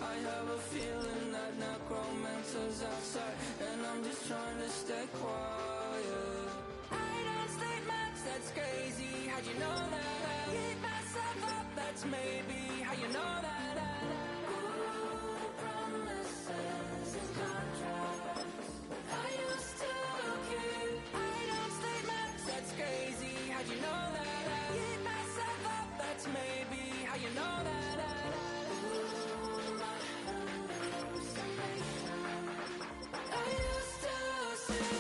I have a feeling that necromancer's outside, and I'm just trying to stay quiet. I don't sleep much, that's crazy. How'd you know that? I keep myself up, that's maybe how you know that. Ooh, promises and contracts I used to keep. I don't sleep much, that's crazy. How'd you know that? I keep myself up, that's maybe how you know that. Ooh, my hallucination I used to see.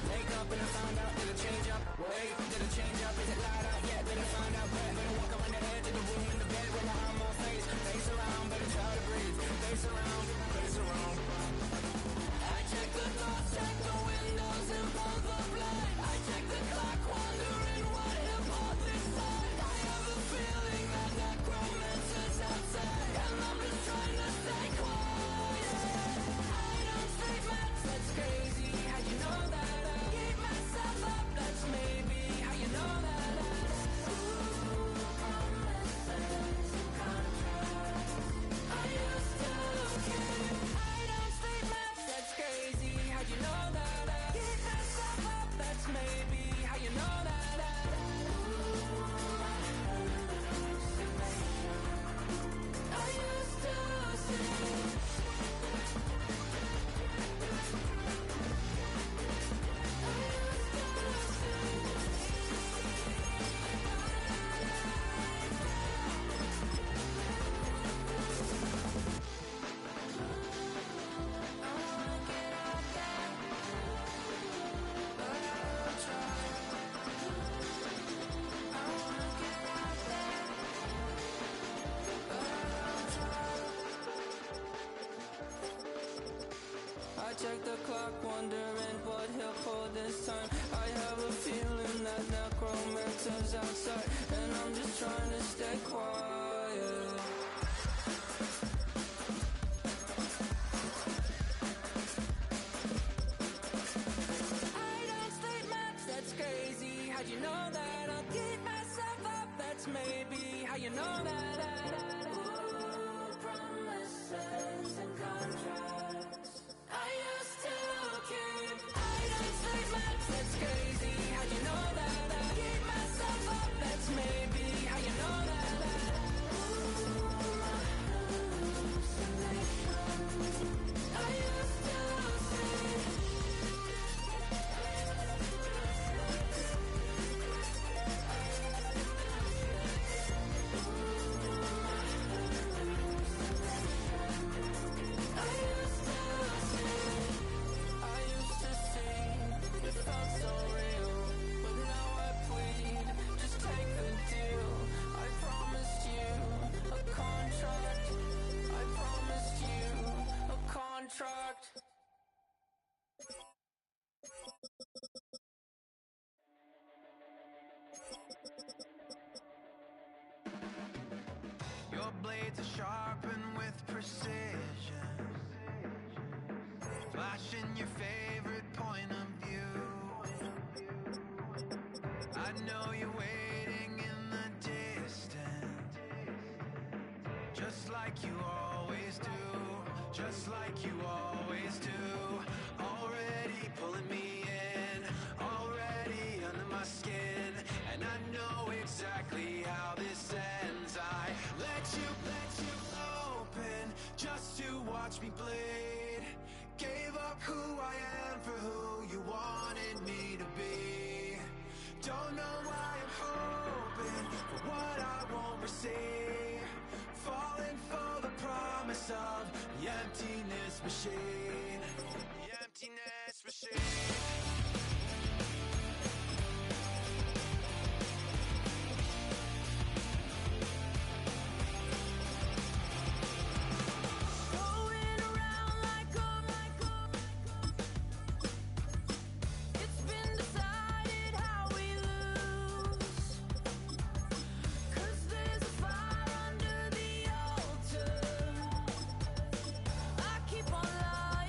Wake up and I found out, did it change up? Wait, did it change up? Is it light out yet? Did I find out where? Better walk around the edge of the room in the bed with my arm on face. Face around, better try to breathe. Face around, face around. I check the doors, check the windows and pull the blind. I check the clock, wondering what hit all this time. I have a feeling that necromancer's outside, and I'm just trying to stay quiet. I don't sleep much, that's crazy. How'd you know that? I keep myself up, that's maybe how you know that. Ooh, promises and contracts I used to keep. I don't sleep much, that's crazy. How'd you know that? I keep myself up, that's maybe how you know that. Ooh, my hallucination I used to see. I check the clock, wondering what he'll pull this time. I have a feeling that necromancer's outside, and I'm just trying to stay quiet. I don't sleep much, that's crazy. How'd you know that? I'll keep myself up, that's maybe how you know that. Ooh, promises and contracts I used to keep. I don't sleep much, that's crazy. How'd you know that? I keep myself up, that's maybe how you know that. Ooh, my hallucination I used to see. Contract. Your blades are sharpened with precision, flashing your favorite point of view. I know you're waiting in the distance, just like you always do, just like you always do. Already pulling me in, already under my skin, and I know exactly how this ends. I let you open just to watch me bleed. Gave up who I am for who you wanted me to be. Don't know why I'm hoping for what I won't receive. Falling for the promise of the emptiness machine. The emptiness machine. Keep on lying.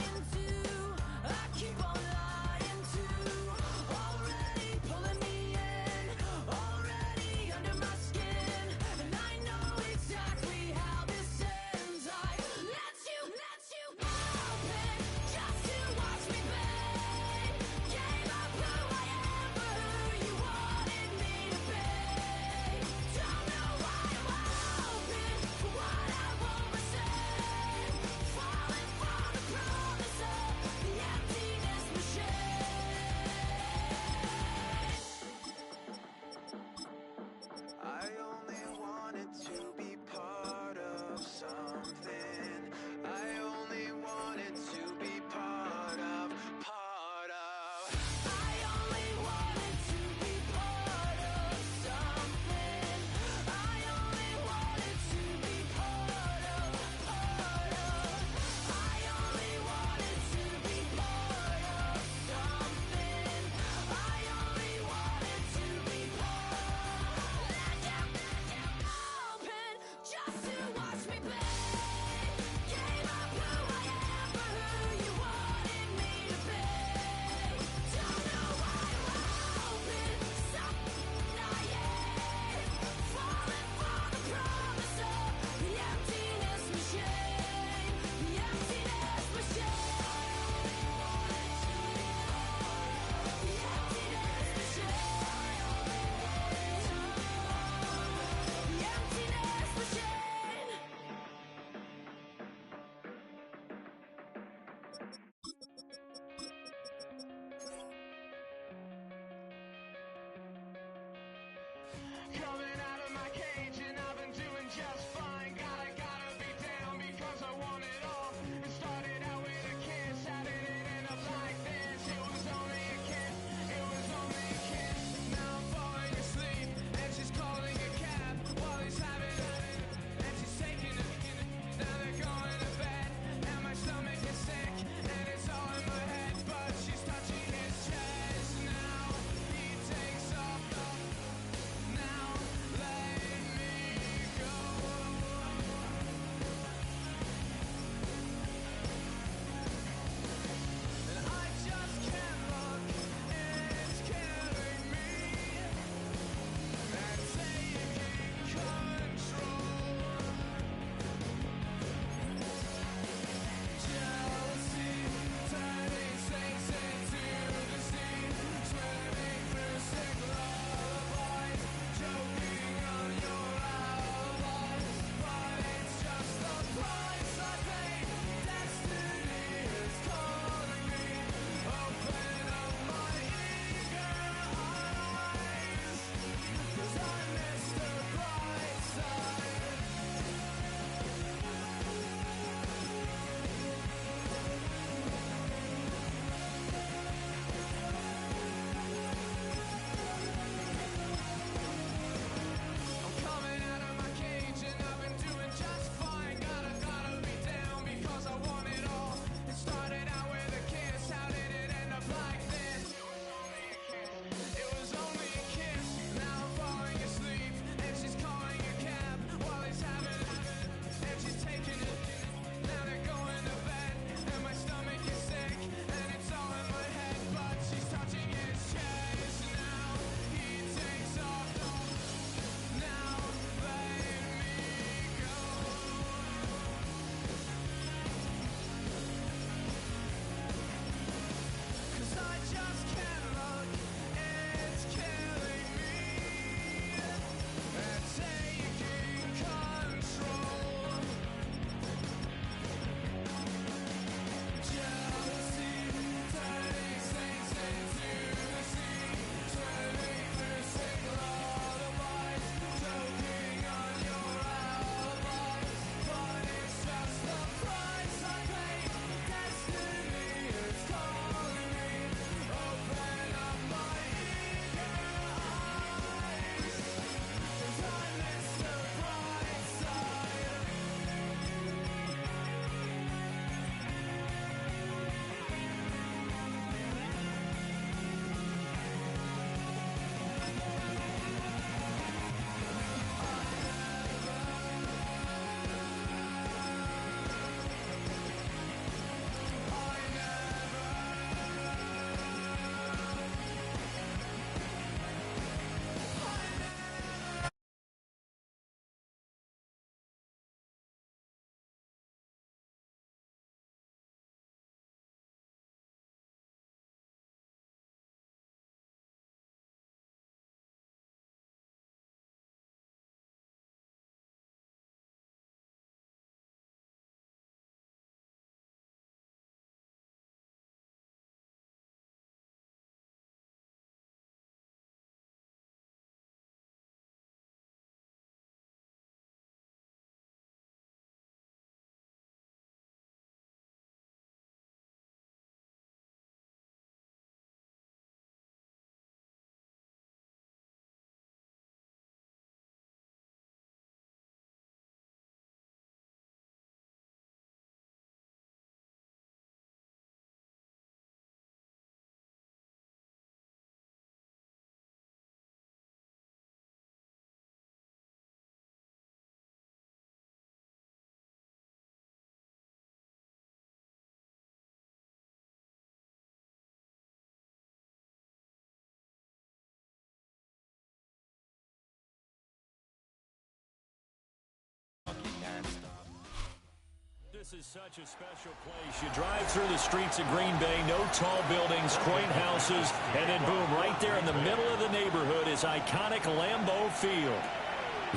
is such a special place. You drive through the streets of Green Bay, no tall buildings, quaint houses, and then boom, right there in the middle of the neighborhood is iconic Lambeau Field.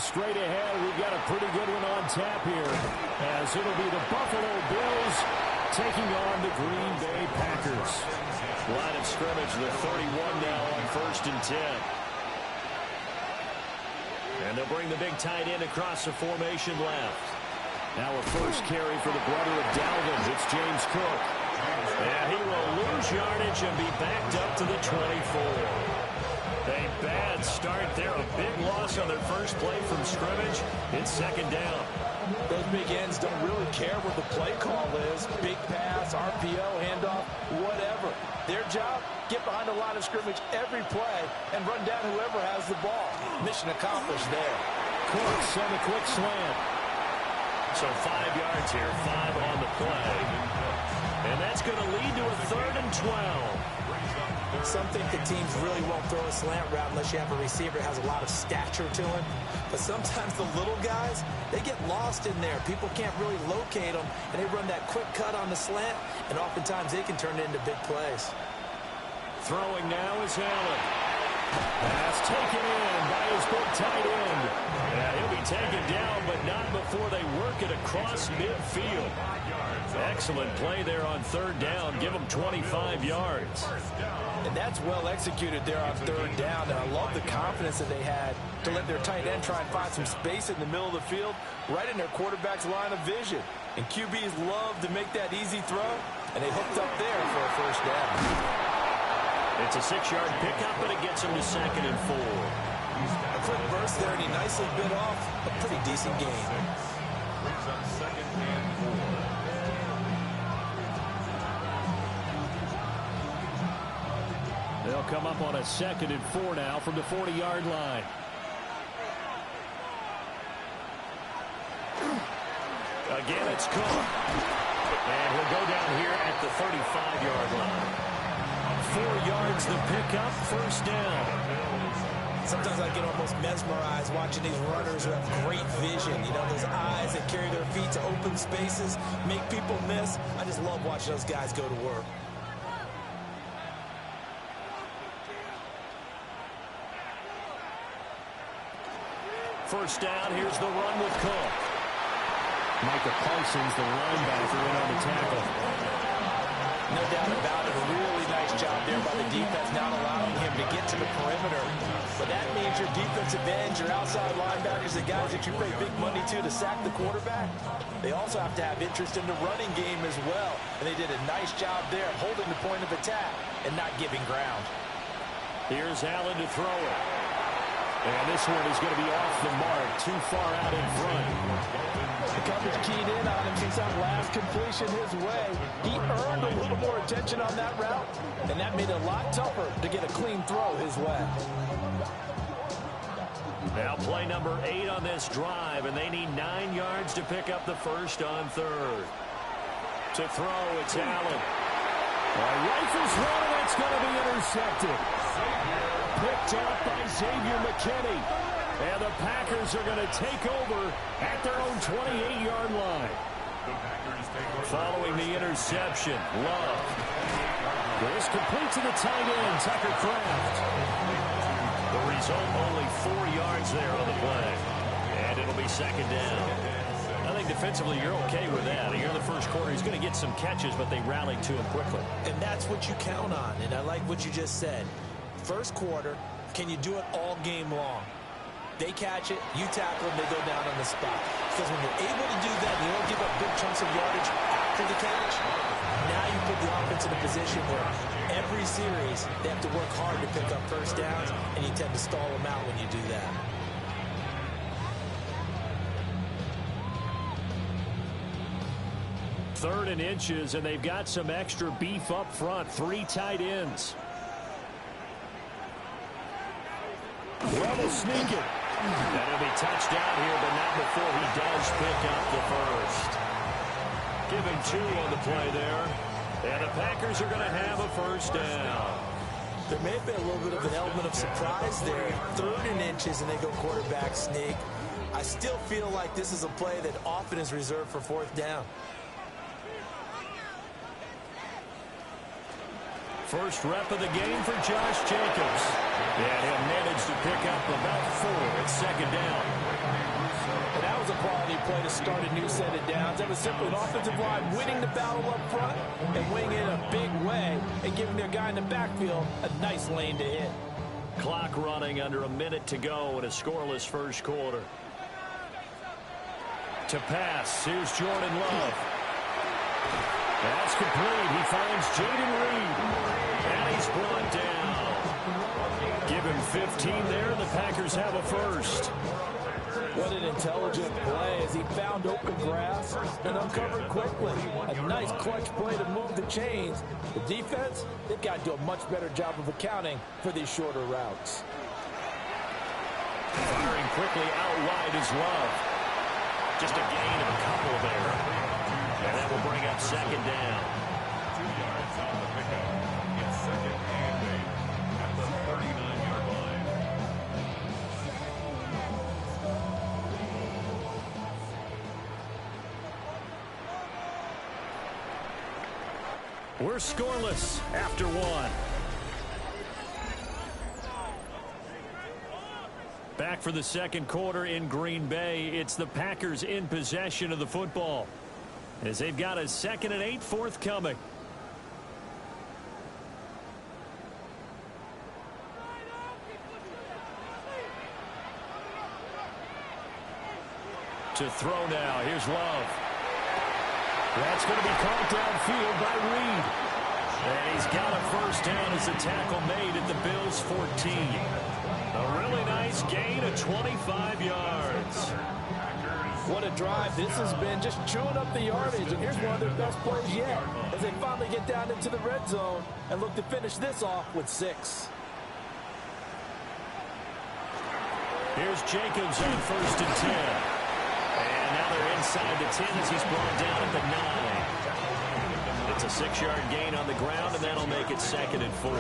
Straight ahead, we've got a pretty good one on tap here, as it'll be the Buffalo Bills taking on the Green Bay Packers. Line of scrimmage, the 31 now on 1st and 10. And they'll bring the big tight end across the formation left. Now a first carry for the brother of Dalvin. It's James Cook. And he will lose yardage and be backed up to the 24. A bad start there. A big loss on their first play from scrimmage. It's 2nd down. Those big ends don't really care what the play call is. Big pass, RPO, handoff, whatever. Their job, get behind the line of scrimmage every play and run down whoever has the ball. Mission accomplished there. Cooks on the quick slant. So 5 yards here, 5 on the play. And that's going to lead to a 3rd and 12. Some think the teams really won't throw a slant route unless you have a receiver that has a lot of stature to him. But sometimes the little guys, they get lost in there. People can't really locate them, and they run that quick cut on the slant, and oftentimes they can turn it into big plays. Throwing now is Allen. Pass taken in by his big tight end. Yeah, he'll be taken down, but not before they work it across midfield. Excellent play there on 3rd down. Give them 25 yards. And that's well executed there on 3rd down. And I love the confidence that they had to let their tight end try and find some space in the middle of the field, right in their quarterback's line of vision. And QBs love to make that easy throw, and they hooked up there for a 1st down. It's a 6-yard pickup, but it gets them to 2nd and 4. A quick burst there, and he nicely bit off a pretty decent gain. Brings up 2nd and 4. They'll come up on a 2nd and 4 now from the 40-yard line. Again, it's Cook. And he'll go down here at the 35-yard line. 4 yards the pickup, 1st down. Sometimes I get almost mesmerized watching these runners who have great vision. You know, those eyes that carry their feet to open spaces, make people miss. I just love watching those guys go to work. First down, here's the run with Cook. Micah Parsons, the linebacker, in on the tackle. No doubt about it. A really nice job there by the defense, not allowing him to get to the perimeter. But that means your defensive ends, your outside linebackers, the guys that you pay big money to sack the quarterback, they also have to have interest in the running game as well. And they did a nice job there holding the point of attack and not giving ground. Here's Allen to throw it. And this one is going to be off the mark, too far out in front. The coverage keyed in on him since that last completion his way. He earned a little more attention on that route, and that made it a lot tougher to get a clean throw his way. Now play number 8 on this drive, and they need 9 yards to pick up the first on 3rd. To throw, it's Allen. Rifles one, and it's going to be intercepted. Picked up by Xavier McKinney. And the Packers are going to take over at their own 28-yard line. Following the interception, Love. This complete to the tight end, Tucker Kraft. The result, only 4 yards there on the play. And it'll be 2nd down. I think defensively you're okay with that. Here in the first quarter, he's going to get some catches, but they rallied to him quickly. And that's what you count on, and I like what you just said. First quarter, can you do it all game long? They catch it, you tackle them, they go down on the spot. Because when you're able to do that, you don't give up big chunks of yardage after the catch. Now you put the offense in a position where every series they have to work hard to pick up first downs, and you tend to stall them out when you do that. Third and inches, and they've got some extra beef up front. 3 tight ends. Rebel sneaking. That'll be touchdown here, but not before he does pick up the first. Give him 2 on the play there. And the Packers are going to have a first down. There may have been a little bit of an element of surprise there. 3rd and inches, and they go quarterback sneak. I still feel like this is a play that often is reserved for 4th down. First rep of the game for Josh Jacobs. And he'll manage to pick up about 4 at second down. And that was a quality play to start a new set of downs. That was simply an offensive line winning the battle up front and winning it in a big way and giving their guy in the backfield a nice lane to hit. Clock running under a minute to go in a scoreless first quarter. To pass, here's Jordan Love. That's complete. He finds Jaden Reed. And he's brought down. Give him 15 there, and the Packers have a first. What an intelligent play as he found open grass and uncovered quickly. A nice clutch play to move the chains. The defense, they've got to do a much better job of accounting for these shorter routes. Firing quickly out wide is Love. Just a gain of a couple there. And that will bring up second down. 2 yards on the pickup. It's second and 8 at the 39-yard line. We're scoreless after 1. Back for the second quarter in Green Bay. It's the Packers in possession of the football as they've got a 2nd and 8 forthcoming. To throw now. Here's Love. That's going to be caught downfield by Reed. And he's got a first down as the tackle made at the Bills' 14. A really nice gain of 25 yards. What a drive this has been, just chewing up the yardage. And here's one of their best plays yet as they finally get down into the red zone and look to finish this off with 6. Here's Jacobs on 1st and 10. And now they're inside the 10 as he's brought down at the 9. It's a 6-yard gain on the ground, and that'll make it 2nd and 4.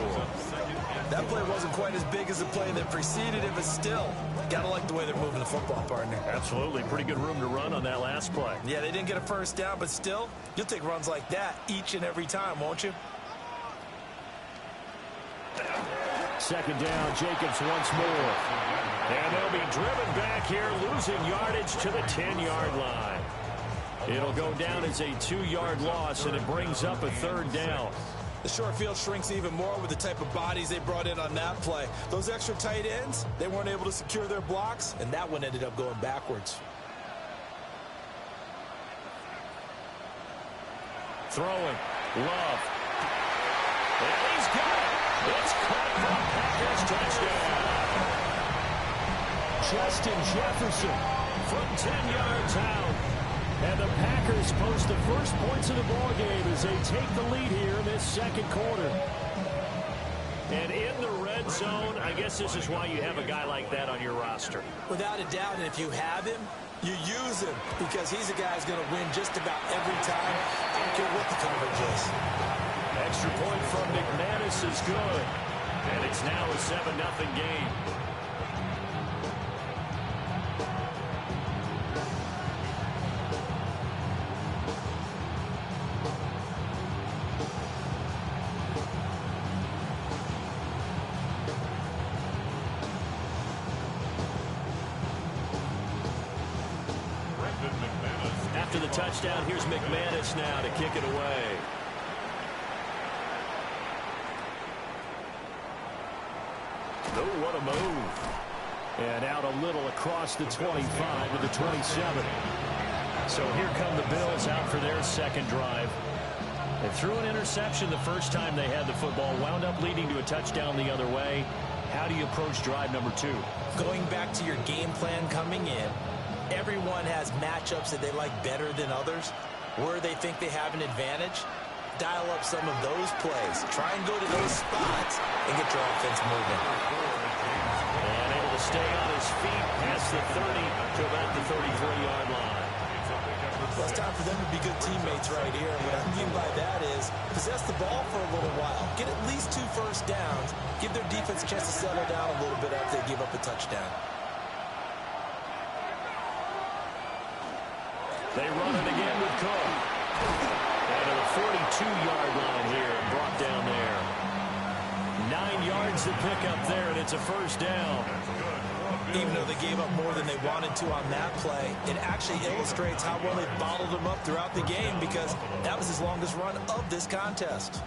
That play wasn't quite as big as the play that preceded it, but still, gotta like the way they're moving the football, partner. Absolutely. Pretty good room to run on that last play. Yeah, they didn't get a first down, but still, you'll take runs like that each and every time, won't you? Second down, Jacobs once more. And they'll be driven back here, losing yardage to the 10-yard line. It'll go down as a 2-yard loss, and it brings up a 3rd down. The short field shrinks even more with the type of bodies they brought in on that play. Those extra tight ends, they weren't able to secure their blocks, And that one ended up going backwards. Throwing. Love. And he's got it. It's caught for a Packers touchdown. Justin Jefferson from 10 yards out. And the Packers post the first points of the ballgame as they take the lead here in this second quarter. And in the red zone, I guess this is why you have a guy like that on your roster. Without a doubt, and if you have him, you use him because he's a guy who's going to win just about every time. I don't care what the coverage is. Extra point from McManus is good. And it's now a 7-0 game. After the touchdown, here's McManus now to kick it away. Oh, what a move. And out a little across the 25 to the 27. So here come the Bills out for their second drive. They threw an interception the first time they had the football, wound up leading to a touchdown the other way. How do you approach drive number 2? Going back to your game plan coming in, everyone has matchups that they like better than others. Where they think they have an advantage, dial up some of those plays. Try and go to those spots and get your offense moving. And able to stay on his feet past the 30 to about the 33-yard line. Well, it's time for them to be good teammates right here. And what I mean by that is possess the ball for a little while. Get at least 2 first downs. Give their defense a chance to settle down a little bit after they give up a touchdown. They run it again with Cook. And to the 42-yard line here, brought down there. 9 yards to pick up there, and it's a first down. Even though they gave up more than they wanted to on that play, it actually illustrates how well they bottled them up throughout the game, because that was his longest run of this contest.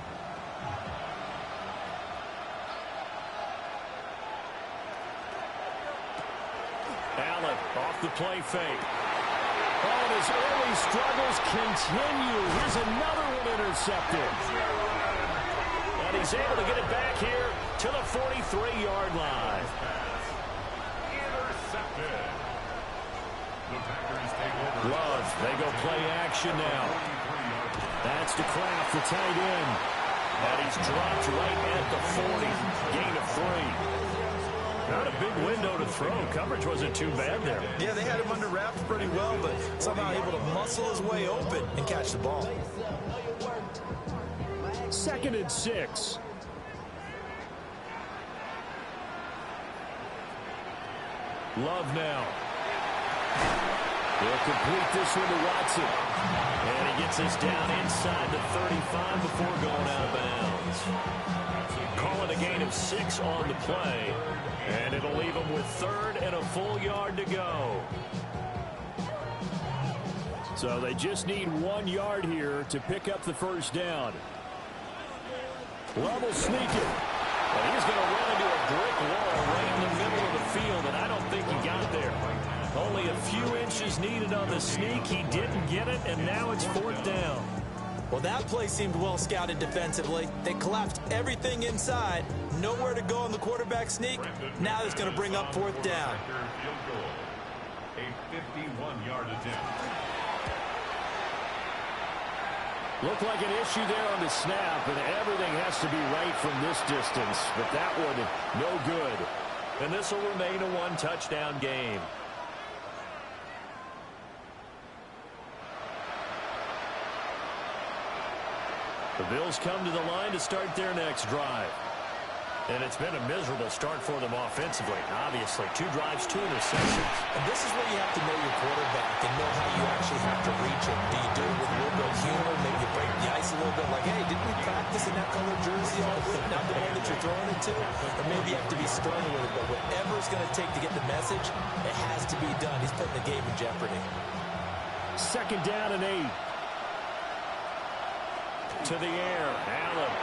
Allen off the play fake. Oh, and his early struggles continue. Here's another one intercepted. And he's able to get it back here to the 43-yard line. Intercepted. The Packers take over. Love, they go play action now. That's to Kraft, the tight end. And he's dropped right at the 40. Gain of 3. Not a big window to throw. Coverage wasn't too bad there. Yeah, they had him under wraps pretty well, but somehow able to muscle his way open and catch the ball. 2nd and 6. Love now. He'll complete this one to Watson. And he gets us down inside the 35 before going out of bounds. Call it a gain of 6 on the play. And it'll leave him with 3rd and a full yard to go. So they just need 1 yard here to pick up the first down. Love will sneak it. But he's going to run into a brick wall right in the middle of the field, and I don't think he got there. Only a few inches needed on the sneak. He didn't get it, and now it's 4th down. Well, that play seemed well scouted defensively. They collapsed everything inside. Nowhere to go on the quarterback sneak. Now it's going to bring up 4th down. A 51-yard attempt. Looked like an issue there on the snap, and everything has to be right from this distance. But that one, no good. And this will remain a 1-touchdown game. The Bills come to the line to start their next drive. And it's been a miserable start for them offensively. Obviously, 2 drives, 2 interceptions. And this is where you have to know your quarterback and know how you actually have to reach him. Do you do it with a little bit of humor? Maybe you break the ice a little bit like, hey, didn't we practice in that color jersey all week? Not the one that you're throwing it to? Or maybe you have to be stern with it. But whatever it's going to take to get the message, it has to be done. He's putting the game in jeopardy. 2nd down and 8. To the air, Allen.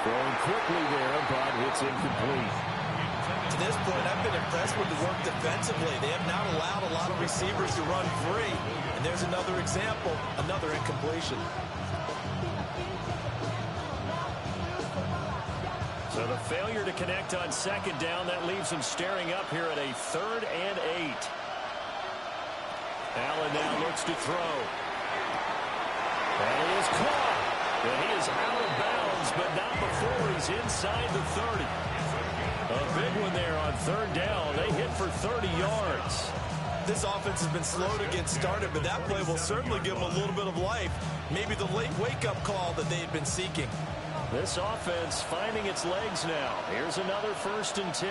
Throwing quickly there, but it's incomplete. To this point, I've been impressed with the work defensively. They have not allowed a lot of receivers to run free. And there's another example, another incompletion. So the failure to connect on 2nd down, that leaves him staring up here at a 3rd and 8. Allen now looks to throw. And he is caught. And he is out of bounds, but not before he's inside the 30. A big one there on 3rd down. They hit for 30 yards. This offense has been slow to get started, but that play will certainly give them a little bit of life. Maybe the late wake-up call that they had been seeking. This offense finding its legs now. Here's another 1st and 10.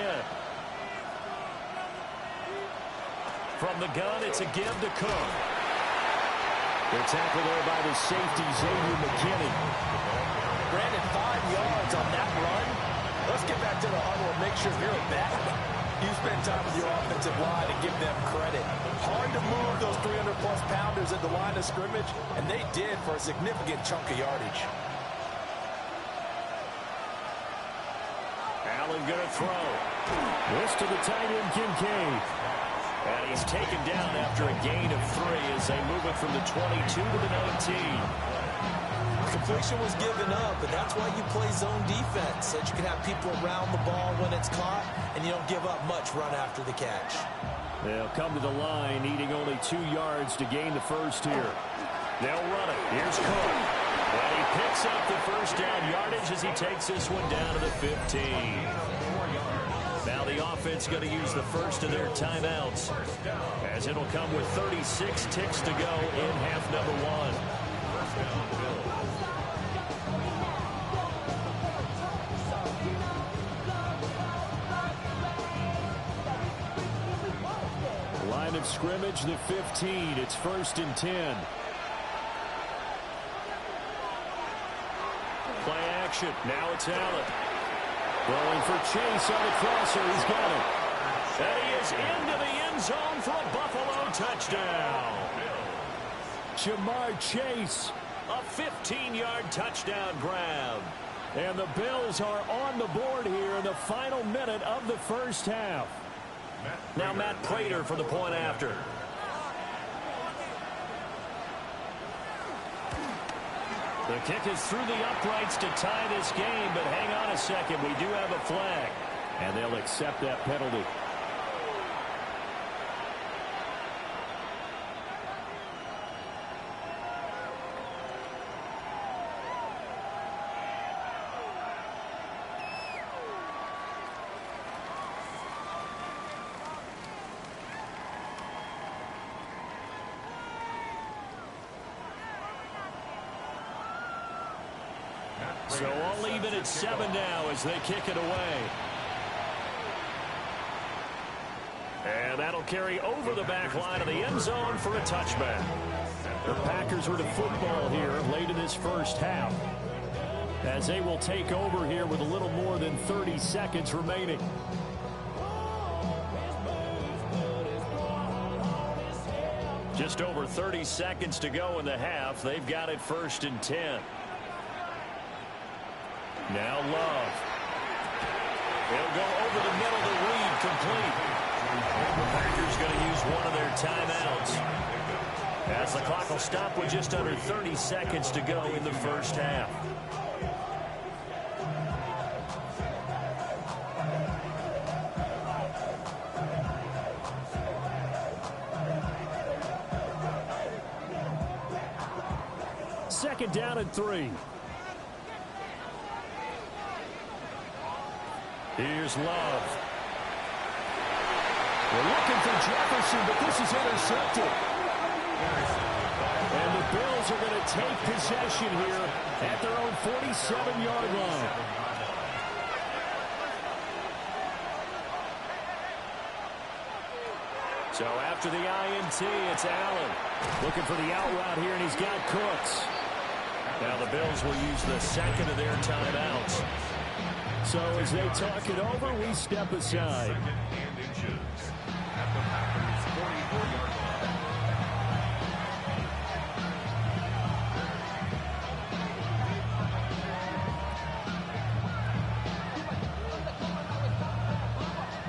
From the gun, it's a give to Cook. The tackle there by the safety, Xavier McKinney. Brandon, 5 yards on that run. Let's get back to the huddle and make sure you're a back. You spend time with your offensive line and give them credit. Hard to move those 300-plus pounders at the line of scrimmage, and they did for a significant chunk of yardage. Allen going to throw. This to the tight end, Kincaid. And he's taken down after a gain of 3 as they move it from the 22 to the 19. Completion was given up, but that's why you play zone defense, so that you can have people around the ball when it's caught, and you don't give up much run after the catch. They'll come to the line, needing only 2 yards to gain the first here. They'll run it. Here's Cook. And he picks up the first down yardage as he takes this one down to the 15. Now the offense going to use the first of their timeouts, as it'll come with 36 ticks to go in half number 1. Line of scrimmage, the 15. It's 1st and 10. Play action. Now it's Allen. Going for Chase on the crosser. He's got it. And he is into the end zone for a Buffalo touchdown. Jamar Chase, a 15-yard touchdown grab. And the Bills are on the board here in the final minute of the first half. Now Matt Prater for the point after. The kick is through the uprights to tie this game, but hang on a second. We do have a flag, and they'll accept that penalty. So I'll leave it at 7 now as they kick it away. And that'll carry over the back line of the end zone for a touchback. The Packers were to football here late in this first half, as they will take over here with a little more than 30 seconds remaining. Just over 30 seconds to go in the half. They've got it 1st and 10. Now Love. He'll go over the middle to Reed, complete. The Packers going to use one of their timeouts, as the clock will stop with just under 30 seconds to go in the first half. Second down and 3. Here's Love. We're looking for Jefferson, but this is intercepted. And the Bills are going to take possession here at their own 47-yard line. So after the INT, it's Allen. Looking for the out route here, and he's got Cooks. Now the Bills will use the second of their timeouts. So as they talk it over, we step aside.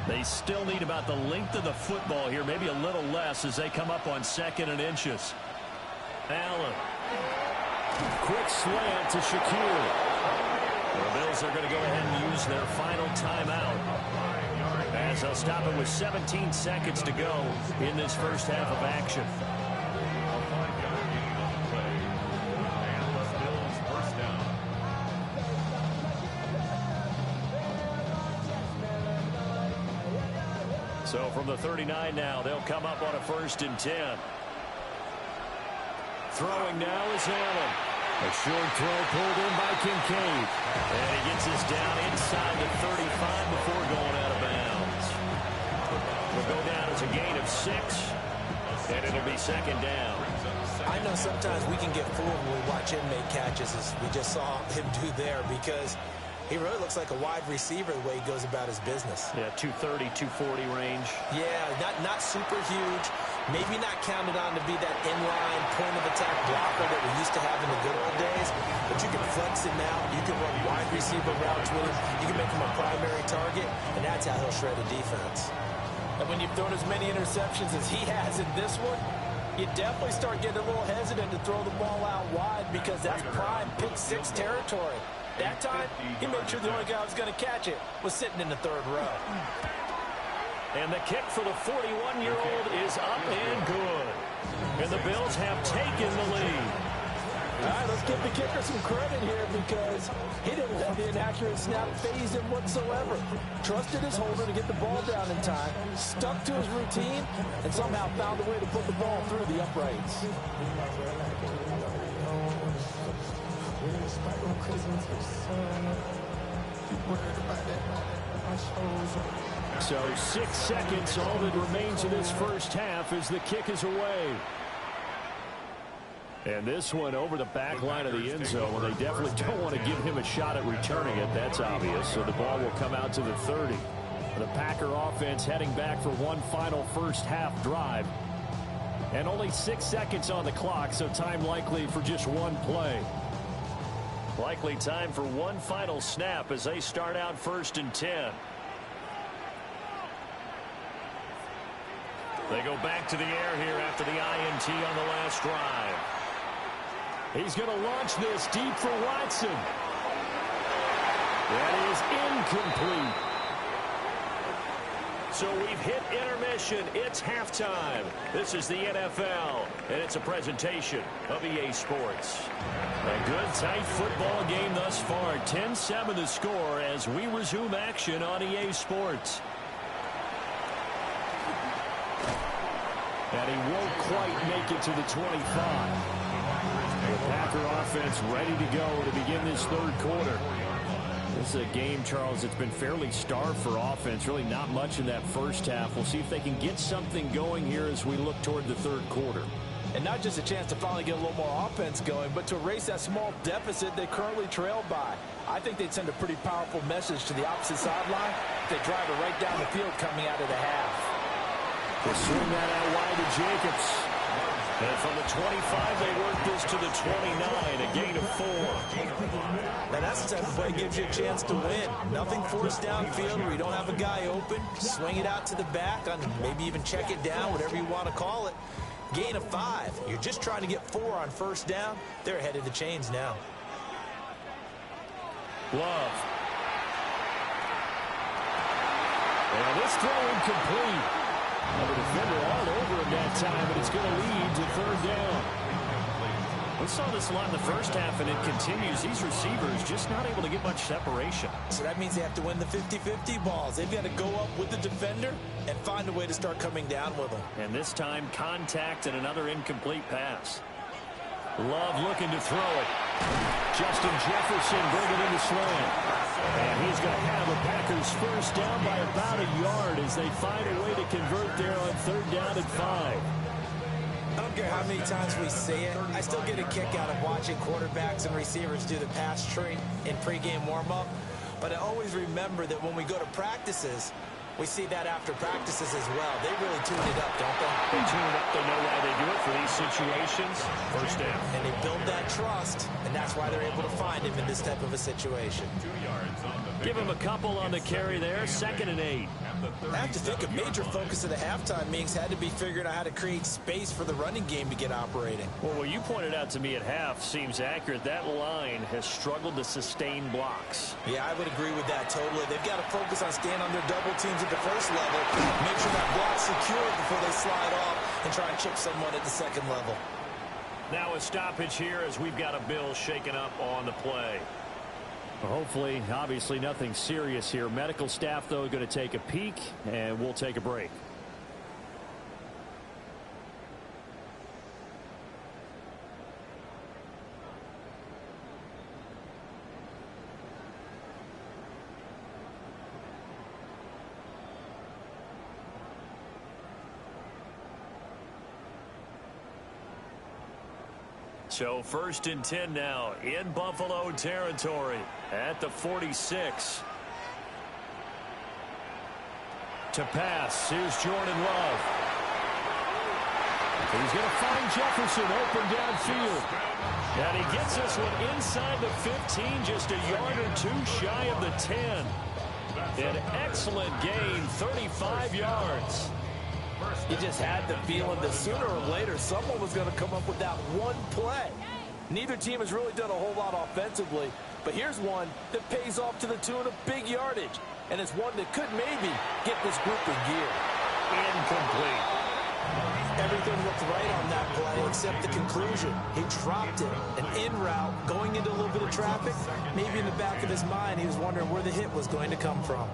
They still need about the length of the football here, maybe a little less as they come up on 2nd and inches. Allen. Quick slant to Shaquille. The Bills are going to go ahead and use their final timeout, as they'll stop it with 17 seconds to go in this first half of action. So from the 39 now, they'll come up on a 1st and 10. Throwing now is Allen. A short throw pulled in by Kincaid. And he gets this down inside the 35 before going out of bounds. Will go down as a gain of 6, and it'll be 2nd down. I know sometimes we can get fooled when we watch him make catches, as we just saw him do there, because he really looks like a wide receiver the way he goes about his business. Yeah, 230, 240 range. Yeah, not super huge. Maybe not counted on to be that inline point-of-attack blocker that we used to have in the good old days. But you can flex him out. You can run wide receiver routes with him. You can make him a primary target, and that's how he'll shred a defense. And when you've thrown as many interceptions as he has in this one, you definitely start getting a little hesitant to throw the ball out wide, because that's prime pick-6 territory. That time, he made sure the only guy who was going to catch it was sitting in the 3rd row. And the kick for the 41-year-old is up and good. And the Bills have taken the lead. All right, let's give the kicker some credit here, because he didn't let the inaccurate snap phase him whatsoever. Trusted his holder to get the ball down in time, stuck to his routine, and somehow found a way to put the ball through the uprights. So 6 seconds, all that remains of this first half as the kick is away. And this one over the back line of the end zone. Well, they definitely don't want to give him a shot at returning it. That's obvious. So the ball will come out to the 30. The Packer offense heading back for one final first half drive. And only 6 seconds on the clock, so time likely for just one play. Likely time for one final snap as they start out 1st and 10. They go back to the air here after the INT on the last drive. He's going to launch this deep for Watson. That is incomplete. So we've hit intermission. It's halftime. This is the NFL, and it's a presentation of EA Sports. A good, tight football game thus far. 10-7 the score as we resume action on EA Sports. And he won't quite make it to the 25. The Packer offense ready to go to begin this third quarter. This is a game, Charles, that's been fairly starved for offense. Really not much in that first half. We'll see if they can get something going here as we look toward the third quarter. And not just a chance to finally get a little more offense going, but to erase that small deficit they currently trailed by. I think they'd send a pretty powerful message to the opposite sideline. They drive it right down the field coming out of the half. They swing that out wide to Jacobs. And from the 25, they work this to the 29, a gain of 4. Now that's the type of play that gives you a chance to win. Nothing forced downfield where you don't have a guy open. Swing it out to the back, on maybe even check it down, whatever you want to call it. Gain of 5. You're just trying to get 4 on first down. They're ahead of the chains now. Love. And this throw incomplete. The defender all over him that time, but it's going to lead to third down. We saw this a lot in the first half, and it continues. These receivers just not able to get much separation. So that means they have to win the 50-50 balls. They've got to go up with the defender and find a way to start coming down with them. And this time, contact and another incomplete pass. Love looking to throw it. Justin Jefferson bringing in the slant. And he's going to have the Packers first down by about a yard as they find a way to convert there on third down and 5. I don't care how many times we say it, I still get a kick out of watching quarterbacks and receivers do the pass tree in pregame warm-up. But I always remember that when we go to practices, we see that after practices as well. They really tune it up, don't they? They tune it up. They know why they do it for these situations. First down. And they build that trust, and that's why they're able to find him in this type of a situation. 2 yards on the Give him a couple on the carry there. 2nd and 8. I have to think a major focus of the halftime meetings had to be figuring out how to create space for the running game to get operating. Well, what you pointed out to me at half seems accurate. That line has struggled to sustain blocks. Yeah, I would agree with that totally. They've got to focus on staying on their double teams at the first level, make sure that block's secure before they slide off and try and chip someone at the second level. Now a stoppage here as we've got a Bill shaken up on the play. Hopefully, obviously nothing serious here. Medical staff, though, going to take a peek, and we'll take a break. So 1st and 10 now in Buffalo territory at the 46. To pass, here's Jordan Love. He's going to find Jefferson open downfield. And he gets this one inside the 15, just a yard or 2 shy of the 10. An excellent gain, 35 yards. You just had the feeling that sooner or later someone was going to come up with that one play. Neither team has really done a whole lot offensively, but here's one that pays off to the tune of big yardage, and it's one that could maybe get this group in gear. Incomplete. Everything looked right on that play except the conclusion. He dropped it, an in route, going into a little bit of traffic. Maybe in the back of his mind he was wondering where the hit was going to come from.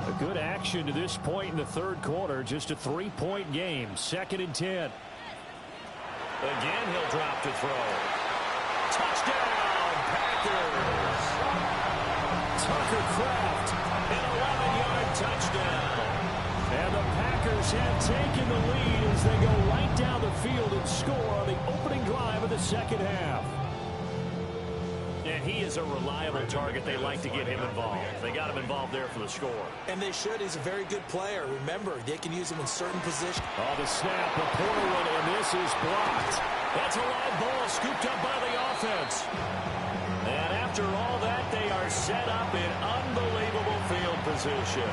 A good action to this point in the third quarter. Just a 3-point game. 2nd and 10. Again, he'll drop to throw. Touchdown, Packers. Tucker Kraft, an 11-yard touchdown. And the Packers have taken the lead as they go right down the field and score on the opening drive of the second half. And he is a reliable target. They like to get him involved. They got him involved there for the score. And they should. He's a very good player. Remember, they can use him in certain positions. Oh, the snap, a poor one, and this is blocked. That's a live ball scooped up by the offense. And after all that, they are set up in unbelievable field position.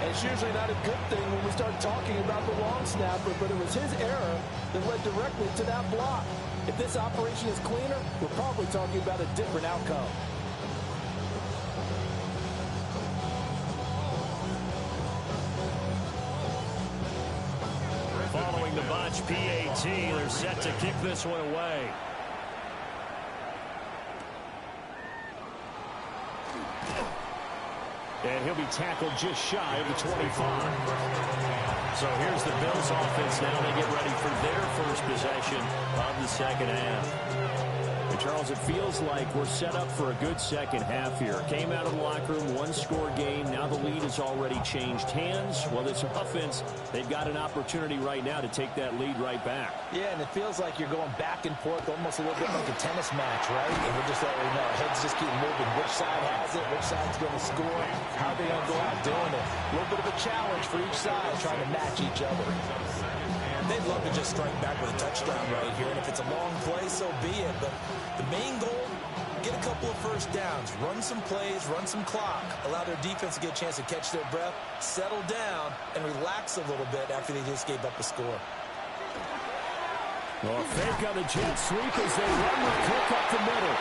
And it's usually not a good thing when we start talking about the long snapper, but it was his error that led directly to that block. If this operation is cleaner, we're probably talking about a different outcome. Following the botch PAT, they're set to kick this one away. And he'll be tackled just shy of the 25. So here's the Bills offense now. They get ready for their first possession of the second half. And Charles, it feels like we're set up for a good second half here. Came out of the locker room, one-score game. Now the lead has already changed hands. Well, this offense, they've got an opportunity right now to take that lead right back. Yeah, and it feels like you're going back and forth, almost a little bit like a tennis match, right? And we're just letting you know, heads just keep moving. Which side has it? Which side's going to score? How are they going to go out doing it? A little bit of a challenge for each side, trying to match each other. They'd love to just strike back with a touchdown right here. And if it's a long play, so be it. But the main goal, get a couple of first downs. Run some plays, run some clock. Allow their defense to get a chance to catch their breath, settle down, and relax a little bit after they just gave up a score. Well, a fake on the jet sweep as they run the kick up the middle.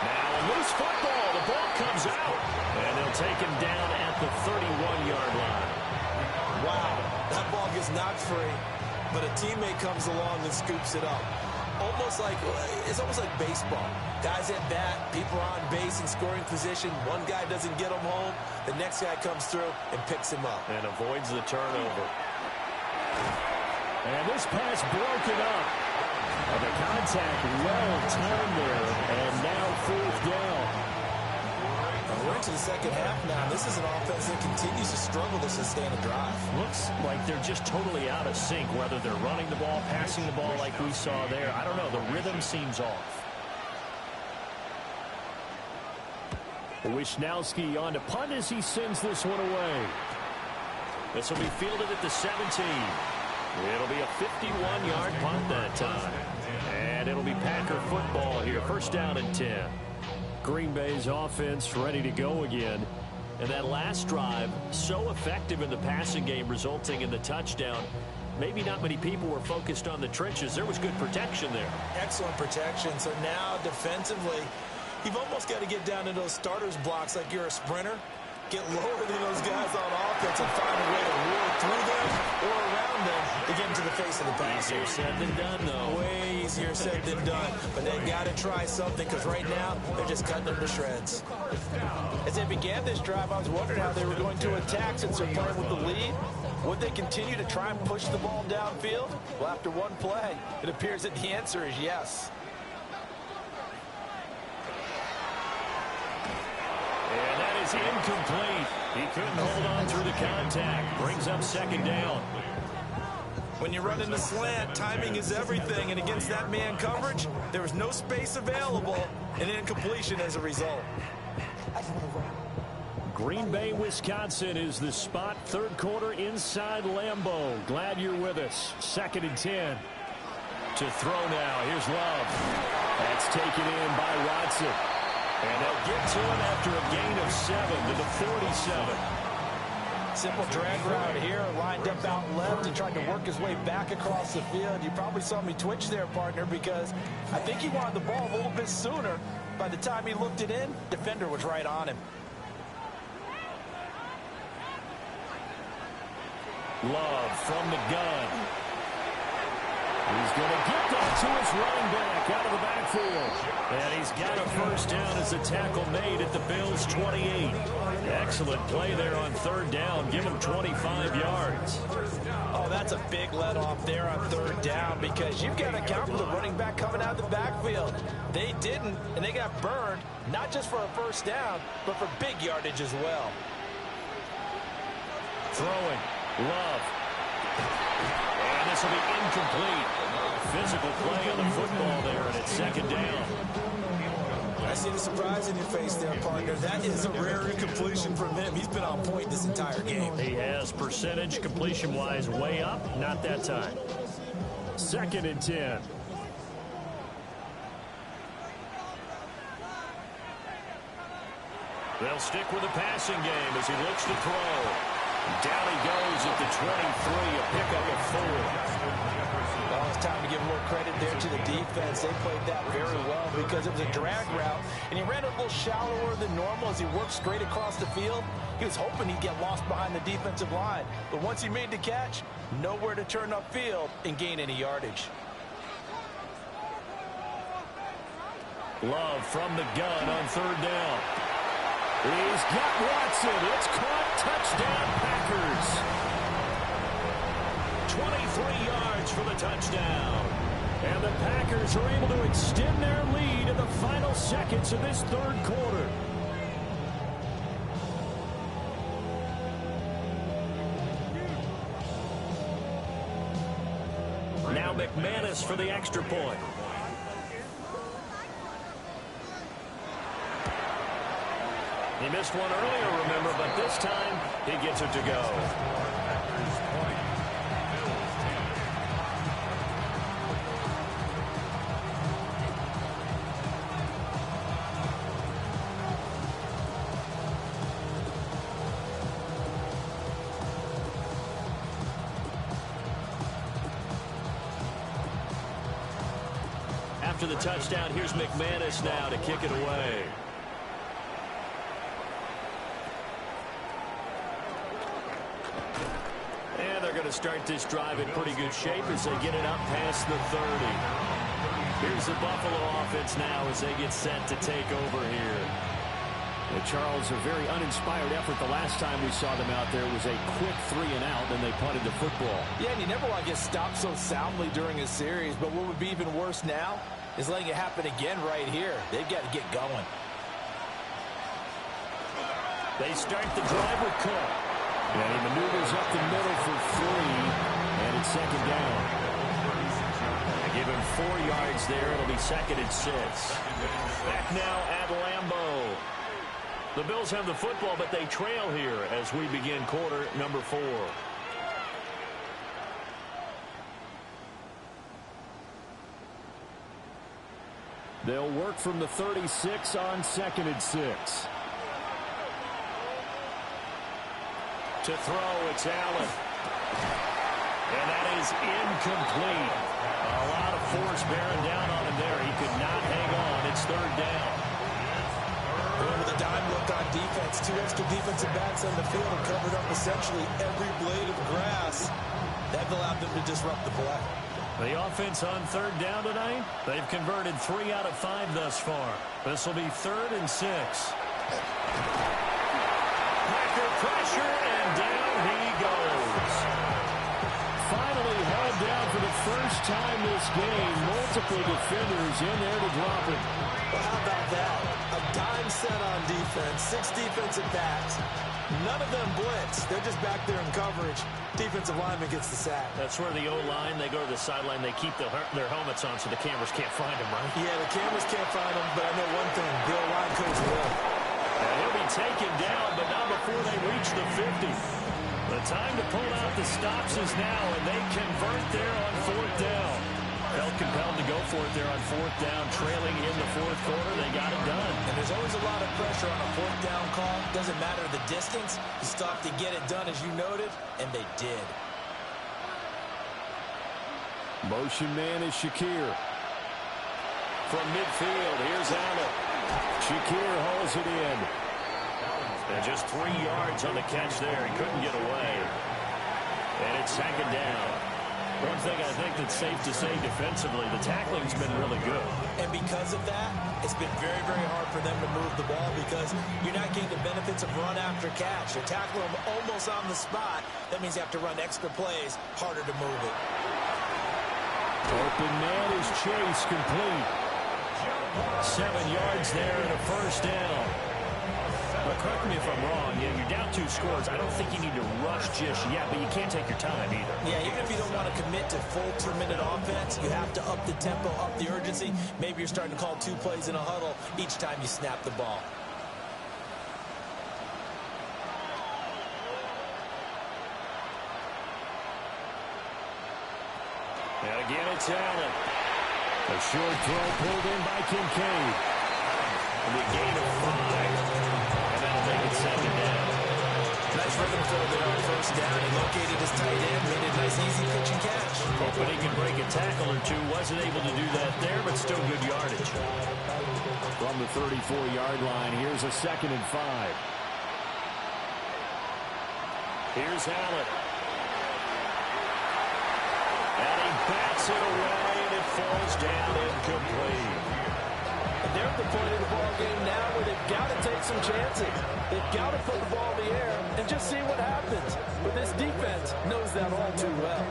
Now a loose football. The ball comes out. And they'll take him down at the 31-yard line. Wow, that ball gets knocked free, but a teammate comes along and scoops it up. It's almost like baseball. Guys at bat, people are on base in scoring position. One guy doesn't get him home. The next guy comes through and picks him up. And avoids the turnover. And this pass broken up. And the contact well timed there. And now fourth down. We're into the second half now. This is an offense that continues to struggle to sustain a drive. Looks like they're just totally out of sync, whether they're running the ball, passing the ball like we saw there. I don't know. The rhythm seems off. Wisnowski on to punt as he sends this one away. This will be fielded at the 17. It'll be a 51-yard punt that time. And it'll be Packer football here. First down and 10. Green Bay's offense ready to go again. And that last drive, so effective in the passing game, resulting in the touchdown. Maybe not many people were focused on the trenches. There was good protection there. Excellent protection. So now defensively, you've almost got to get down to those starters blocks like you're a sprinter. Get lower than those guys on offense and find a way to roll through them or around them to get into the face of the passer. Easier said than done, though. Way easier said than done. But they got to try something because right now they're just cutting them to shreds. As they began this drive, I was wondering how they were going to attack since they're playing with the lead. Would they continue to try and push the ball downfield? Well, after one play, it appears that the answer is yes. And that is incomplete. He couldn't hold on through the contact. Brings up second down. When you run in the slant, timing is everything, and against that man coverage, there was no space available, and incompletion as a result. Green Bay, Wisconsin is the spot. Third quarter inside Lambeau. Glad you're with us. Second and 10. To throw now. Here's Love. That's taken in by Watson. And they'll get to him after a gain of 7 to the 47. Simple drag route here, lined up out left and tried to work his way back across the field. You probably saw me twitch there, partner, because I think he wanted the ball a little bit sooner. By the time he looked it in, defender was right on him. Love from the gun. He's going to get that to his running back out of the backfield. And he's got a first down as the tackle made at the Bills' 28. Excellent play there on third down. Give him 25 yards. Oh, that's a big let off there on third down because you've got to count for the running back coming out of the backfield. They didn't, and they got burned, not just for a first down, but for big yardage as well. Throwing. Love. And this will be incomplete. Physical play on the football there, and it's second down. I see the surprise in your face there, partner. That is a rare incompletion from him. He's been on point this entire game. He has percentage completion-wise way up. Not that time. 2nd and 10. They'll stick with the passing game as he looks to throw. Down he goes at the 23, a pickup of 4. Well, it's time to give more credit there to the defense. They played that very well because it was a drag route, and he ran a little shallower than normal as he worked straight across the field. He was hoping he'd get lost behind the defensive line, but once he made the catch, nowhere to turn upfield and gain any yardage. Love from the gun on 3rd down. He's got Watson. It's caught. Touchdown, Packers. 23 yards for the touchdown. And the Packers are able to extend their lead in the final seconds of this 3rd quarter. Now McManus for the extra point. He missed one earlier, remember, but this time he gets it to go. After the touchdown, here's McManus now to kick it away. To start this drive in pretty good shape as they get it up past the 30. Here's the Buffalo offense now as they get set to take over here. Well, Charles, a very uninspired effort the last time we saw them out there was a quick 3 and out, and they punted the football. Yeah, and you never want to get stopped so soundly during a series, but what would be even worse now is letting it happen again right here. They've got to get going. They start the drive with Cook. And he maneuvers up the middle for 3, and it's 2nd down. They give him 4 yards there. It'll be 2nd and 6. Back now at Lambeau. The Bills have the football, but they trail here as we begin quarter number 4. They'll work from the 36 on 2nd and 6. To throw, it's Allen. And that is incomplete. A lot of force bearing down on him there. He could not hang on. It's 3rd down. With a dime look on defense, 2 extra defensive backs on the field and covered up essentially every blade of grass. That allowed them to disrupt the play. The offense on 3rd down tonight, they've converted 3 out of 5 thus far. This will be 3rd and 6. Packer pressure, and down he goes. Finally held down for the first time this game. Multiple defenders in there to drop it. Well, how about that? A dime set on defense, 6 defensive backs. None of them blitz. They're just back there in coverage. Defensive lineman gets the sack. That's where the O-line, they go to the sideline, they keep their helmets on so the cameras can't find them, right? Yeah, the cameras can't find them, but I know one thing. The O-line coach will. He'll be taken down, but not before they reach the 50. The time to pull out the stops is now, and they convert there on 4th down. Felt compelled to go for it there on 4th down, trailing in the 4th quarter. They got it done. And there's always a lot of pressure on a 4th down call. Doesn't matter the distance. You still have to get it done, as you noted, and they did. Motion man is Shakir. From midfield, here's Allen. Shakir hauls it in. And just 3 yards on the catch there. He couldn't get away. And it's 2nd down. One thing I think that's safe to say defensively, the tackling's been really good. And because of that, it's been very, very hard for them to move the ball because you're not getting the benefits of run after catch. You're tackling them almost on the spot. That means you have to run extra plays, harder to move it. Open man is Chase, complete. 7 yards there and a 1st down. But correct me if I'm wrong, you're down 2 scores. I don't think you need to rush just yet, but you can't take your time either. Yeah, even if you don't want to commit to full 2-minute offense, you have to up the tempo, up the urgency. Maybe you're starting to call 2 plays in a huddle each time you snap the ball. And again, it's Allen. A short throw pulled in by Kincaid. And a gain of 5. And that'll make it 2nd down. Nice rhythm throw there on 1st down. He located his tight end, made a nice easy pitch and catch. Hoping he could break a tackle or two. Wasn't able to do that there, but still good yardage. From the 34-yard line, here's a 2nd and 5. Here's Allen. And he bats it away, and it falls down incomplete. And they're at the point of the ball game now where they've got to take some chances. They've got to put the ball in the air and just see what happens. But this defense knows that all too well.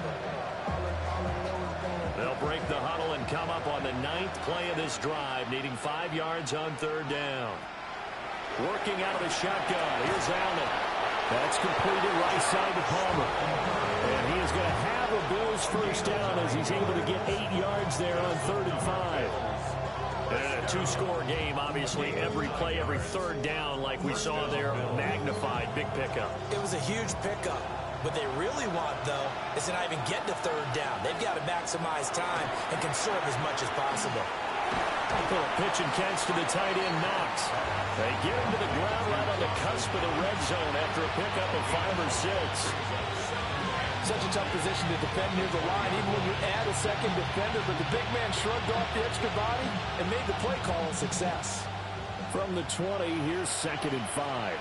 They'll break the huddle and come up on the 9th play of this drive, needing 5 yards on 3rd down. Working out of the shotgun. Here's Allen. That's completed right side to Palmer. And he is going to have a Bills 1st down as he's able to get 8 yards there on 3rd and 5. And a 2-score game, obviously, every play, every 3rd down, like we saw there, magnified, big pickup. It was a huge pickup. What they really want, though, is to not even get to 3rd down. They've got to maximize time and conserve as much as possible. Pull a pitch and catch to the tight end, Knox. They get him to the ground right on the cusp of the red zone after a pickup of 5 or 6. Such a tough position to defend near the line, even when you add a 2nd defender. But the big man shrugged off the extra body and made the play call a success. From the 20, here's 2nd and 5.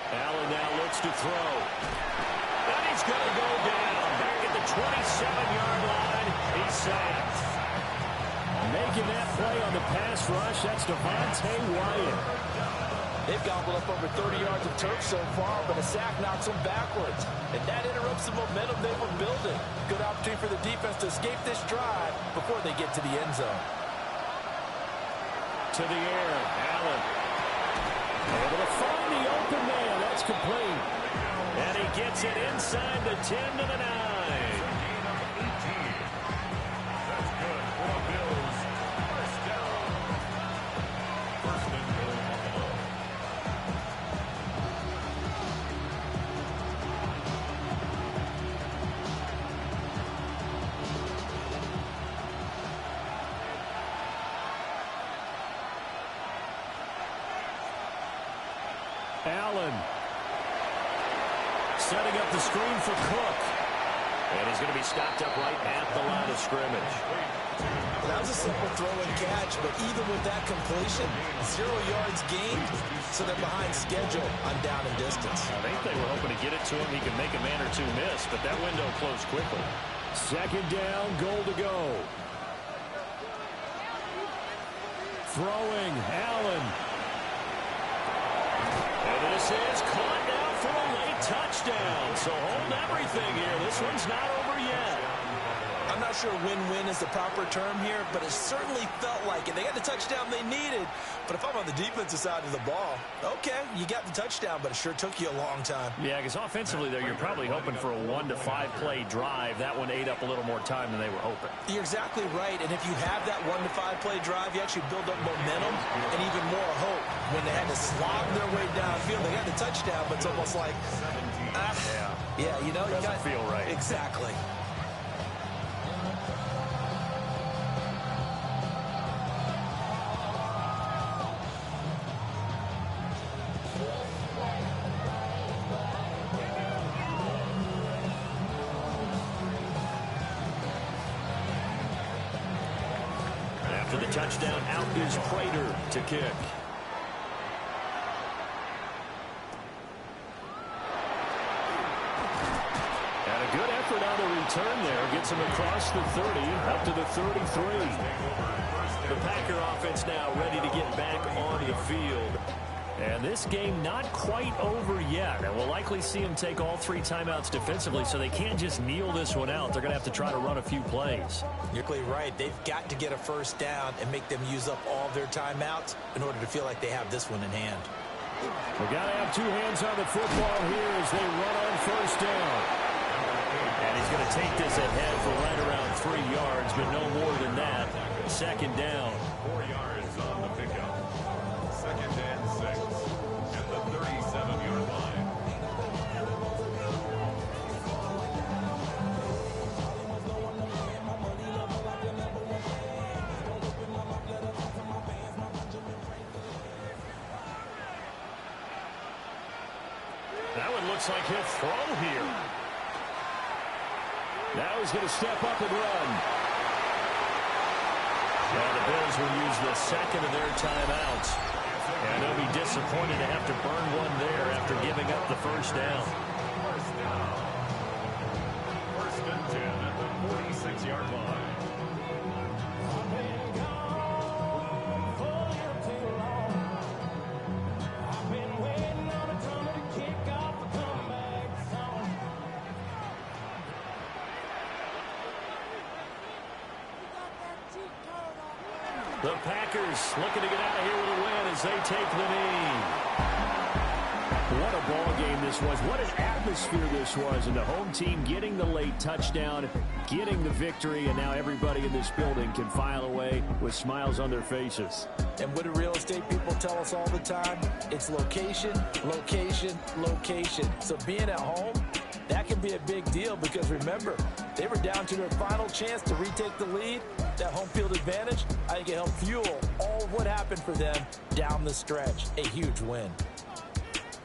Allen now looks to throw. And he's going to go down. Back at the 27-yard line. He's sacked. Making that play on the pass rush, that's Devontae Wyatt. They've gobbled up over 30 yards of turf so far, but a sack knocks them backwards. And that interrupts the momentum they were building. Good opportunity for the defense to escape this drive before they get to the end zone. To the air, Allen. Able to find the open man. That's complete. And he gets it inside the 10 to the 9. Allen setting up the screen for Cook. And he's going to be stopped up right at the line of scrimmage. That was a simple throw and catch, but even with that completion, 0 yards gained, so they're behind schedule on down and distance. I think they were hoping to get it to him. He can make a man or 2 miss, but that window closed quickly. 2nd down, goal to go. Throwing, Allen. And this is caught now for a late touchdown. So hold everything here. This one's not over yet. I'm not sure win-win is the proper term here, but it certainly felt like it. They got the touchdown they needed, but if I'm on the defensive side of the ball, okay, you got the touchdown, but it sure took you a long time. Yeah, because offensively there, you're probably hoping for a 1 to 5 play drive. That one ate up a little more time than they were hoping. You're exactly right, and if you have that 1 to 5 play drive, you actually build up momentum and even more hope. When they had to slog their way downfield, they got the touchdown, but it's almost like, yeah, you know, doesn't feel right. Exactly. After the touchdown, out is Prater to kick. And a good effort on the return there. Gets him across the 30, up to the 33. The Packer offense now ready to get back on the field. And this game not quite over yet. And we'll likely see them take all 3 timeouts defensively, so they can't just kneel this one out. They're going to have to try to run a few plays. You're clearly right. They've got to get a first down and make them use up all their timeouts in order to feel like they have this one in hand. We got to have 2 hands on the football here as they run on first down. And he's going to take this ahead for right around 3 yards, but no more than that. Second down. 4 yards on the pickup. Second and 6 at the 37-yard line. That one looks like he'll throw here. Now he's going to step up and run. Well, the Bills will use the second of their timeouts. And they'll be disappointed to have to burn one there after giving up the first down. First down. First and 10 at the 46-yard line. The Packers looking to get out of here with a win as they take the knee. What a ball game this was. What an atmosphere this was. And the home team getting the late touchdown, getting the victory, and now everybody in this building can file away with smiles on their faces. And what do real estate people tell us all the time? It's location, location, location. So being at home, that can be a big deal because remember, they were down to their final chance to retake the lead. That home field advantage, I think it helped fuel all of what happened for them down the stretch. A huge win.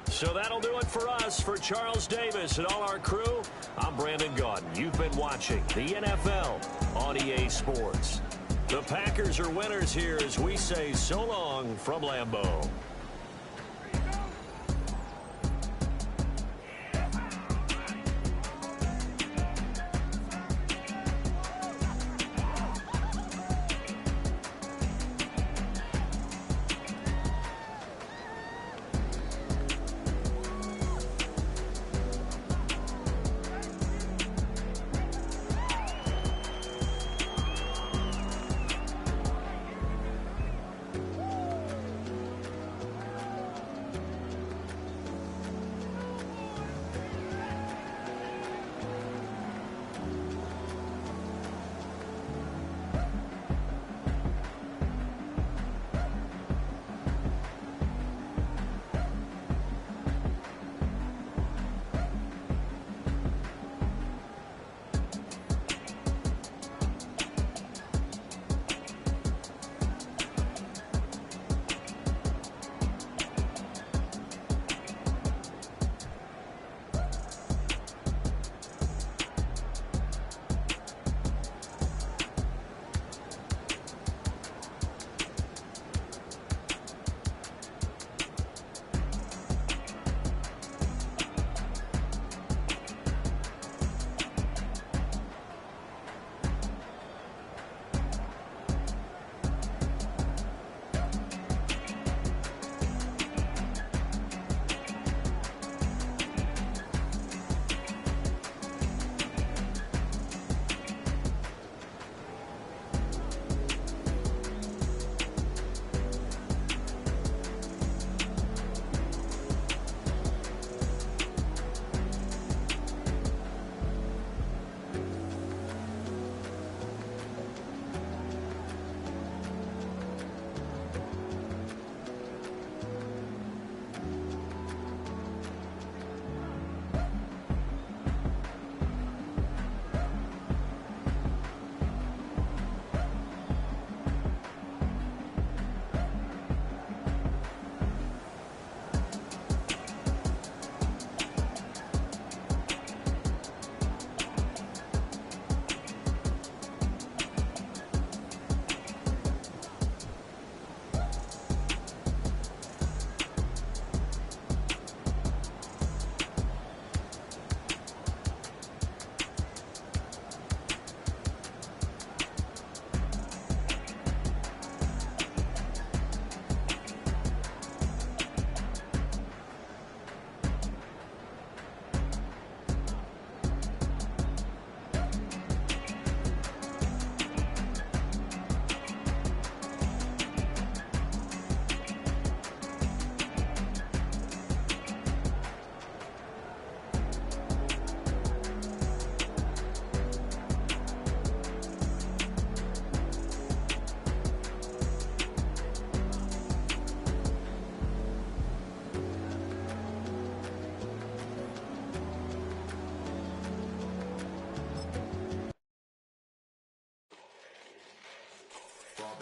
So that'll do it for us. For Charles Davis and all our crew, I'm Brandon Gaudin. You've been watching the NFL on EA Sports. The Packers are winners here as we say so long from Lambeau.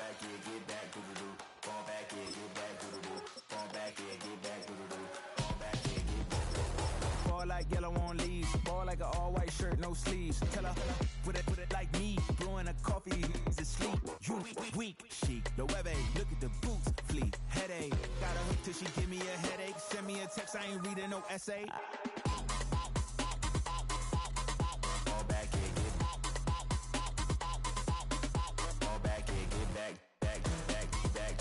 back here, get back, doo-doo-doo. Fall back here, get back, doo-doo-doo. Fall back here, get back, doo-doo-doo. Fall back here, get back. Ball like yellow on leaves. Ball like an all-white shirt, no sleeves. Tell her, put it like me. Blowing a coffee, he's asleep. You weak, chic. The web look at the boots, fleet. Headache, got a hook till she give me a headache. Send me a text, I ain't reading no essay. Fall back here, get back. Fall back here, get back. Back, back, back, back,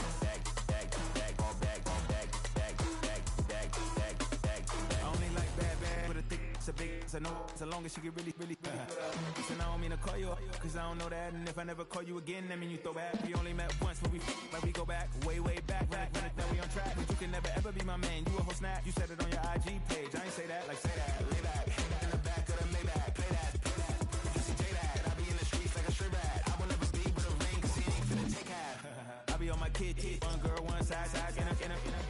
back, back. Fall back, back, back, back, back, back, back. I only like bad, but a thick, it's a big, it's a no, so long as she get really put up. Listen, I don't mean to call you up, cause I don't know that. And if I never call you again, that mean you throw back. We only met once, but we go back, way back. Run it, then we on track. But you can never ever be my man. You a whole snap, you said it on your IG page. I ain't say that, like say that, lay back. In the back of the Maybach, play that. You see J that, I be in the streets like a stray rat. I will never be with a ring, cause he ain't finna take half. I be on my kid, one girl, one side, in a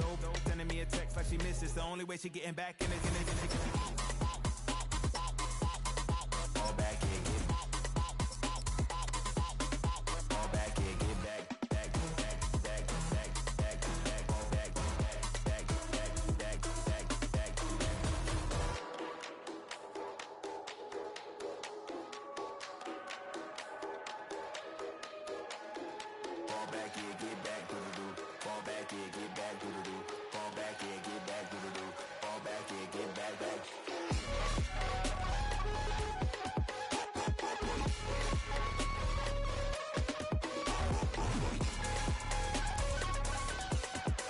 dope, sending me a text like she misses. The only way she getting back in it. Fall back here, get back. Fall back here, get back. Back, back, back, back, back, back. Fall back, back, back, back, back, back, back. Fall back here, get back, doo-doo-doo. Fall back here, get back, doo-doo-doo. Fall back here, get back, doo-doo-doo. Fall back here, get back, back.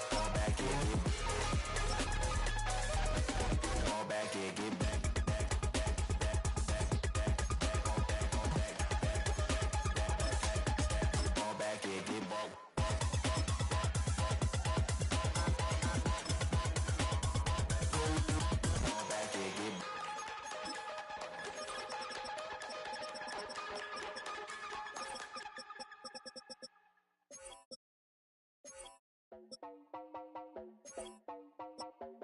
Fall back here, get back. Fall back here, get back. Back, back, back, back, back, back. Fall back, back, back, back, back, back. Fall back here, get back. Fall back here, get back.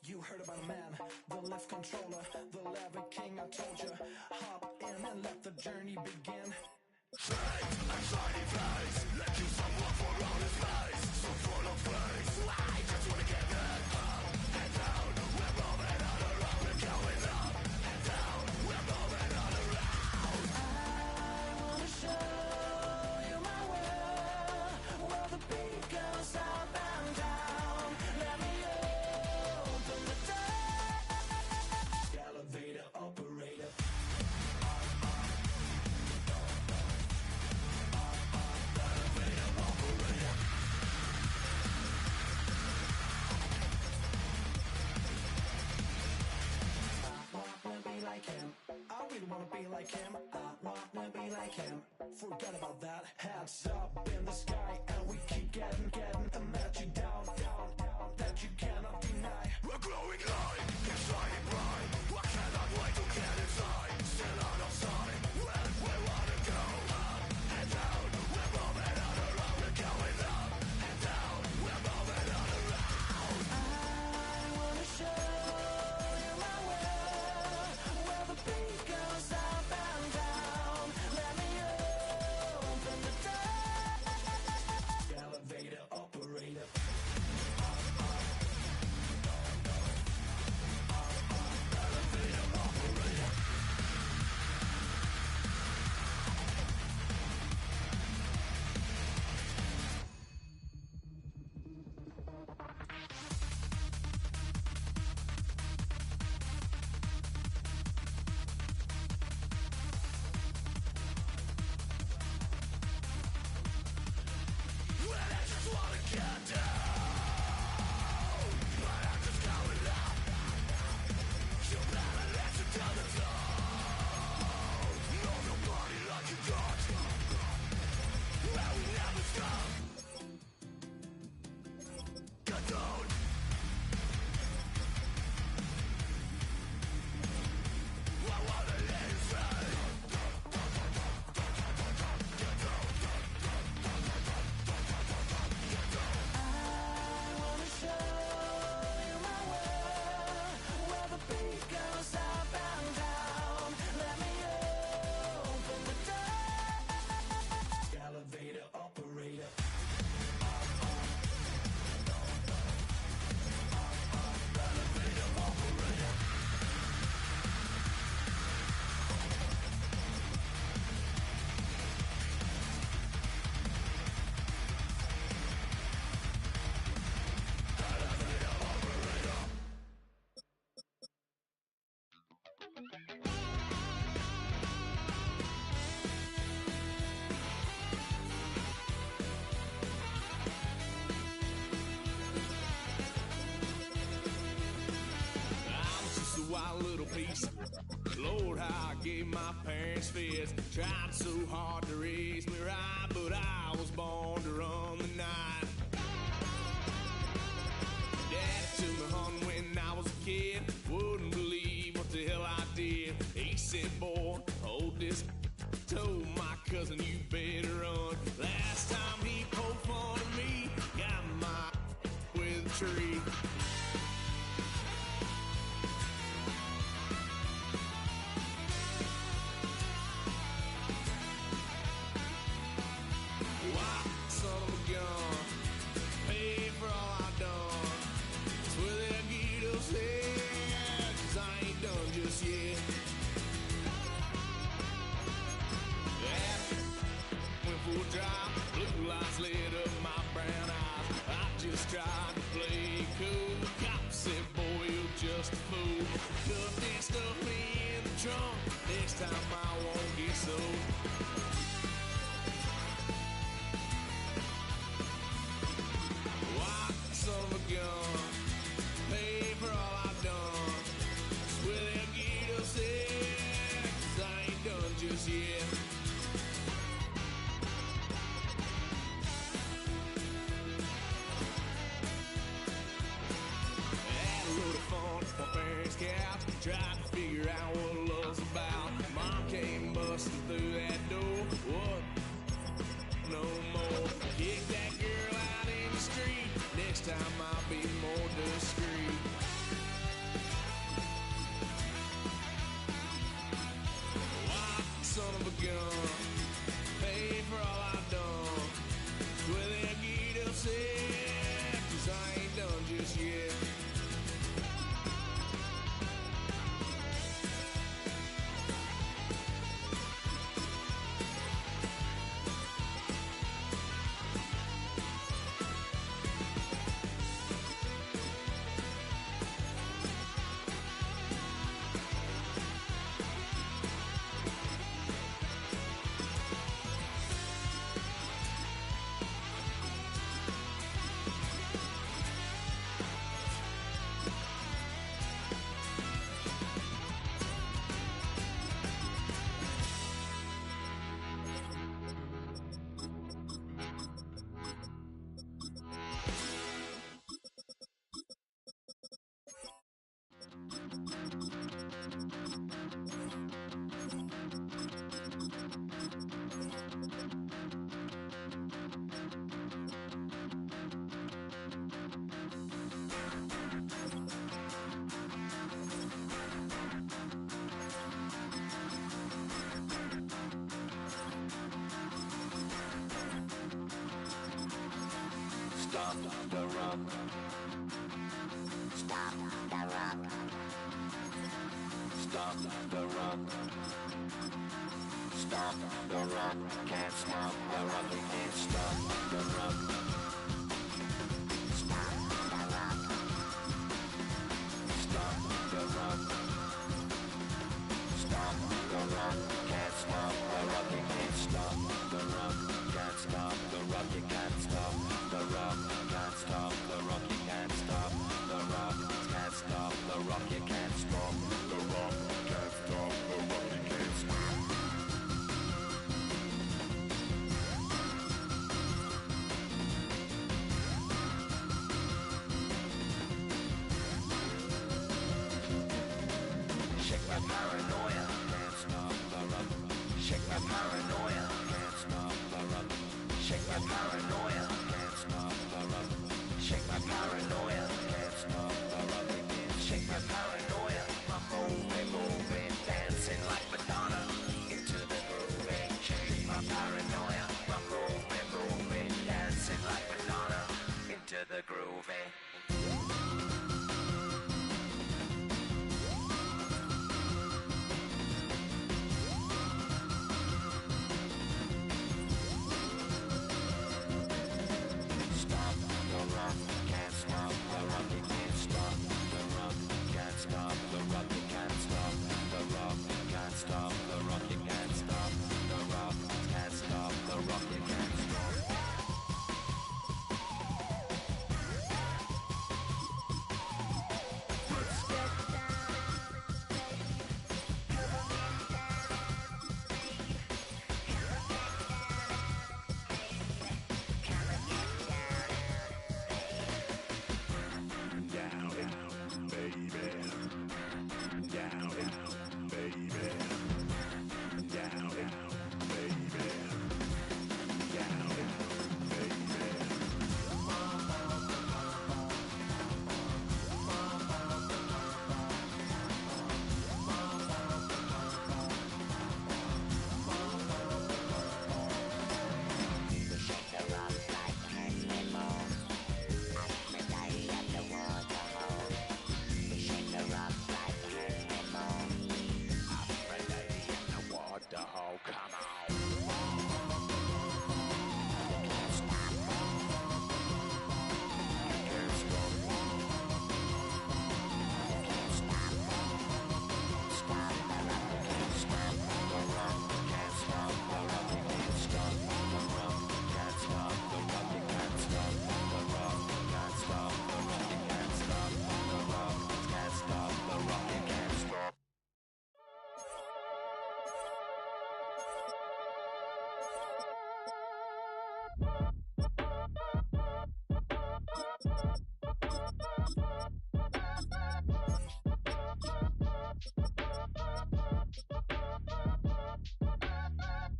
You heard about a man, the lift controller, the lever king, I told you. Hop in and let the journey begin. Elevator operator. Like him. I really wanna be like him. I wanna be like him. Forget about that. Hats up in the sky, and we keep getting and let you down, that you cannot deny. We're glowing light, it's shining bright. I cannot wait to get inside. Still out of sight. When we wanna go up and down, we're moving on around. We're going up and down, we're moving on around. I wanna show you my world, where the beat goes up and down. Let me open the door. Elevator up. parents' fist. Tried so hard to raise me right, but I was born to run the night. Daddy took me hunting when I was a kid. Wouldn't believe what the hell I did. He said, boy, hold this. Told my cousin, you better run. Last time he poked fun at me, got my with a tree. Why, son of a gun, pay for all I done. Swear they'll get us here, 'cause I ain't done just yet. Went for a drive, blue lights lit up my brown eyes. I just tried to play cool. Cop said, boy, you're just a fool. Cuffed and stuffed me in the trunk. Next time I won't get so. Why, son of a gun, pay for all I've done. Swear they'll get us there, 'cause I ain't done just yet. Had a load of fun with my parents' cap. Tried to figure out what love's about. Mom came busting through that door. What? No more. Kick that girl out in the street. Next time I'll be more discreet. Why, son of a gun, pay for all I've done. Swear they'll get us here, 'cause I ain't done just yet. Stop the rock. Stop the rock. Stop the rock. Stop the rock. Can't stop the rock. You can't stop the rock. Stop the rock. Stop the rock. Stop the rock. Can't stop the rock. You can't stop the rock. Can't stop the rock. You can't stop the rock. Can't stop the rock. You can't stop the rock. Can't stop the rock. You can't stop the rock. Can't stop the rock. You can't stop. Shake my paranoia. Can't stop the rock. Shake my paranoia. Can't stop the rock. Shake my paranoia. Can't stop the rock. Shake my paranoia. Can't stop the rock. Shake my paranoia. I'm moving, dancing like Madonna into the groove. Shake my paranoia. I'm moving, dancing like Madonna into the groove.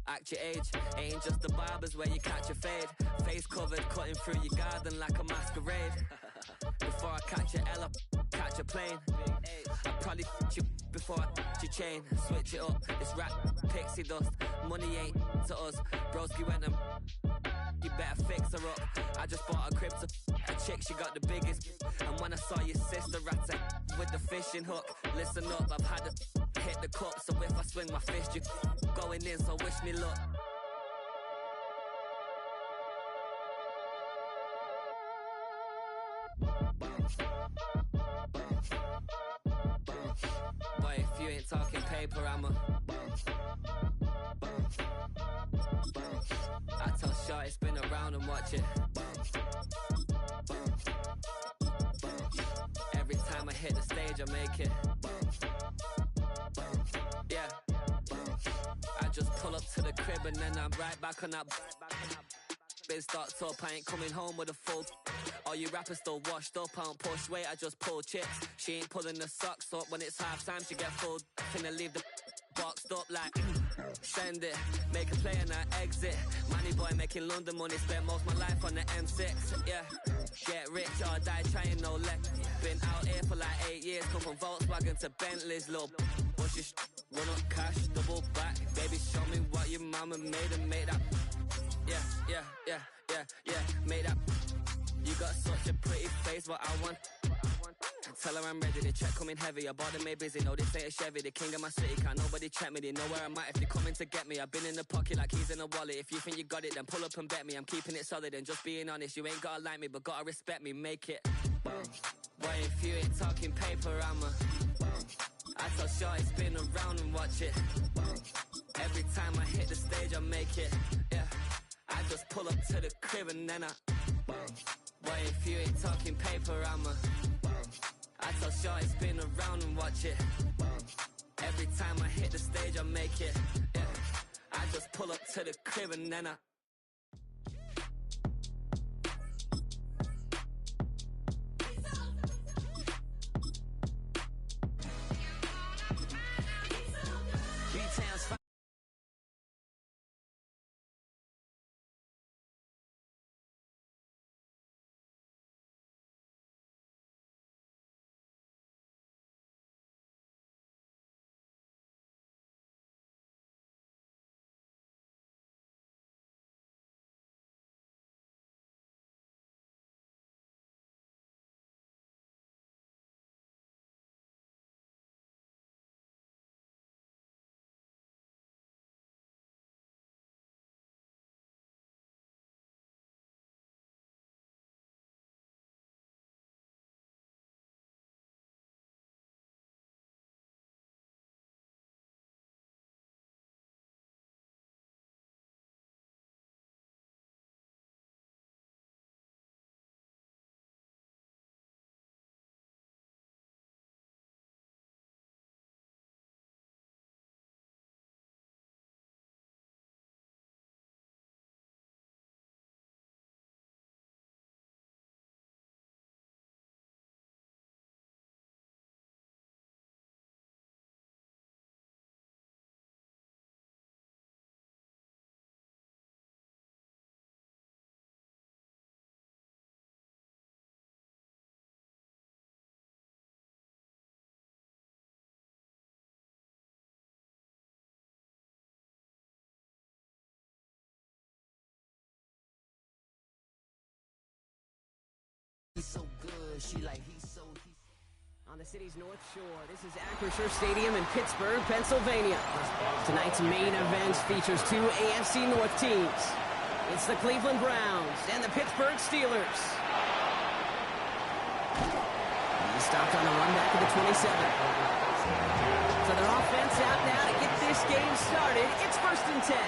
Act your age, ain't just the barbers where you catch a fade. Face covered, cutting through your garden like a masquerade. Before I catch a L up, catch a plane. I probably you before I your chain. Switch it up, it's rap, pixie dust. Money ain't to us. Broski went and you better fix her up. I just bought a crib to a chick, she got the biggest. And when I saw your sister rat with the fishing hook, listen up, I've had to hit the cup. So if I swing my fist, you going in, so wish me luck. Boy, if you ain't talking paper, I'm a I tell Shorty spin around and watch it. Every time I hit the stage, I make it. Yeah. I just pull up to the crib and then I'm right back on that. Been stocked up, I ain't coming home with a full. All you rappers still washed up, I don't push weight, I just pull chips. She ain't pulling the socks up, when it's half time she get full. Finna leave the boxed up like send it, make a play and I exit. Money boy making London money, spent most of my life on the M6. Yeah, get rich or die trying, no leg. Been out here for like 8 years, come from Volkswagen to Bentley's, little bushes, run up cash, double back. Baby, show me what your mama made and made that. Yeah, made that. You got such a pretty face, what I want. Tell her I'm ready, the check coming heavy. I bought them made busy, no this ain't a Chevy. The king of my city, can't nobody check me. They know where I'm at if they coming to get me. I've been in the pocket like keys in a wallet. If you think you got it, then pull up and bet me. I'm keeping it solid and just being honest. You ain't gotta like me, but gotta respect me, make it. Boy, if you ain't talking paper, I'm a I tell Shorty spin around and watch it. Every time I hit the stage, I make it. Yeah, I just pull up to the crib and then I Boy, if you ain't talking paper, I'm a I tell Shorty spin around and watch it. Every time I hit the stage, I make it. Yeah, I just pull up to the crib and then I He's so good, she like he's so On the city's North Shore, this is Acrisure Stadium in Pittsburgh, Pennsylvania. Tonight's main event features two AFC North teams. It's the Cleveland Browns and the Pittsburgh Steelers. He stopped on the run back at the 27. So their offense out now to get this game started. It's 1st and 10.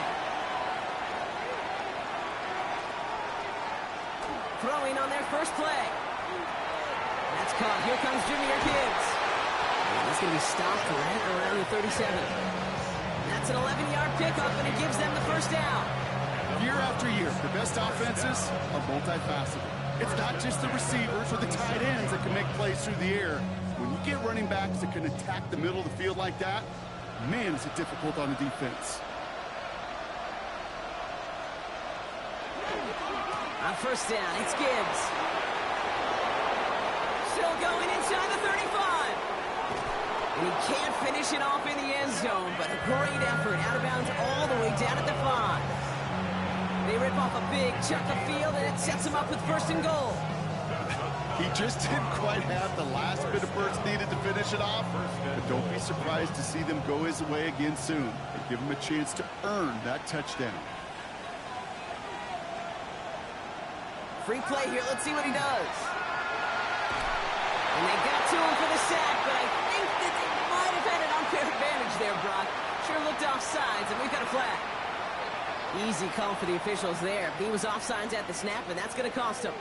Throwing on their first play. That's caught. Here comes Jahmyr Gibbs. He's going to be stopped right around the 37. That's an 11-yard pickup, and it gives them the first down. Year after year, the best offenses are multifaceted. It's not just the receivers or the tight ends that can make plays through the air. When you get running backs that can attack the middle of the field like that, man, is it difficult on the defense. On first down, it's Gibbs. Still going inside the 35. And he can't finish it off in the end zone, but a great effort out of bounds all the way down at the 5. They rip off a big chunk of field, and it sets him up with 1st and goal. He just didn't quite have the last bit of burst needed to finish it off, but don't be surprised to see them go his way again soon. They give him a chance to earn that touchdown. Free play here. Let's see what he does. And they got to him for the sack, but I think that they might have had an unfair advantage there, Brock. Sure looked offsides, and we've got a flag. Easy call for the officials there. He was offsides at the snap, and that's going to cost him.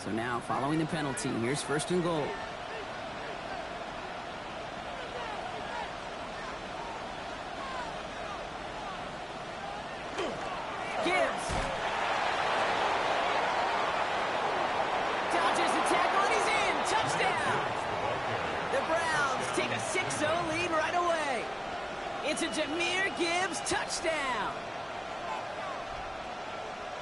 So now, following the penalty, here's 1st and goal. Gibbs. Dodges the tackle, and he's in. Touchdown. The Browns take a 6-0 lead right away. It's a Jahmyr Gibbs touchdown.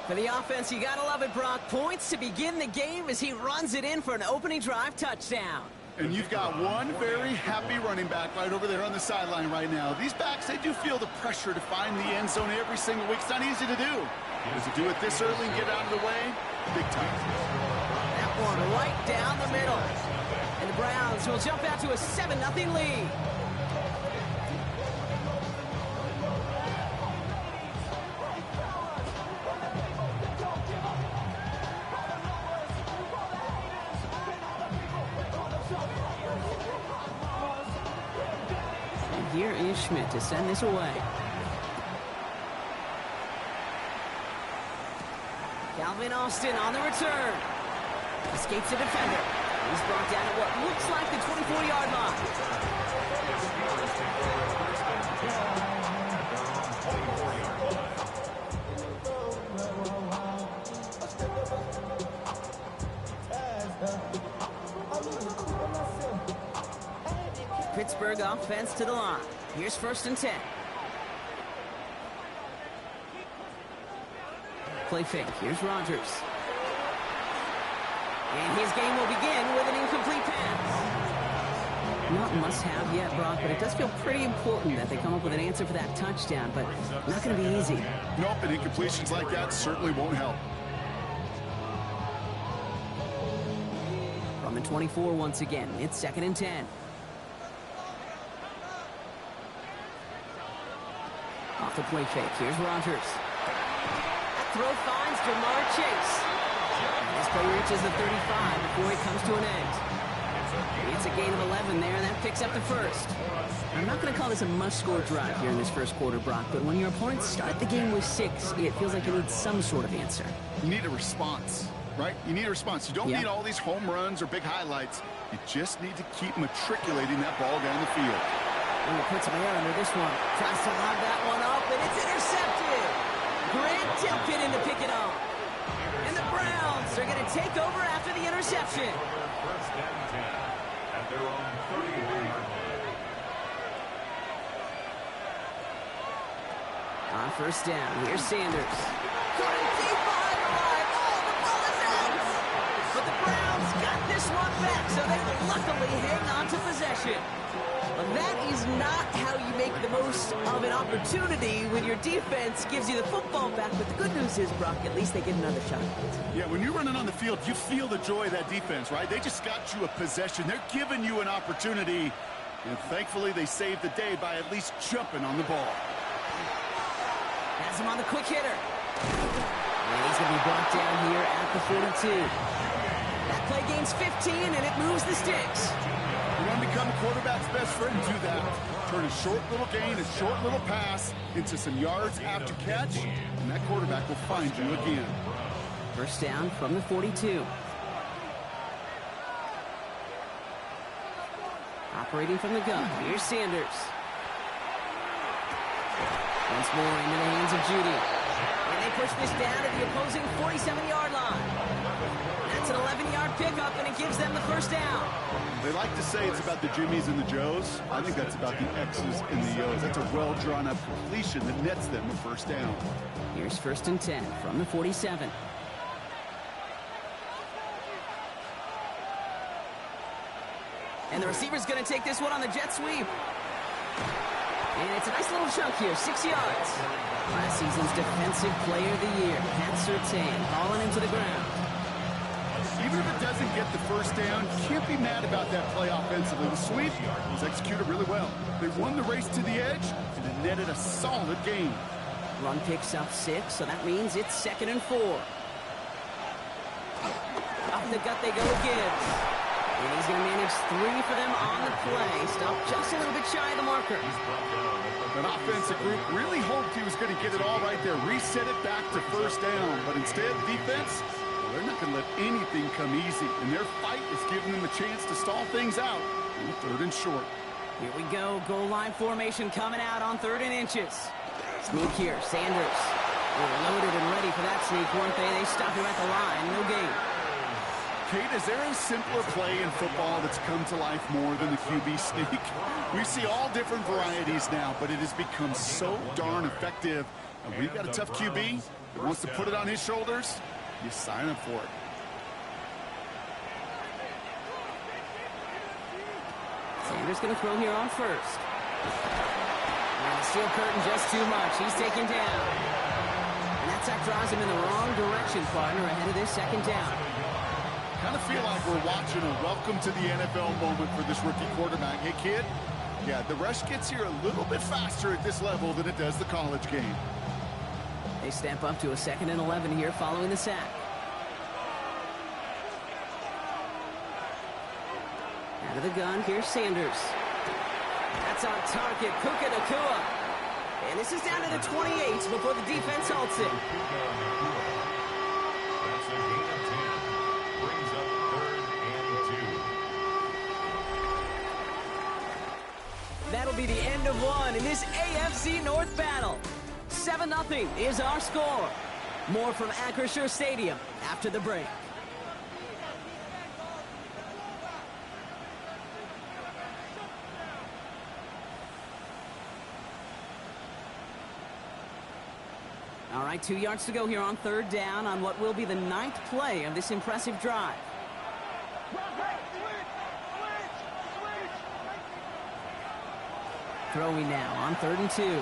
For the offense, you gotta love it, Brock. Points to begin the game as he runs it in for an opening drive touchdown. And you've got one very happy running back right over there on the sideline right now. These backs, they do feel the pressure to find the end zone every single week. It's not easy to do. Does he do it this early and get out of the way? Big time. That one right down the middle. And the Browns will jump out to a 7-0 lead. Here is Schmidt to send this away. Calvin Austin on the return. Escapes the defender. He's brought down at what looks like the 24-yard Pittsburgh offense to the line. Here's 1st and 10. Play fake. Here's Rodgers. And his game will begin with an incomplete pass. Not must-have yet, Brock, but it does feel pretty important that they come up with an answer for that touchdown, but not going to be easy. Nope, and incompletions like that certainly won't help. From the 24 once again, it's 2nd and 10. Off the play fake. Here's Rodgers. That throw finds Jamar Chase. And this play reaches the 35 before it comes to an end. It's a gain of 11 there, and that picks up the 1st. I'm not going to call this a must-score drive here in this 1st quarter, Brock, but when your opponents start the game with 6, it feels like you need some sort of answer. You need a response, right? You need a response. You don't need all these home runs or big highlights. You just need to keep matriculating that ball down the field. And he puts some air under this one. Tries to lob that one up, and it's intercepted. Grant Delpit in to pick it up. And the Browns are going to take over after the interception. First and 10 at their own 31-yard line. On first down, here's Sanders. Going deep behind the line. Oh, the ball is out. But the Browns got this one back, so they will luckily hang on to possession. Well, that is not how you make the most of an opportunity when your defense gives you the football back. But the good news is, Brock, at least they get another shot. Yeah, when you're running on the field, you feel the joy of that defense, right? They just got you a possession. They're giving you an opportunity. And thankfully, they saved the day by at least jumping on the ball. Has him on the quick hitter. And he's going to be brought down here at the 42. That play gains 15, and it moves the sticks. You want to become the quarterback's best friend, do that. Turn a short little gain, a short little pass into some yards after catch, and that quarterback will find you again. First down from the 42. Operating from the gun, here's Sanders. Once more into the hands of Judy. And they push this down to the opposing 47-yard line. That's an 11-yard pickup, and it gives them the first down. They like to say it's about the Jimmies and the Joes. I think that's about the X's and the O's. That's a well-drawn-up completion that nets them a first down. Here's first and 10 from the 47. And the receiver's going to take this one on the jet sweep. And it's a nice little chunk here, 6 yards. Last season's Defensive Player of the Year, Pat Surtain, hauling him to the ground. Even if it doesn't get the first down, you can't be mad about that play offensively. The sweep was executed really well. They won the race to the edge, and it netted a solid gain. Run picks up 6, so that means it's 2nd and 4. Up the gut they go with Gibbs. And he's going to manage 3 for them on the play. Stopped just a little bit shy of the marker. That offensive group really hoped he was going to get it all right there, reset it back to first down. But instead, defense, well, they're not going to let anything come easy. And their fight is giving them a chance to stall things out on 3rd and short. Here we go. Goal line formation coming out on 3rd and inches. Sneak here. Sanders. They were loaded and ready for that sneak, weren't they? They stop him at the line. No gain. Kate, is there a simpler play in football that's come to life more than the QB sneak? We see all different varieties now, but it has become so darn effective. And we've got a tough QB that wants to put it on his shoulders. You sign up for it. Sanders going to throw here on first. And the steel curtain just too much. He's taken down. And that sack draws him in the wrong direction, partner, ahead of this 2nd down. Kind of feel like we're watching a welcome to the NFL moment for this rookie quarterback. Hey, kid, yeah, the rush gets here a little bit faster at this level than it does the college game. They step up to a 2nd and 11 here following the sack. Out of the gun, here's Sanders. That's on target, Puka Nacua. And this is down to the 28 before the defense halts it. That'll be the end of one in this AFC North battle. 7-0 is our score. More from Acrisure Stadium after the break. All right, 2 yards to go here on 3rd down on what will be the 9th play of this impressive drive. Throwing now on 3rd and 2. And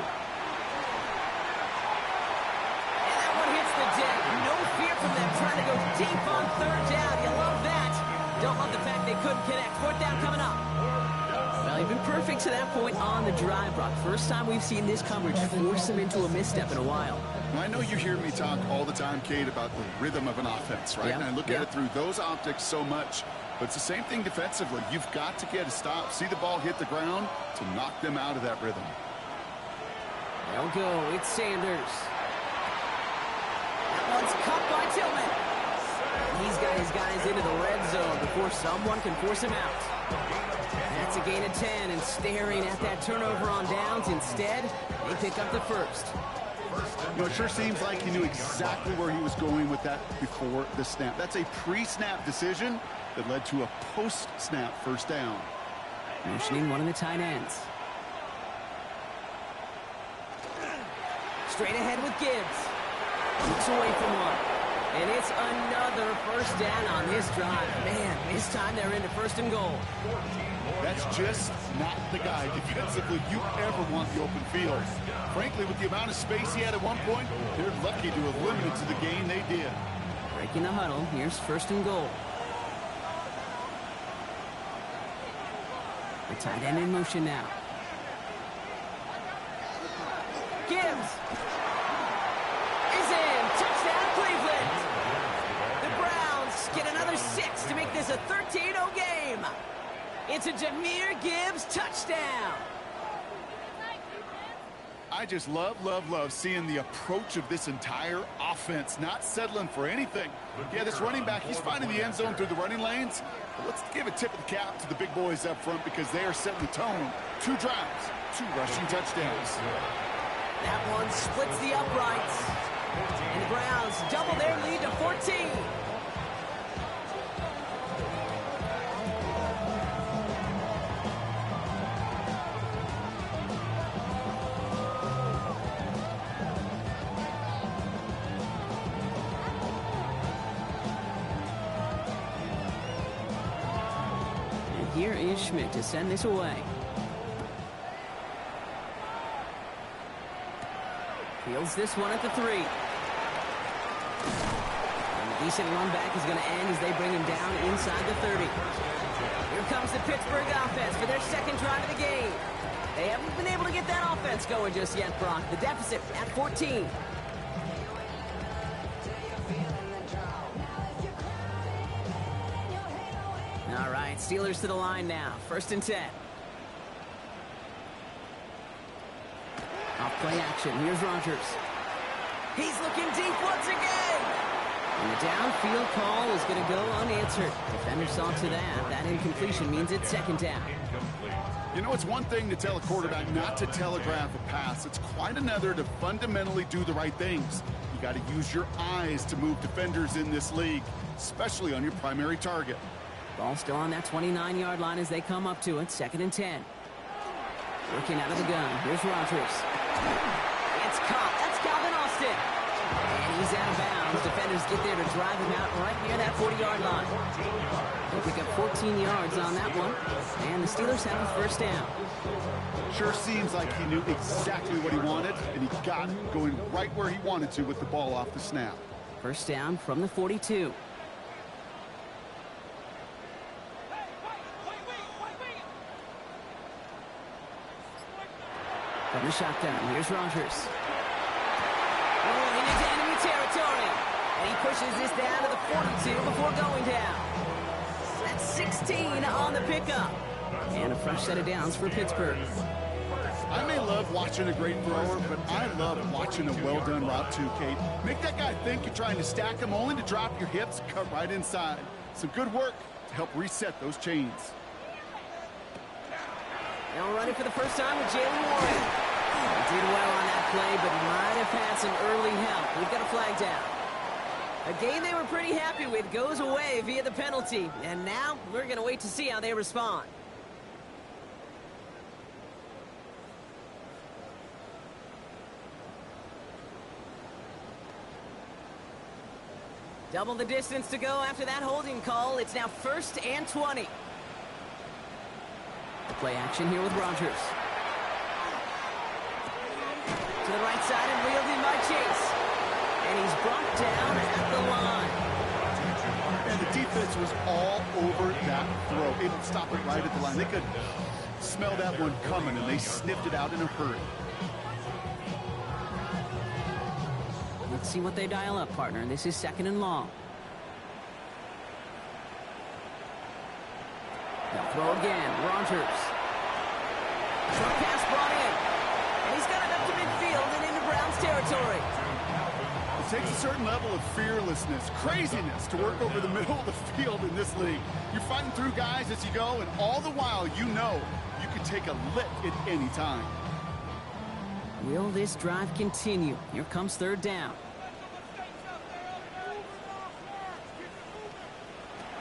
that one hits the deck. No fear from them trying to go deep on 3rd down. You love that. Don't love the fact they couldn't connect. 4th down coming up. Well, you've been perfect to that point on the drive, Brock. First time we've seen this coverage force them into a misstep in a while. Well, I know you hear me talk all the time, Kate, about the rhythm of an offense, right? Yep. And I look at it through those optics so much. But it's the same thing defensively. You've got to get a stop, see the ball hit the ground to knock them out of that rhythm. They'll go. It's Sanders. That one's cut by Tillman. He's got his guys into the red zone before someone can force him out. That's a gain of 10, and staring at that turnover on downs. Instead, they pick up the first. You know, it sure seems like he knew exactly where he was going with that before the snap. That's a pre-snap decision that led to a post-snap first down. Motioning one of the tight ends. Straight ahead with Gibbs. Looks away from one. And it's another first down on this drive. Man, this time they're into first and goal. That's just not the guy defensively you ever want the open field. Frankly, with the amount of space he had at one point, they're lucky to have limited to the gain they did. Breaking the huddle. Here's first and goal. The tight end in motion now. Gibbs is in. Touchdown, Cleveland. The Browns get another 6 to make this a 13-0 game. It's a Jahmyr Gibbs touchdown. I just love seeing the approach of this entire offense, not settling for anything. Yeah, this running back, he's finding the end zone through the running lanes. But let's give a tip of the cap to the big boys up front because they are setting the tone. 2 drives, 2 rushing touchdowns. That one splits the uprights. And the Browns double their lead to 14. And here is Schmidt to send this away. Fields this one at the 3. And the decent run back is going to end as they bring him down inside the 30. Here comes the Pittsburgh offense for their second drive of the game. They haven't been able to get that offense going just yet, Brock. The deficit at 14. All right, Steelers to the line now. 1st and 10. Off play action. Here's Rodgers. He's looking deep once again. And the downfield call is going to go unanswered. Defender saw to that. That incompletion means it's 2nd down. You know, it's one thing to tell a quarterback not to telegraph a pass. It's quite another to fundamentally do the right things. You got to use your eyes to move defenders in this league, especially on your primary target. Ball still on that 29-yard line as they come up to it. 2nd and 10. Working out of the gun. Here's Rodgers. It's caught. That's Calvin Austin. And he's out of bounds. Defenders get there to drive him out right near that 40-yard line. They pick up 14 yards on that one. And the Steelers have a 1st down. Sure seems like he knew exactly what he wanted, and he got it, going right where he wanted to with the ball off the snap. 1st down from the 42. From the shotgun, here's Rodgers. Rolling into enemy territory. And he pushes this down to the 42 before going down. That's 16 on the pickup. And a fresh set of downs for Pittsburgh. I may love watching a great thrower, but I love watching a well-done route too, Kate. Make that guy think you're trying to stack him only to drop your hips, cut right inside. Some good work to help reset those chains. Now running for the first time with Jalen Warren. He did well on that play, but he might have had some early help. We've got a flag down. A game they were pretty happy with goes away via the penalty. And now we're going to wait to see how they respond. Double the distance to go after that holding call. It's now 1st and 20. Play action here with Rodgers. To the right side and reeled in by Chase. And he's brought down at the line. And the defense was all over that throw. Able to stop it right at the line. They could smell that one coming, and they sniffed it out in a hurry. Let's see what they dial up, partner. This is 2nd and long. They'll throw again. Rodgers. Short pass brought in. And he's got it up to midfield and into Browns territory. It takes a certain level of fearlessness, craziness to work over the middle of the field in this league. You're fighting through guys as you go, and all the while you know you can take a lick at any time. Will this drive continue? Here comes 3rd down.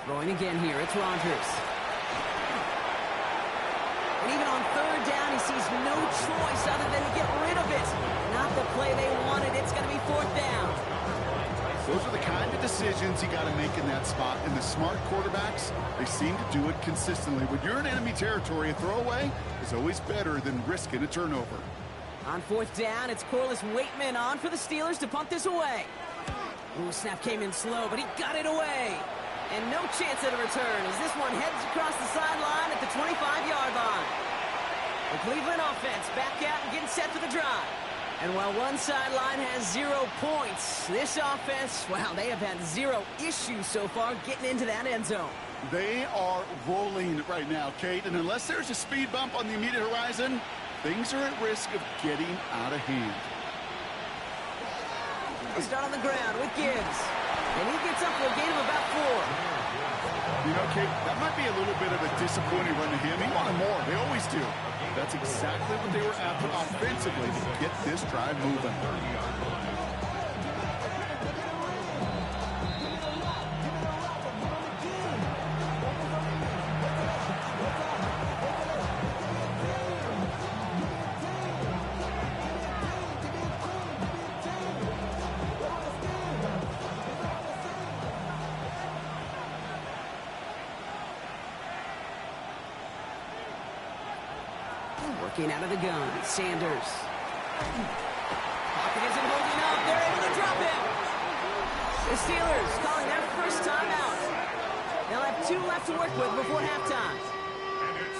Throwing again here. It's Rodgers. And even on 3rd down, he sees no choice other than to get rid of it. Not the play they wanted. It's going to be 4th down. Those are the kind of decisions you got to make in that spot. And the smart quarterbacks, they seem to do it consistently. When you're in enemy territory, a throwaway is always better than risking a turnover. On fourth down, it's Corliss Waitman on for the Steelers to punt this away. Ooh, snap came in slow, but he got it away. And no chance at a return as this one heads across the sideline at the 25-yard line. The Cleveland offense back out and getting set for the drive. And while one sideline has 0 points, this offense, well, they have had 0 issues so far getting into that end zone. They are rolling right now, Kate, and unless there's a speed bump on the immediate horizon, things are at risk of getting out of hand. They start on the ground with Gibbs, and he gets up for a gain of about 4. You know, Kate, that might be a little bit of a disappointing run to him. He wanted more. They always do. That's exactly what they were after offensively to get this drive moving. Working out of the gun, Sanders. Pocket isn't holding up. They're able to drop him. The Steelers calling their first time out. They'll have 2 left to work with before halftime. And it's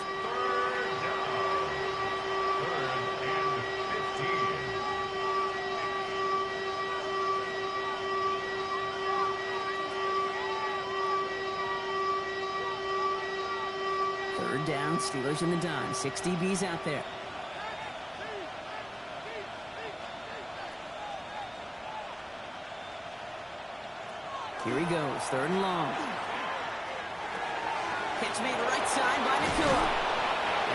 third down. Third down, Steelers in the dime. 6 DBs out there. Here he goes, 3rd and long. Catch made right side by Nakua.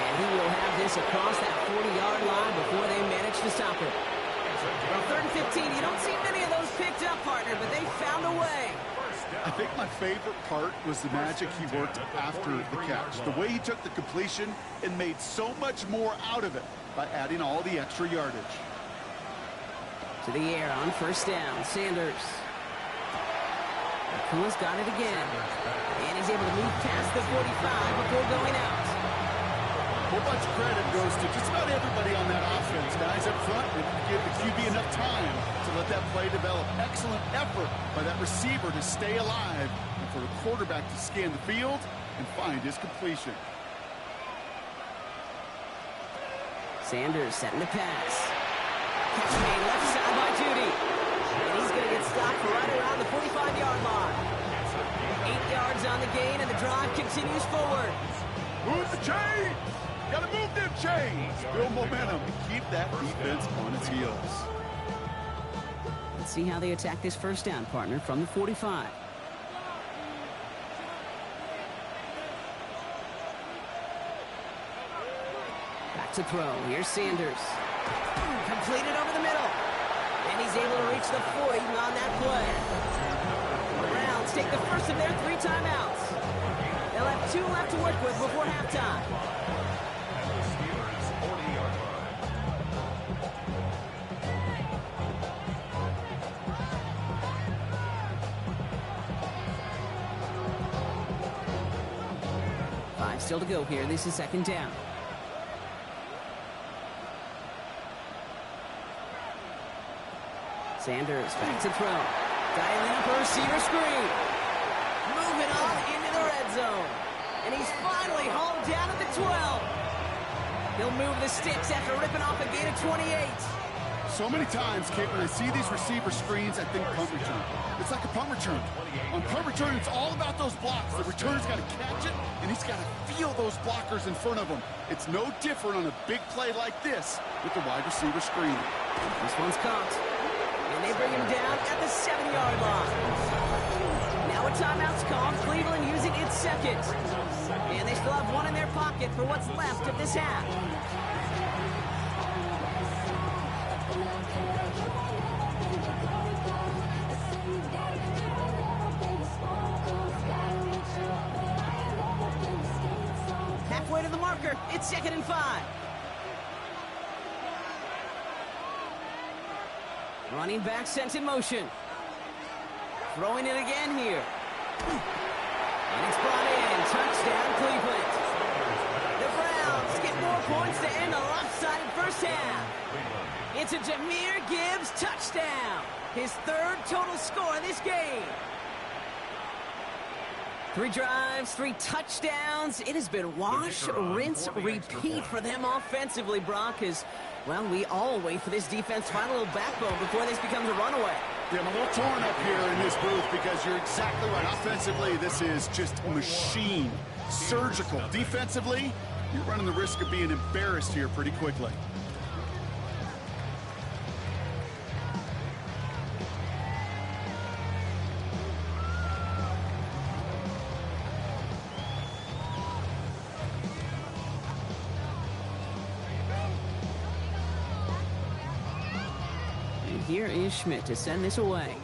And he will have this across that 40-yard line before they manage to stop it. Well, 3rd and 15, you don't see many of those picked up, partner, but they found a way. I think my favorite part was the magic he worked after the catch. The way he took the completion and made so much more out of it by adding all the extra yardage. To the air on 1st down, Sanders. Nakua's got it again. And he's able to move past the 45 before going out. A whole bunch of credit goes to just about everybody on that offense. Guys up front, they give the QB enough time to let that play develop. Excellent effort by that receiver to stay alive and for the quarterback to scan the field and find his completion. Sanders setting the pass. Catch made left side by Judy. And he's going to get stopped right around the 45-yard line. 8 yards on the gain, and the drive continues forward. Move the chains! Gotta move them chains! Build momentum and keep that defense on its heels. Let's see how they attack this 1st down, partner, from the 45. Back to throw. Here's Sanders. Completed over the middle. And he's able to reach the 40 on that play. The Browns take the first of their 3 timeouts. They'll have 2 left to work with before halftime. And the Steelers' 40-yard line. Five still to go here. This is 2nd down. Sanders back to throw. Dialing up a receiver screen. Moving on into the red zone. And he's finally home down at the 12. He'll move the sticks after ripping off a gain of 28. So many times, Kate, when I see these receiver screens, I think punt return. It's like a punt return. On punt return, it's all about those blocks. The returner's got to catch it, and he's got to feel those blockers in front of him. It's no different on a big play like this with the wide receiver screen. This one's caught. And they bring him down at the 7-yard line. Now a timeout's called. Cleveland using its 2nd. And they still have 1 in their pocket for what's left of this half. Halfway to the marker. It's 2nd and 5. Running back sent in motion. Throwing it again here. And it's brought in. Touchdown, Cleveland. The Browns get more points to end a lopsided first half. It's a Jahmyr Gibbs touchdown. His third total score this game. 3 drives, 3 touchdowns. It has been wash, rinse, repeat for them offensively, Brock, as, well, we all wait for this defense to find a little backbone before this becomes a runaway. Yeah, I'm a little torn up here in this booth because you're exactly right. Offensively, this is just machine, surgical. Defensively, you're running the risk of being embarrassed here pretty quickly. And here is Schmidt to send this away.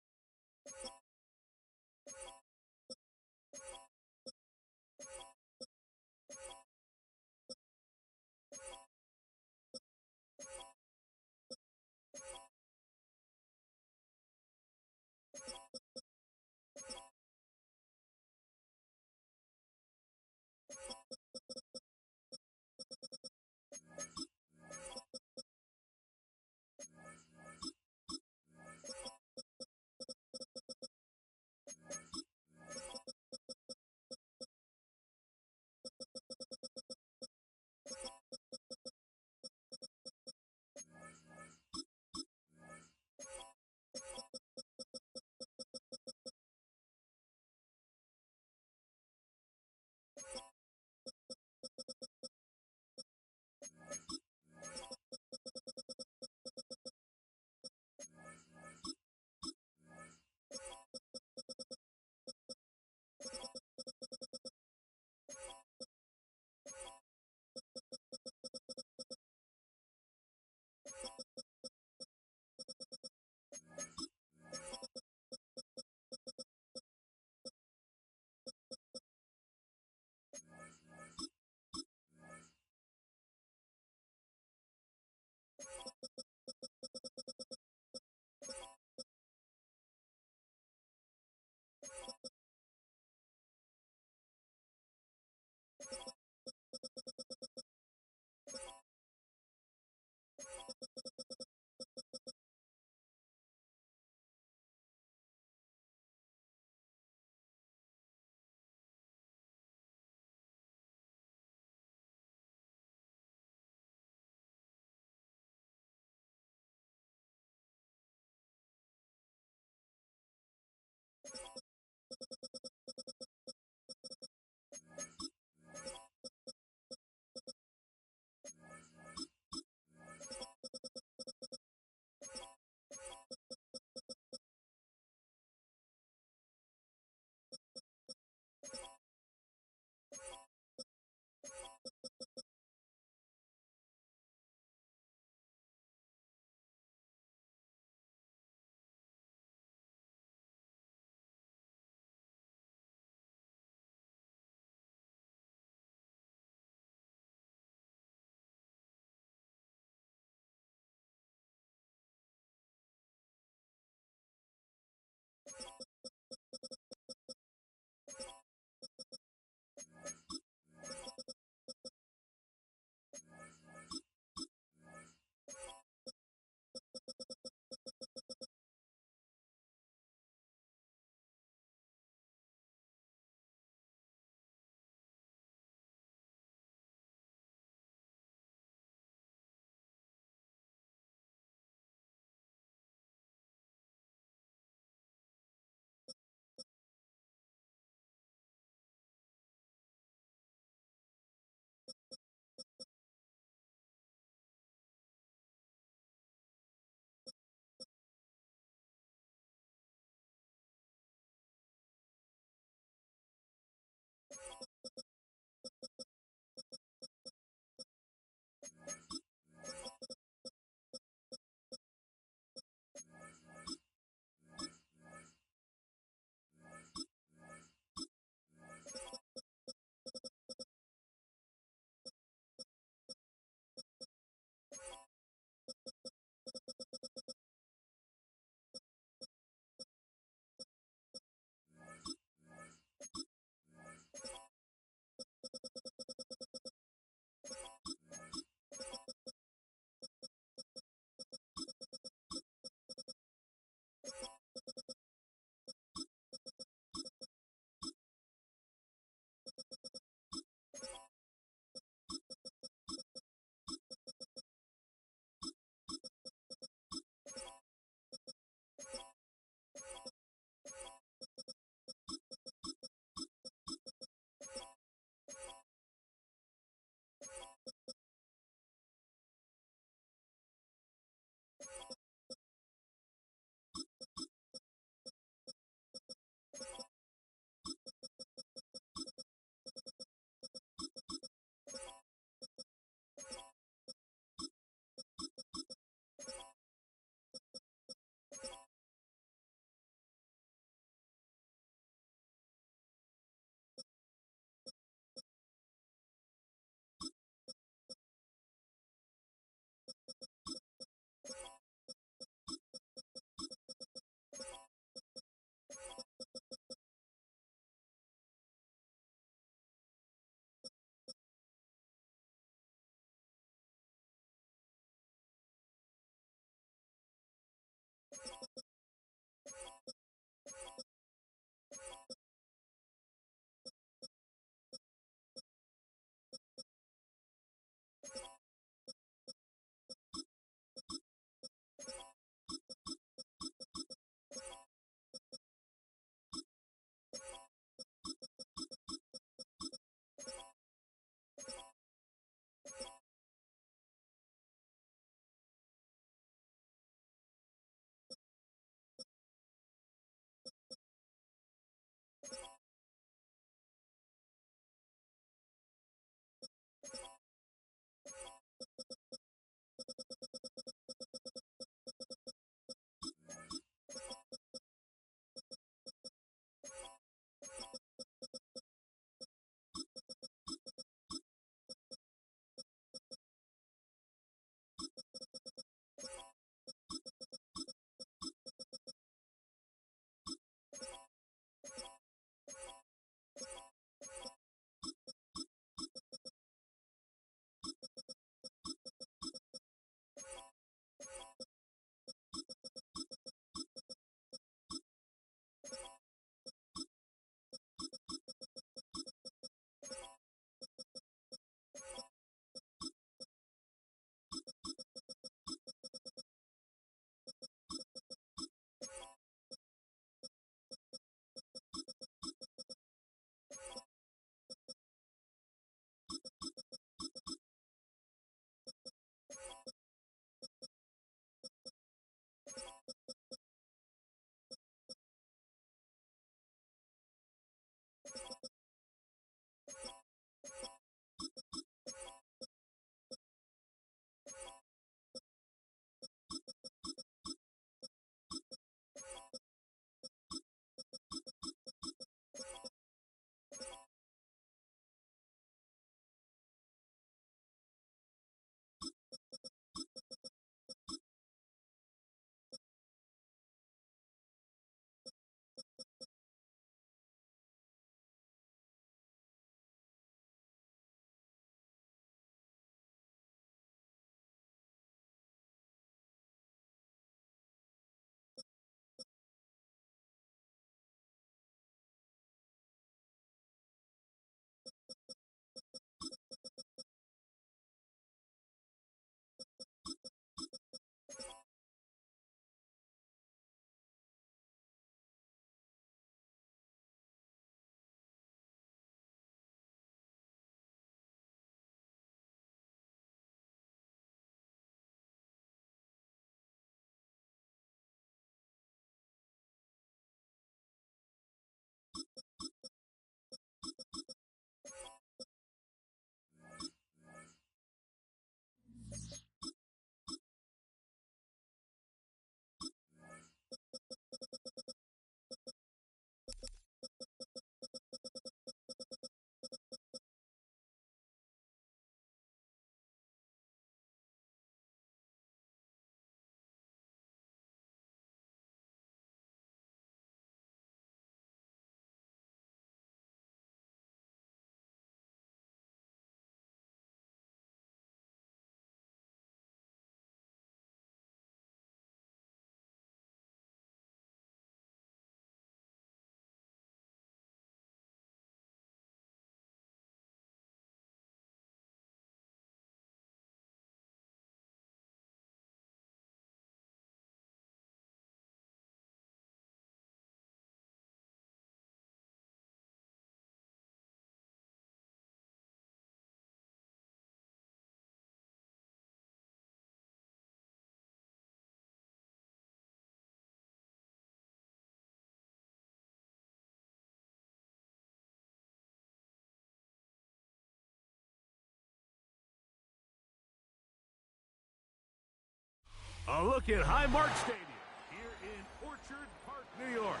a look at Highmark Stadium here in Orchard Park, New York.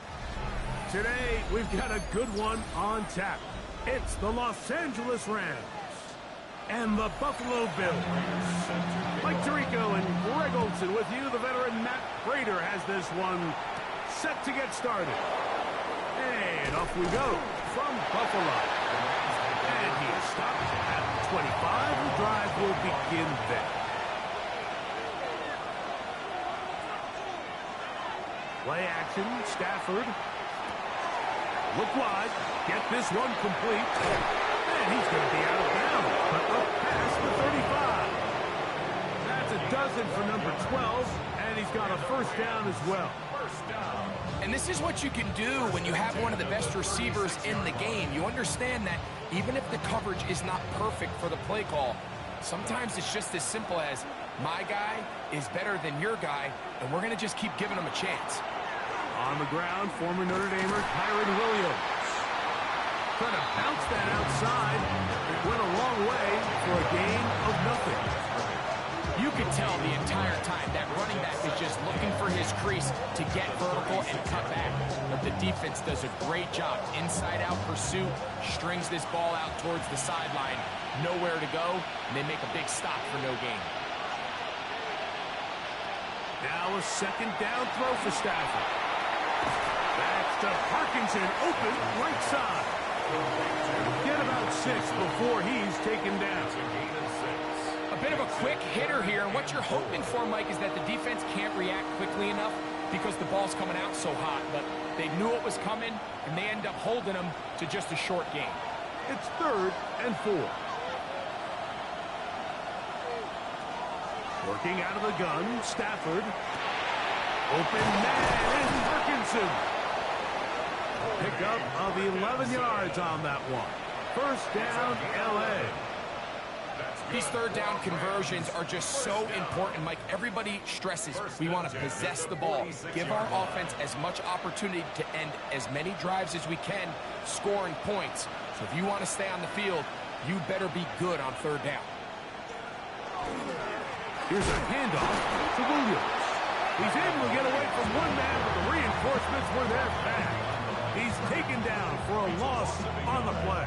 Today, we've got a good one on tap. It's the Los Angeles Rams and the Buffalo Bills. Mike Tirico and Greg Olson with you. The veteran Matt Prater has this one set to get started. And off we go from Buffalo. And he is stopped at 25. The drive will begin there. Play action, Stafford. Look wide, get this one complete. And he's going to be out of bounds, but up past the 35. That's a dozen for number 12, and he's got a first down as well. And this is what you can do when you have one of the best receivers in the game. You understand that even if the coverage is not perfect for the play call, sometimes it's just as simple as, my guy is better than your guy, and we're going to just keep giving him a chance. On the ground, former Notre Damer Kyron Williams. Trying to bounce that outside. It went a long way for a gain of nothing. You can tell the entire time that running back is just looking for his crease to get vertical and cut back. But the defense does a great job. Inside-out pursuit, strings this ball out towards the sideline. Nowhere to go, and they make a big stop for no gain. Now a second down throw for Stafford. That's to Parkinson, open right side. Get about 6 before he's taken down. A bit of a quick hitter here, and what you're hoping for, Mike, is that the defense can't react quickly enough because the ball's coming out so hot, but they knew it was coming, and they end up holding them to just a short gain. It's 3rd and 4. Working out of the gun, Stafford. Open man is Parkinson. Pickup of 11 yards on that one. First down, L.A. These third down conversions are just so important, Mike. Everybody stresses we want to possess the ball, give our offense as much opportunity to end as many drives as we can, scoring points. So if you want to stay on the field, you better be good on third down. Here's a handoff to Williams. He's able to get away from one man, but the reinforcements were there fast. He's taken down for a loss on the play.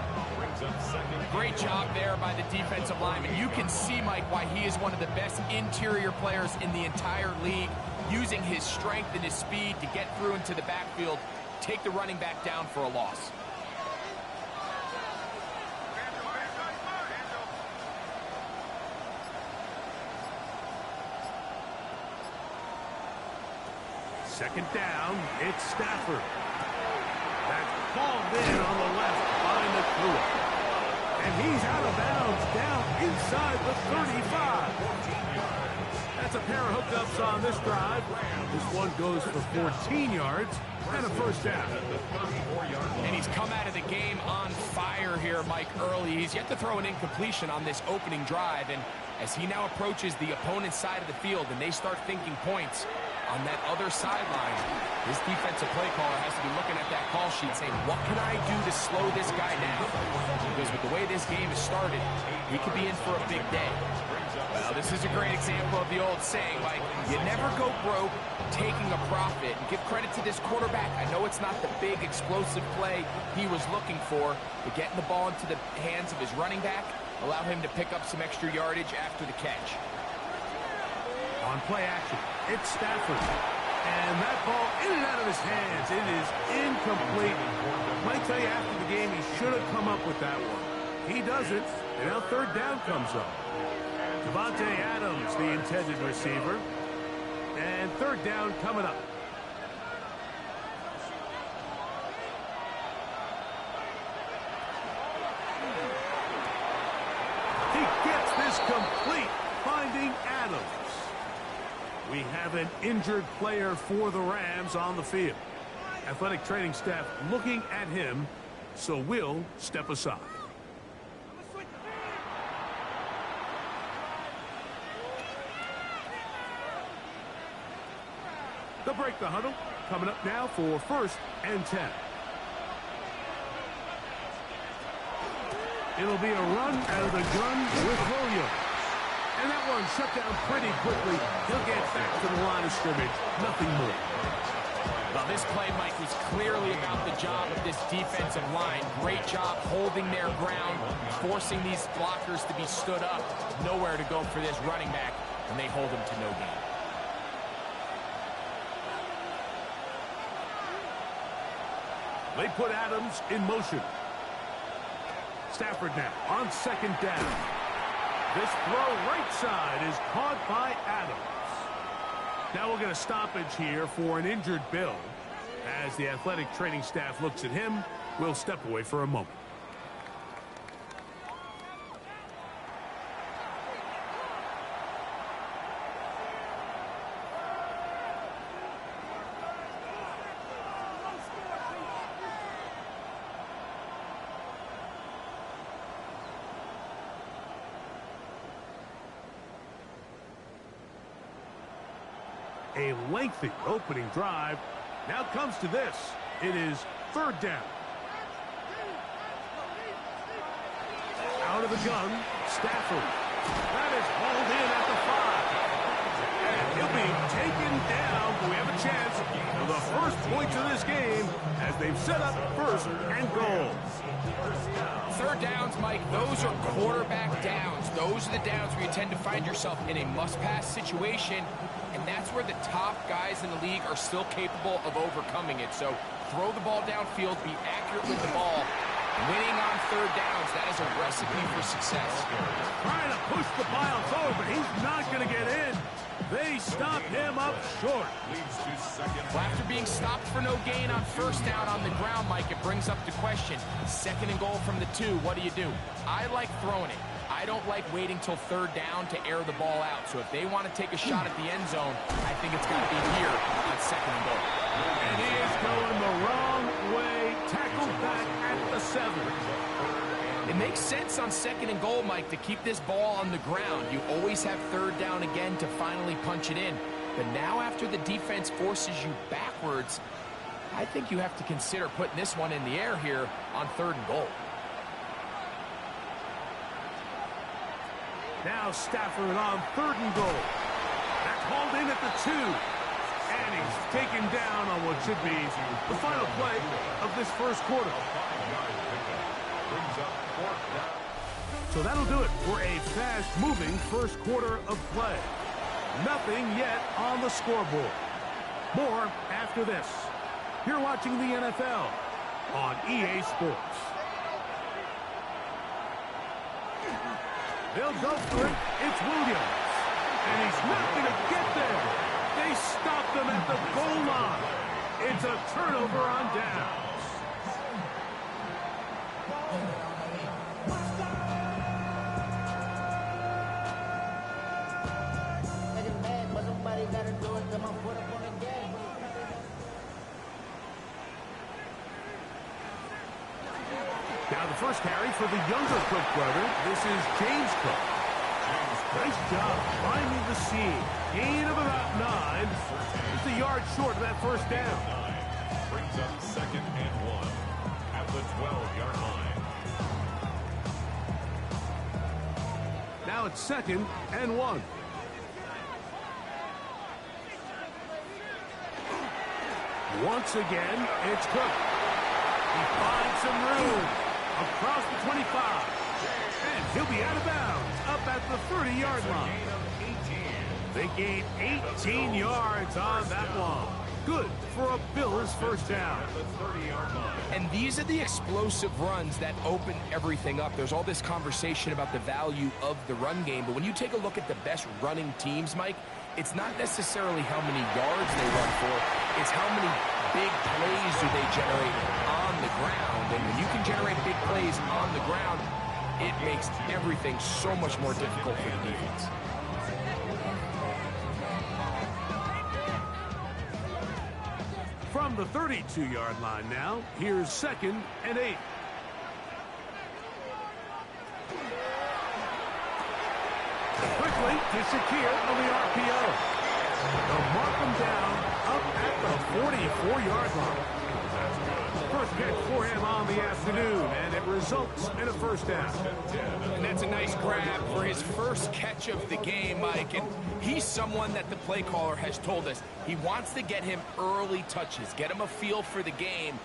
Great job there by the defensive lineman. You can see, Mike, why he is one of the best interior players in the entire league, using his strength and his speed to get through into the backfield, take the running back down for a loss. Second down, it's Stafford. That's balled in on the left by Nakua. And he's out of bounds down inside the 35. That's a pair of hookups on this drive. This one goes for 14 yards and a first down. And he's come out of the game on fire here, Mike, early. He's yet to throw an incompletion on this opening drive. And as he now approaches the opponent's side of the field and they start thinking points on that other sideline, his defensive play caller has to be looking at that call sheet saying, what can I do to slow this guy down? Because with the way this game has started, he could be in for a big day. Well, this is a great example of the old saying, like, you never go broke taking a profit. And give credit to this quarterback. I know it's not the big explosive play he was looking for, but getting the ball into the hands of his running back, allow him to pick up some extra yardage after the catch. On play action, it's Stafford. And that ball in and out of his hands. It is incomplete. I might tell you after the game he should have come up with that one. He doesn't, and now third down comes up. Devontae Adams, the intended receiver. And third down coming up. He gets this complete, finding Adams. We have an injured player for the Rams on the field. Athletic training staff looking at him, so we'll step aside. They'll break the huddle. Coming up now for 1st and 10. It'll be a run out of the gun with Williams. And that one shut down pretty quickly. He'll get back to the line of scrimmage. Nothing more. Well, this play, Mike, was clearly about the job of this defensive line. Great job holding their ground, forcing these blockers to be stood up. Nowhere to go for this running back, and they hold him to no gain. They put Adams in motion. Stafford now on second down. This throw right side is caught by Adams. Now we'll get a stoppage here for an injured Bill. As the athletic training staff looks at him, we'll step away for a moment. A lengthy opening drive. Now comes to this. It is third down. Out of the gun, Stafford. That is hauled in at the 5. And he'll be taken down. We have a chance for the first points of this game as they've set up first and goal. Third downs, Mike, those are quarterback downs. Those are the downs where you tend to find yourself in a must-pass situation, and that's where the top guys in the league are still capable of overcoming it. So throw the ball downfield, be accurate with the ball. Winning on third downs, that is a recipe for success. Trying to push the pile forward, but he's not going to get in. They stop him up short. Well, after being stopped for no gain on first down on the ground, Mike, it brings up the question. Second and goal from the 2, what do? I like throwing it. I don't like waiting till third down to air the ball out. So if they want to take a shot at the end zone, I think it's got to be here on second and goal. And he is going the wrong way. Tackled back at the 7. It makes sense on second and goal, Mike, to keep this ball on the ground. You always have third down again to finally punch it in. But now after the defense forces you backwards, I think you have to consider putting this one in the air here on third and goal. Now Stafford on third and goal. That's hauled in at the 2. And he's taken down on what should be the final play of this first quarter. So that'll do it for a fast-moving first quarter of play. Nothing yet on the scoreboard. More after this. You're watching the NFL on EA Sports. They'll go for it. It's Williams. And he's not going to get there. They stopped him at the goal line. It's a turnover on downs. Now the first carry for the younger Cook brother. This is James Cook. Nice job finding the seam. Gain of about 9. Just a yard short of that first down. Brings up second and 1 at the 12-yard line. Now it's second and 1. Once again, it's Cook. He finds some room across the 25. And he'll be out of bounds up at the 30-yard line. They gain 18 yards on that one. Good for a Bills first down. And these are the explosive runs that open everything up. There's all this conversation about the value of the run game, but when you take a look at the best running teams, Mike, it's not necessarily how many yards they run for, it's how many big plays do they generate on the ground. And when you can generate big plays on the ground, it makes everything so much more difficult for the defense. From the 32-yard line now, here's second and 8. Quickly to Shakir on the RPO. They'll mark him down up at the 44-yard line. First catch for him on the afternoon, and it results in a first down. And that's a nice grab for his first catch of the game, Mike. And he's someone that the play caller has told us he wants to get him early touches, get him a feel for the game.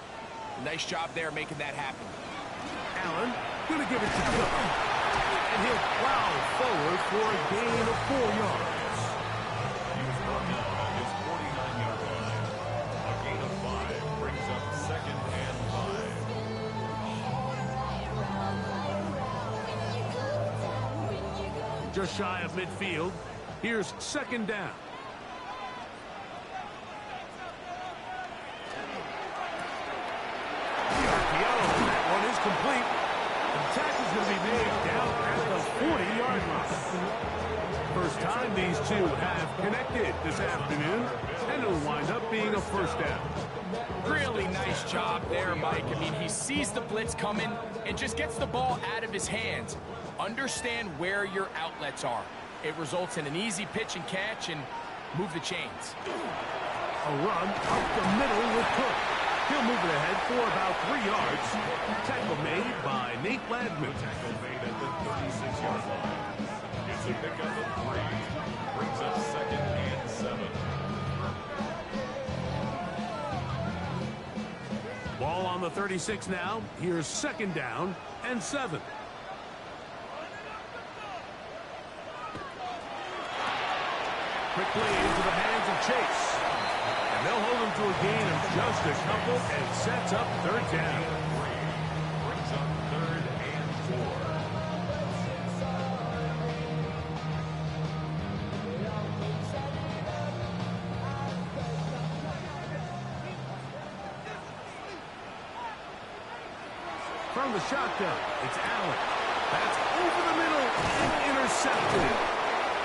Nice job there making that happen. Allen going to give it to Cook. And he'll plow forward for a gain of 4 yards. He was brought down on his 49-yard line. A gain of 5 brings up second and 5. Just shy of midfield. Here's second down. That one is complete. The tackle's going to be made down at the 40-yard line. First time these two have connected this afternoon, and it'll wind up being a first down. Really nice job there, Mike. I mean, he sees the blitz coming and just gets the ball out of his hands. Understand where your outlets are. It results in an easy pitch and catch and move the chains. A run up the middle with Cook. He'll move it ahead for about 3 yards. Tackle made by Nate Ladman. Tackle made at the 36-yard line. It's a pickup of 3. Brings up second and 7. Ball on the 36 now. Here's second down and 7. Quickly into the hands of Chase. And they'll hold him to a gain of just a couple and sets up third down. Brings up third and 4. From the shotgun, it's Allen. That's over the middle and intercepted.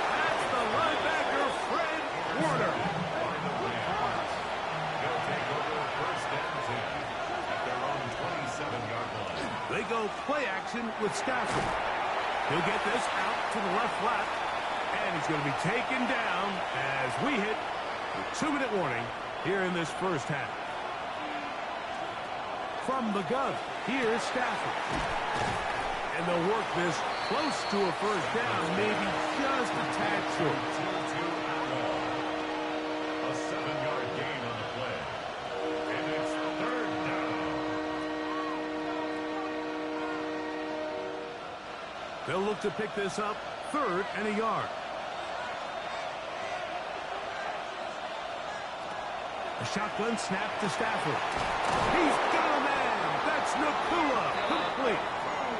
That's the linebacker, Fred Warner. They'll take over first and 10 at their own 27-yard line. They go play action with Stafford. He'll get this out to the left flat, and he's going to be taken down as we hit the 2-minute warning here in this first half. From the gun, here's Stafford. And they'll work this close to a first down, maybe just a tad short. A 7-yard gain on the play. And it's third down. They'll look to pick this up, 3rd and a yard. A shotgun snap to Stafford. He's got a man. That's Nakua, complete.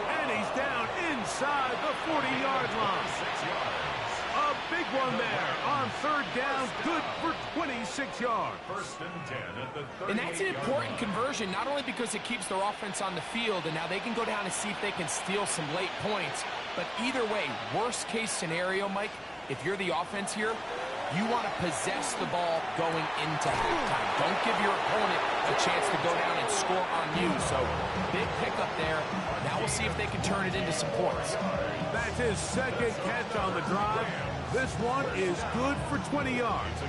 And he's down inside the 40-yard line. 6 yards. A big one there on 3rd down, good for 26 yards. First and 10 at the 38-yard line. And that's an important conversion, not only because it keeps their offense on the field, and now they can go down and see if they can steal some late points. But either way, worst case scenario, Mike, if you're the offense here, you want to possess the ball going into halftime. Don't give your opponent a chance to go down and score on you. So, big pickup there. Now we'll see if they can turn it into some points. That's his second catch on the drive. This one is good for 20 yards.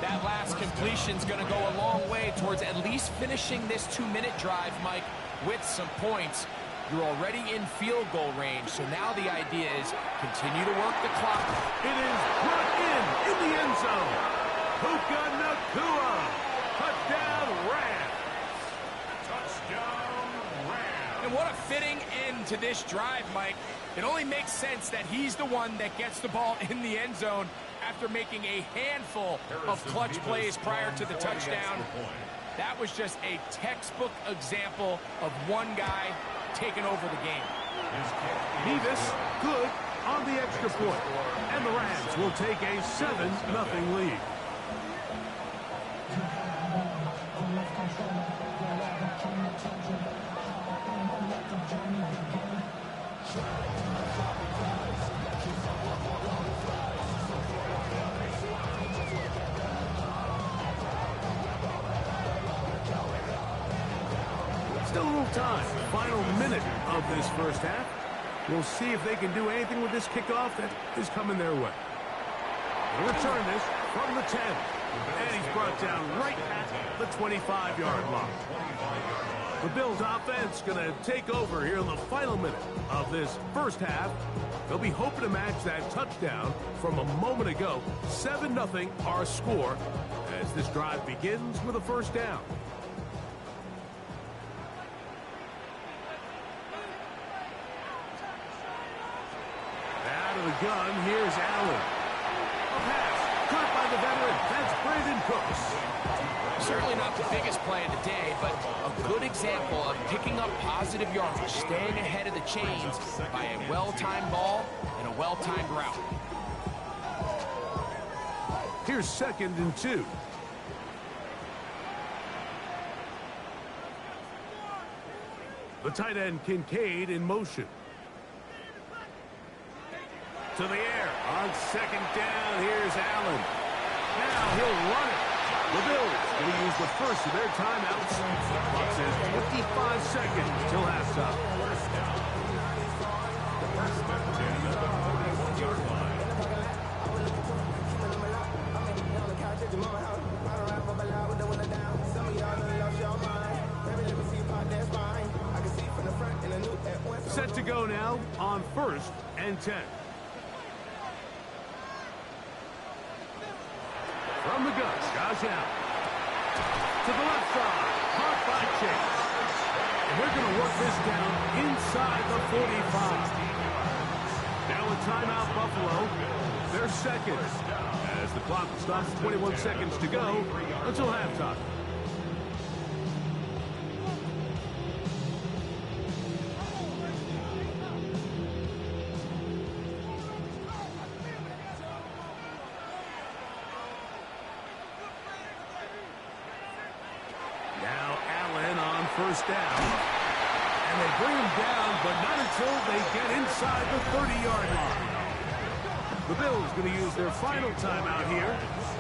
That last completion's going to go a long way towards at least finishing this 2-minute drive, Mike, with some points. You're already in field goal range, so now the idea is continue to work the clock. It is brought in the end zone. Puka Nakua, touchdown Rams. Touchdown Rams. And what a fitting end to this drive, Mike. It only makes sense that he's the one that gets the ball in the end zone after making a handful of clutch plays prior to the touchdown. That was just a textbook example of one guy taking over the game. Nevis, good on the extra point. And the Rams will take a 7-0 lead. Still a little time. Final minute of this first half. We'll see if they can do anything with this kickoff that is coming their way. They'll return this from the 10. And he's brought down right at the 25-yard line. The Bills offense going to take over here in the final minute of this first half. They'll be hoping to match that touchdown from a moment ago. 7-0 our score as this drive begins with a first down. Out of the gun, here's Allen. A pass caught by the veteran. That's Brandon Cooks. Certainly not the biggest play of the day, but a good example of picking up positive yardage, staying ahead of the chains by a well-timed ball and a well-timed route. Here's 2nd and 2. The tight end Kincaid in motion. To the air on 2nd down. Here's Allen. Now he'll run it. The Bills going to use the first of their timeouts. Clock says 25 seconds till halftime. Set to go now on 1st and 10. From the gun, Josh Allen. To the left side, caught by Chase. And they're going to work this down inside the 45. Now a timeout, Buffalo. They're second. As the clock stops, 21 seconds to go until halftime. First down. And they bring him down, but not until they get inside the 30-yard line. The Bills going to use their final timeout here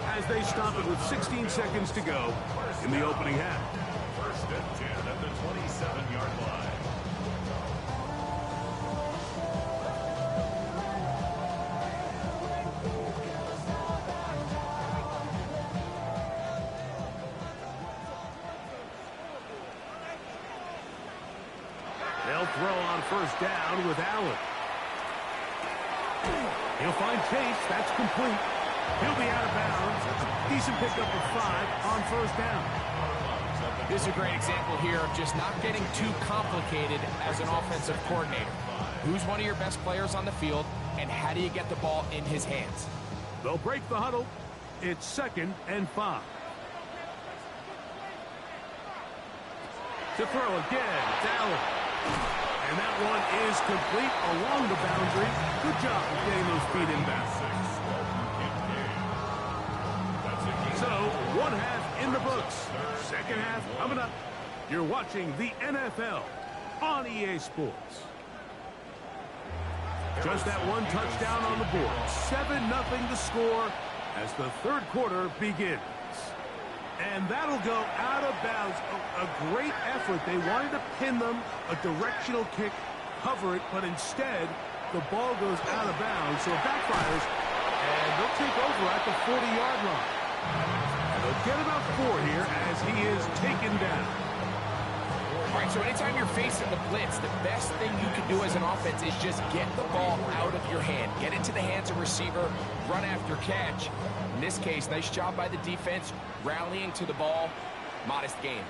as they stop it with 16 seconds to go in the opening half. 1st and 10 at the 27-yard line. Throw on first down with Allen. He'll find Chase. That's complete. He'll be out of bounds. Decent pickup of 5 on first down. This is a great example here of just not getting too complicated as an offensive coordinator. Who's one of your best players on the field, and how do you get the ball in his hands? They'll break the huddle. It's 2nd and 5. To throw again, it's Allen. And that one is complete along the boundary. Good job of getting those feet in bounds. So, one half in the books. Second half coming up. You're watching the NFL on EA Sports. Just that one touchdown on the board. 7-0 to score as the third quarter begins. And that'll go out of bounds. A great effort. They wanted to pin them, a directional kick, cover it, but instead, the ball goes out of bounds, so it backfires, and they'll take over at the 40-yard line. And they'll get about 4 here as he is taken down. All right, so anytime you're facing the blitz, the best thing you can do as an offense is just get the ball out of your hand. Get into the hands of receiver, run after catch. In this case, nice job by the defense, rallying to the ball. Modest game.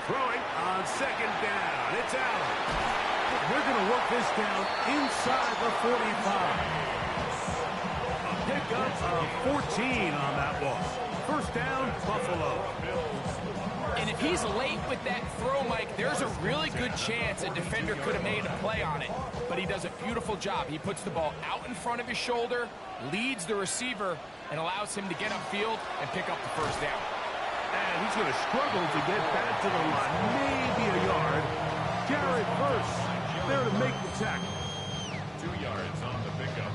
Throwing on second down. It's Allen. We're going to work this down inside the 45. A pickup of 14 on that ball. First down, Buffalo. And if he's late with that throw, Mike, there's a really good chance a defender could have made a play on it. But he does a beautiful job. He puts the ball out in front of his shoulder, leads the receiver, and allows him to get upfield and pick up the first down. And he's going to struggle to get back to the line. Maybe a yard. Jared Verse there to make the tackle. 2 yards on the pickup.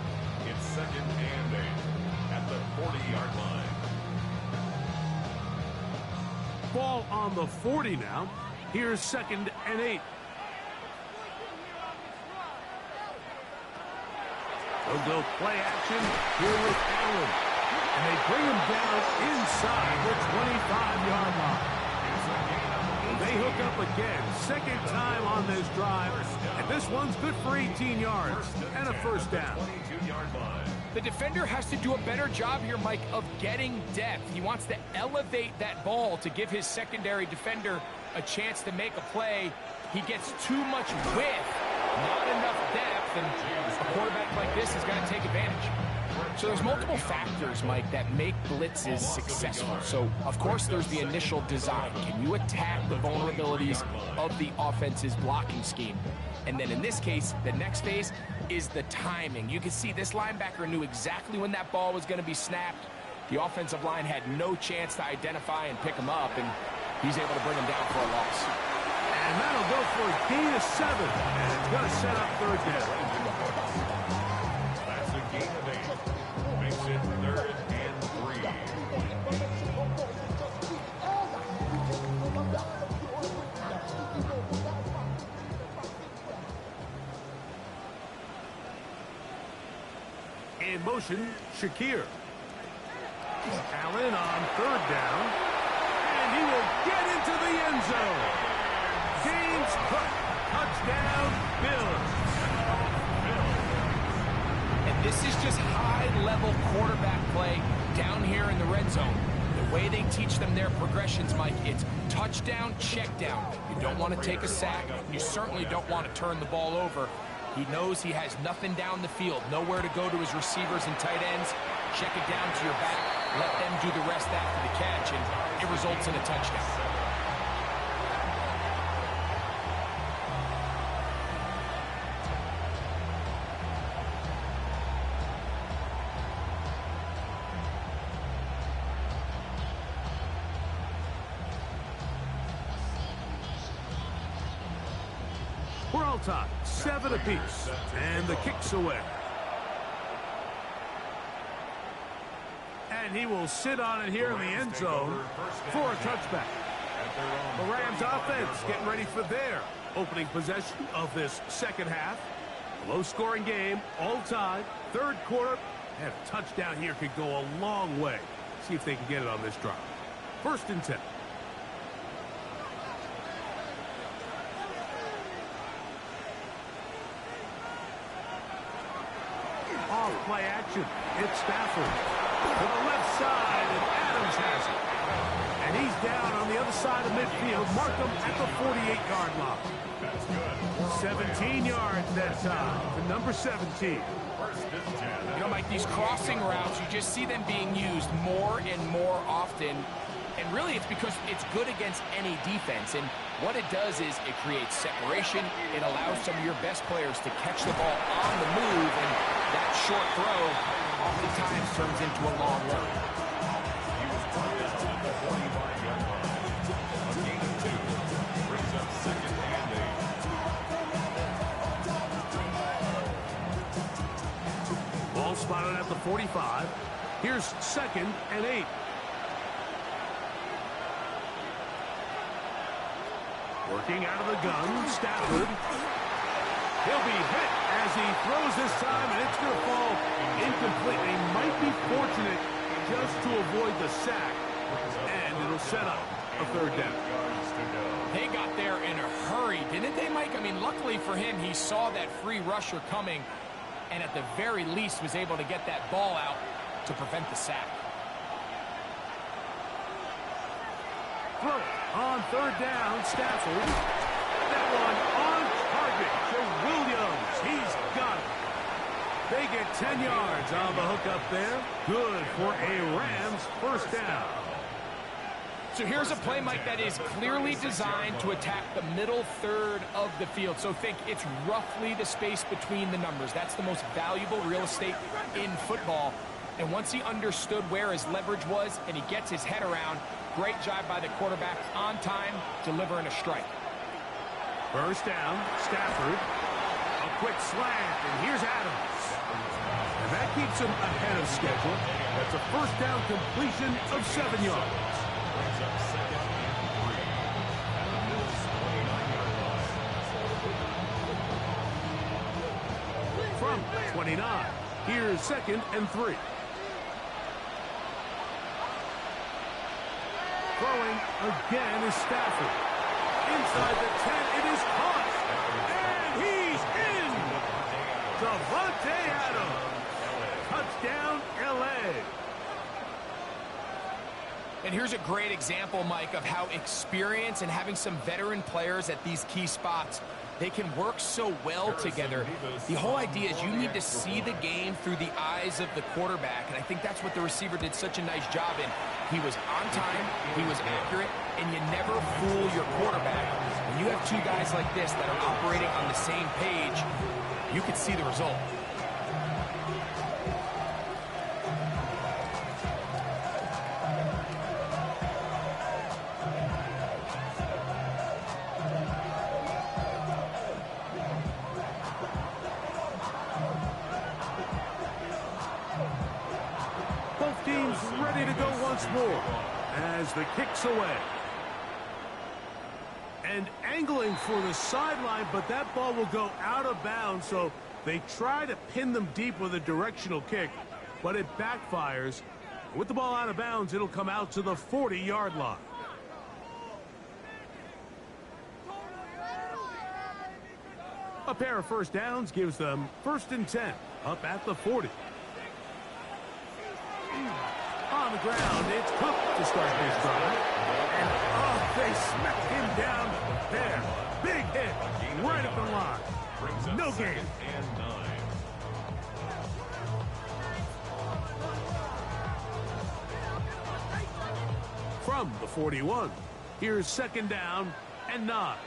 It's 2nd and 8 at the 40-yard line. Ball on the 40 now. Here's 2nd and 8. They'll go play action here with Allen. And they bring him down inside the 25-yard line. They hook up again, second time on this drive, and this one's good for 18 yards and a first down. The defender has to do a better job here, Mike, of getting depth. He wants to elevate that ball to give his secondary defender a chance to make a play. He gets too much width, not enough depth, and a quarterback like this has got to take advantage. So there's multiple factors, Mike, that make blitzes successful. So, of course, there's the initial design. Can you attack the vulnerabilities of the offense's blocking scheme? And then in this case, the next phase is the timing. You can see this linebacker knew exactly when that ball was going to be snapped. The offensive line had no chance to identify and pick him up, and he's able to bring him down for a loss. And that'll go for a gain of 7, and it's going to set up third down. That's a gain of 8. Makes it 3rd and 3. In motion, Shakir. Allen on third down, and he will get into the end zone. James Cook, touchdown, Bills. And this is just high-level quarterback play down here in the red zone. The way they teach them their progressions, Mike, it's touchdown, check down. You don't want to take a sack. You certainly don't want to turn the ball over. He knows he has nothing down the field, nowhere to go to his receivers and tight ends. Check it down to your back. Let them do the rest after the catch, and it results in a touchdown. We're all tied, 7 apiece, and the kick's away. And he will sit on it here in the end zone for a touchback. The Rams offense getting ready for their opening possession of this second half. Low-scoring game, all tied, third quarter, and a touchdown here could go a long way. See if they can get it on this drive. 1st and 10. Off play action. It's Stafford to the left side, and Adams has it. And he's down on the other side of midfield. Mark him at the 48-yard line. 17 yards that time to number 17. You know, Mike, these crossing routes, you just see them being used more and more often. And really, it's because it's good against any defense. And what it does is it creates separation. It allows some of your best players to catch the ball on the move. And that short throw oftentimes turns into a long run. He was brought down at the 45-yard line. A gain of 2 brings up 2nd and 8. Ball spotted at the 45. Here's 2nd and 8. Working out of the gun, Stafford. He'll be hit as he throws this time, and it's going to fall incomplete. They might be fortunate just to avoid the sack, and it'll set up a third down. They got there in a hurry, didn't they, Mike? I mean, luckily for him, he saw that free rusher coming, and at the very least was able to get that ball out to prevent the sack. Throw on third down, Stafford. That one on target to Williams. He's got it. They get 10 yards on the hook up there. Good for a Rams first down. So here's a play, Mike, that is clearly designed to attack the middle third of the field. So think it's roughly the space between the numbers. That's the most valuable real estate in football. And once he understood where his leverage was and he gets his head around, great job by the quarterback on time, delivering a strike. First down, Stafford. A quick slant, and here's Adams. And that keeps him ahead of schedule. That's a first down completion of 7 yards. Brings up 2nd and 3 at the Bills' 29-yard line. From 29, here's 2nd and 3. Throwing again is Stafford. Inside the 10, it is caught. And he's in! Davante Adams. Touchdown, L.A. And here's a great example, Mike, of how experience and having some veteran players at these key spots, they can work so well together. The whole idea is you need to see the game through the eyes of the quarterback, and I think that's what the receiver did such a nice job in. He was on time, he was accurate, and you never fool your quarterback. When you have two guys like this that are operating on the same page, you can see the result. Both teams ready to go once more as the kick's away. And angling for the sideline, but that ball will go out of bounds, so they try to pin them deep with a directional kick, but it backfires. With the ball out of bounds, it'll come out to the 40-yard line. A pair of first downs gives them 1st and 10, up at the 40. On the ground, it's Cook to start this drive. And, oh, they smacked him down there. Big hit right at the line. No gain. From the 41, here's 2nd down and 9.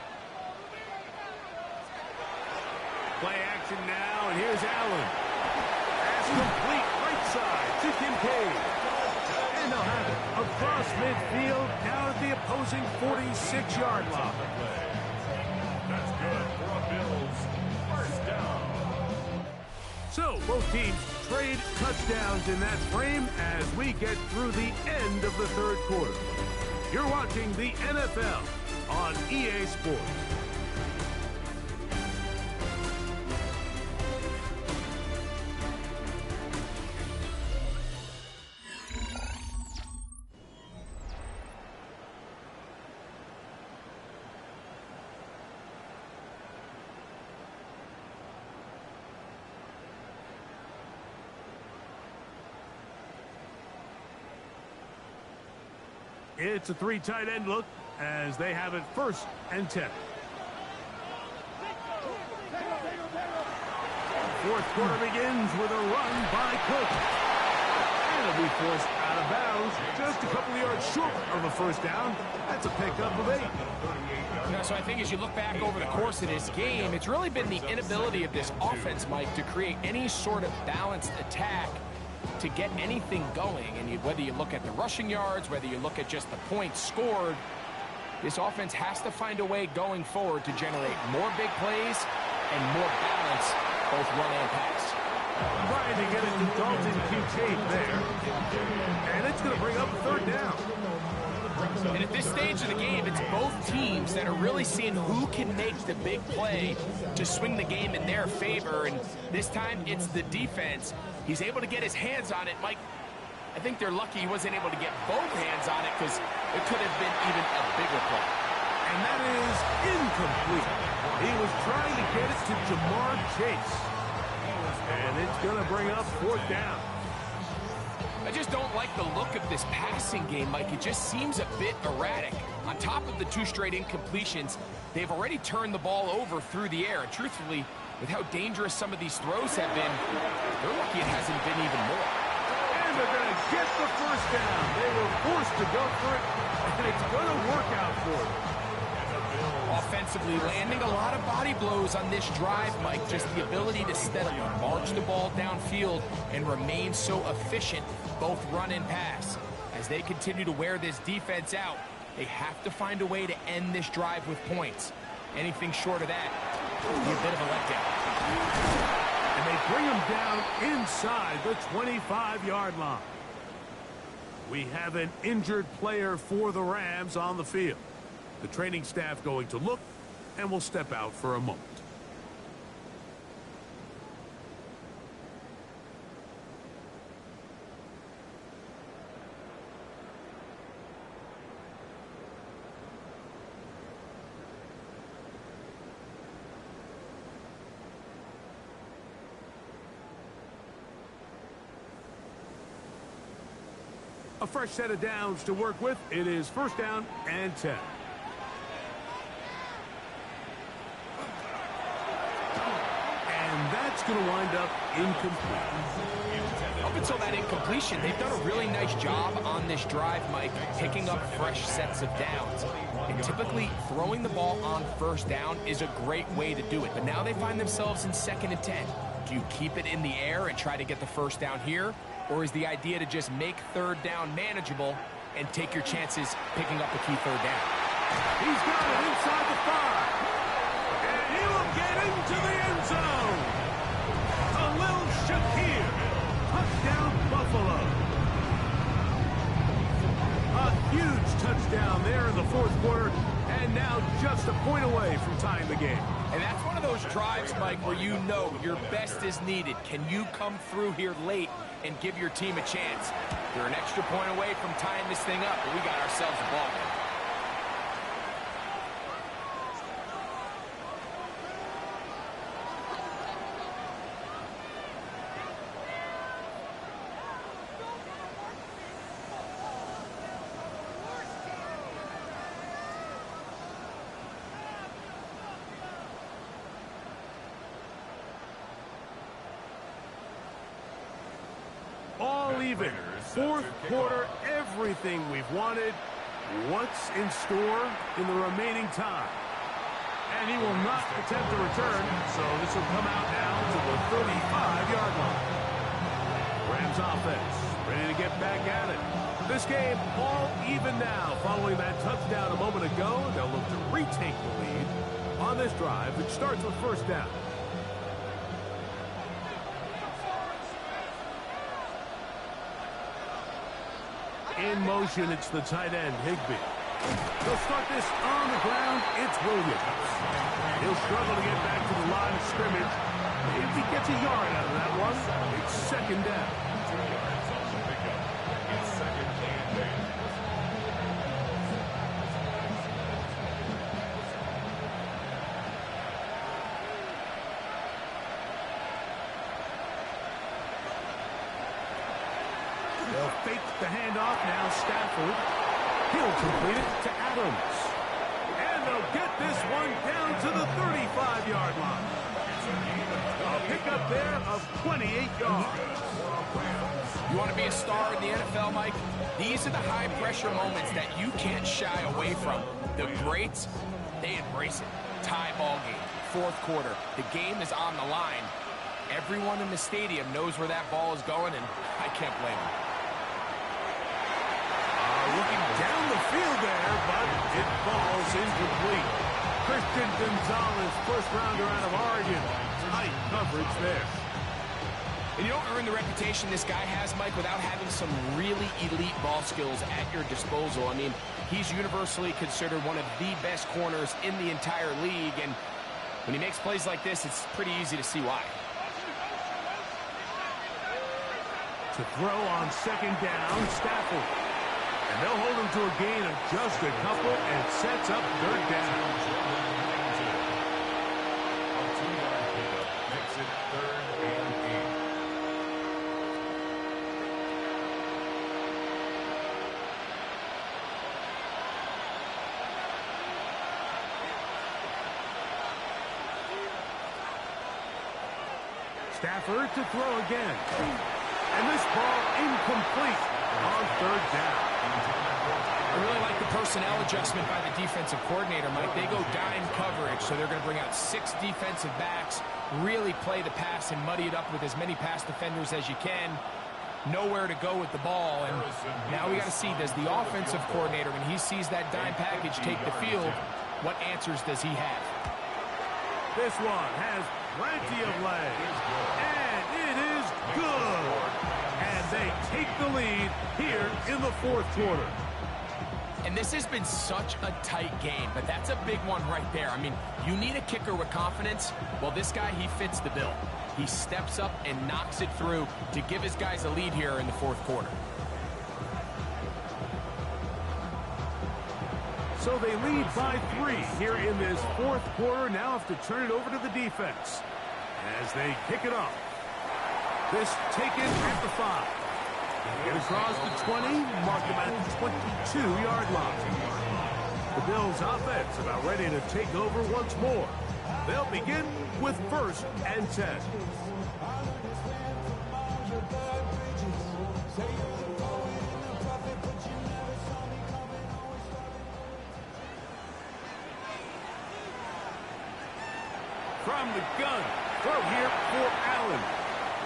Play action now, and here's Allen. Pass complete right side to Kincaid. And they'll have it across midfield down at the opposing 46-yard line. That's good for a Bills 1st down. So both teams trade touchdowns in that frame as we get through the end of the 3rd quarter. You're watching the NFL on EA Sports. It's a 3 tight end look as they have it 1st and 10. 4th quarter begins with a run by Cook. And it'll be forced out of bounds just a couple of yards short of a 1st down. That's a pickup of 8. Yeah, so I think as you look back over the course of this game, it's really been the inability of this offense, Mike, to create any sort of balanced attack to get anything going. And whether you look at the rushing yards, whether you look at just the points scored, this offense has to find a way going forward to generate more big plays and more balance, both run and pass. Trying to get it to Dalton Kincaid there. And it's going to bring up 3rd down. And at this stage of the game, it's both teams that are really seeing who can make the big play to swing the game in their favor. And this time, it's the defense. He's able to get his hands on it. Mike, I think they're lucky he wasn't able to get both hands on it because it could have been even a bigger play. And that is incomplete. He was trying to get it to Jamar Chase. And it's going to bring up 4th down. I just don't like the look of this passing game, Mike. It just seems a bit erratic. On top of the 2 straight incompletions, they've already turned the ball over through the air. And truthfully, with how dangerous some of these throws have been, they're lucky it hasn't been even more. And they're going to get the 1st down. They were forced to go for it, and it's going to work out for them. Offensively, landing a lot of body blows on this drive, Mike. Just the ability to steadily march the ball downfield and remain so efficient, both run and pass. As they continue to wear this defense out, they have to find a way to end this drive with points. Anything short of that would be a bit of a letdown. And they bring him down inside the 25-yard line. We have an injured player for the Rams on the field. The training staff going to look and will step out for a moment. A fresh set of downs to work with. It is 1st down and 10. And that's going to wind up incomplete. Up until that incompletion, they've done a really nice job on this drive, Mike, picking up fresh sets of downs. And typically, throwing the ball on 1st down is a great way to do it. But now they find themselves in 2nd and 10. Do you keep it in the air and try to get the 1st down here? Or is the idea to just make 3rd down manageable and take your chances picking up a key 3rd down? He's got it inside the 5. And he will get into the end zone. Khalil Shakir. Touchdown, Buffalo. A huge touchdown there in the 4th quarter, and now just a point away from tying the game. And that's one of those drives, Mike, where you know your best is needed. Can you come through here late and give your team a chance? You're an extra point away from tying this thing up, but we got ourselves a ball game. All even. 4th quarter, everything we've wanted. What's in store in the remaining time? And he will not attempt to return, so this will come out now to the 35-yard line. Rams offense ready to get back at it. This game all even now following that touchdown a moment ago. They'll look to retake the lead on this drive, which starts with 1st down. In motion, it's the tight end, Higbee. They'll start this on the ground. It's Williams. He'll struggle to get back to the line of scrimmage. If he gets a yard out of that one, it's 2nd down. 2 yards on the pickup. It's 2nd and 8. They'll fake the handoff now. Stafford. He'll complete it to Adams. And they'll get this one down to the 35-yard line. A pickup there of 28 yards. You want to be a star in the NFL, Mike? These are the high-pressure moments that you can't shy away from. The greats, they embrace it. Tie ball game, 4th quarter. The game is on the line. Everyone in the stadium knows where that ball is going, and I can't blame them. Looking down the field there, but it falls incomplete. Christian Gonzalez, 1st rounder out of Oregon. Tight coverage there. And you don't earn the reputation this guy has, Mike, without having some really elite ball skills at your disposal. I mean, he's universally considered one of the best corners in the entire league, and when he makes plays like this, it's pretty easy to see why. To throw on 2nd down, Stafford. And they'll hold him to a gain of just a couple and sets up 3rd down. A 2-yard pickup makes it 3rd and 8. Stafford to throw again. And this ball incomplete on 3rd down. I really like the personnel adjustment by the defensive coordinator, Mike. They go dime coverage, so they're going to bring out 6 defensive backs, really play the pass and muddy it up with as many pass defenders as you can. Nowhere to go with the ball, and now we got to see, does the offensive coordinator, when he sees that dime package take the field, what answers does he have? This one has plenty of legs, and it is good. And they take the lead here in the 4th quarter. And this has been such a tight game, but that's a big one right there. I mean, you need a kicker with confidence. Well, this guy, he fits the bill. He steps up and knocks it through to give his guys a lead here in the 4th quarter. So they lead by 3 here in this 4th quarter. Now have to turn it over to the defense as they kick it off. This taken at the 5. Get across the 20, mark them at the 22-yard line. The Bills' offense about ready to take over once more. They'll begin with 1st and 10. From the gun, throw here for Allen.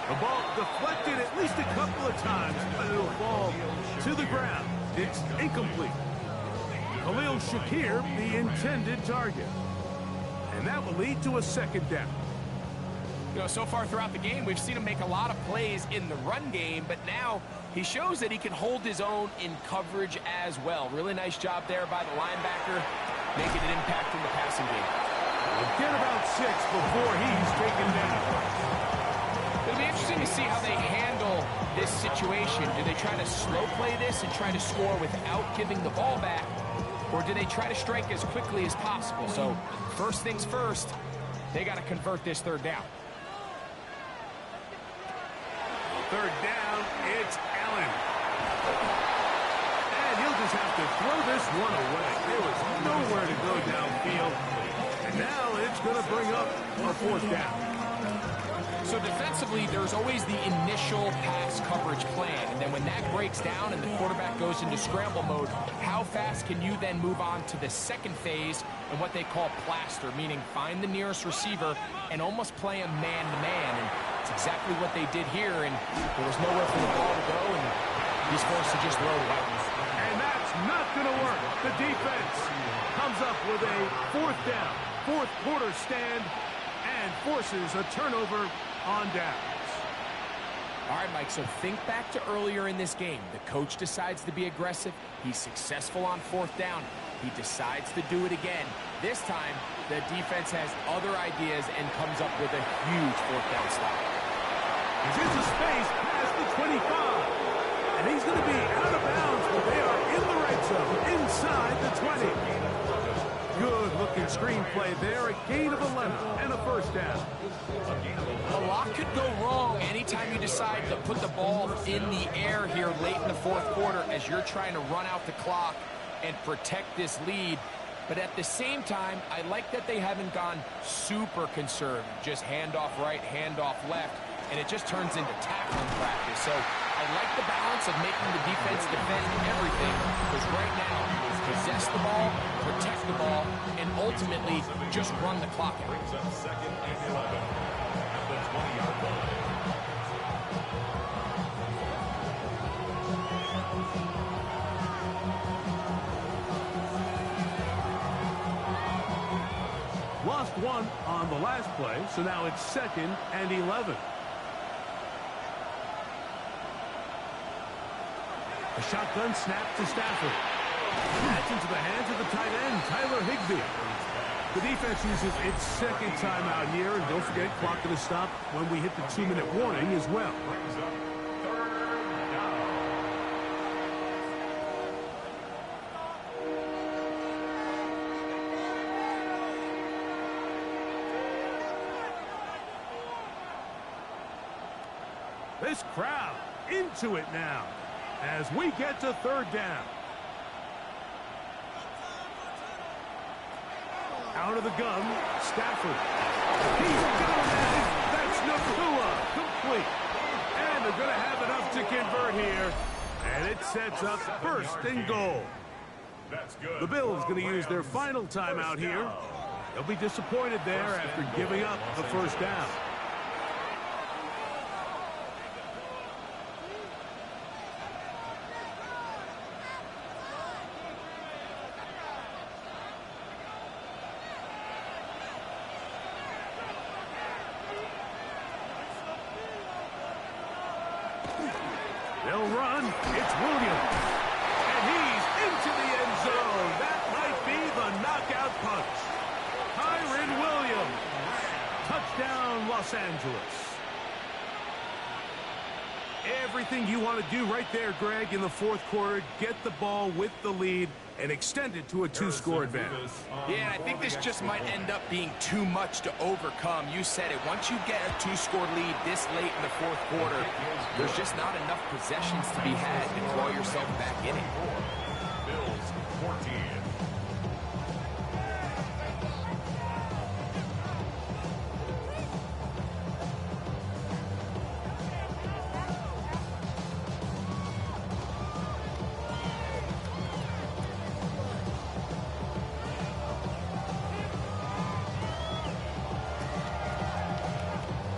The ball deflected at least a couple of times, but it'll fall to the ground. It's incomplete. Khalil Shakir, the intended target. And that will lead to a 2nd down. You know, so far throughout the game, we've seen him make a lot of plays in the run game, but now he shows that he can hold his own in coverage as well. Really nice job there by the linebacker, making an impact in the passing game. We'll get about 6 before he's taken down. It'll be interesting to see how they handle this situation. Do they try to slow play this and try to score without giving the ball back? Or do they try to strike as quickly as possible? So first things first, they got to convert this 3rd down. 3rd down, it's Allen. And he'll just have to throw this one away. There was nowhere to go downfield. And now it's going to bring up a 4th down. So defensively, there's always the initial pass coverage plan. And then when that breaks down and the quarterback goes into scramble mode, how fast can you then move on to the 2nd phase and what they call plaster, meaning find the nearest receiver and almost play him man-to-man. And it's exactly what they did here, and there was nowhere for the ball to go, and he's forced to just throw it away. And that's not going to work. The defense comes up with a 4th down, 4th quarter stand, and forces a turnover on downs. All right, Mike, so think back to earlier in this game. The coach decides to be aggressive. He's successful on 4th down. He decides to do it again. This time, the defense has other ideas and comes up with a huge 4th down stop. He's into space past the 25. And he's going to be out of bounds, but they are in the red zone, inside the 20. Good-looking screenplay there, a gain of 11 and a 1st down. A lot could go wrong anytime you decide to put the ball in the air here late in the 4th quarter as you're trying to run out the clock and protect this lead. But at the same time, I like that they haven't gone super conservative, just handoff right, handoff left, and it just turns into tackling practice. So I like the balance of making the defense defend everything, because right now, possess the ball, protect the ball, and ultimately just run the clock out. Brings up 2nd and 11 at the 20-yard line. Lost 1 on the last play, so now it's 2nd and 11. A shotgun snap to Stafford. That's into the hands of the tight end, Tyler Higbee. The defense uses its 2nd timeout here, and don't forget, clock going to stop when we hit the 2-minute warning as well. This crowd into it now as we get to 3rd down. Out of the gun, Stafford. He's got it. That's Nakua. Complete. And they're going to have enough to convert here. And it sets up 1st and goal. The Bills going to use their final timeout here. They'll be disappointed there after giving up the 1st down. They'll run. It's Williams. And he's into the end zone. That might be the knockout punch. Kyren Williams. Touchdown, Los Angeles. Everything you want to do right there, Greg, in the fourth quarter. Get the ball with the lead and extend it to a two-score advantage. Yeah, and I think this just might end up being too much to overcome. You said it. Once you get a two-score lead this late in the fourth quarter, there's just not enough possessions to be had to throw yourself back in it. Bills 14.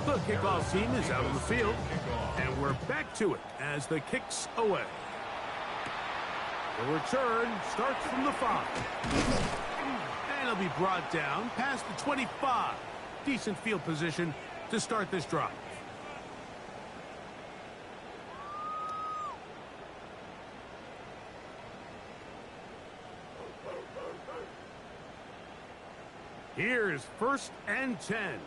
The kickoff team is out on the field, and we're back to it as the kick's away. The return starts from the 5. And it'll be brought down past the 25. Decent field position to start this drive. Here's 1st and 10.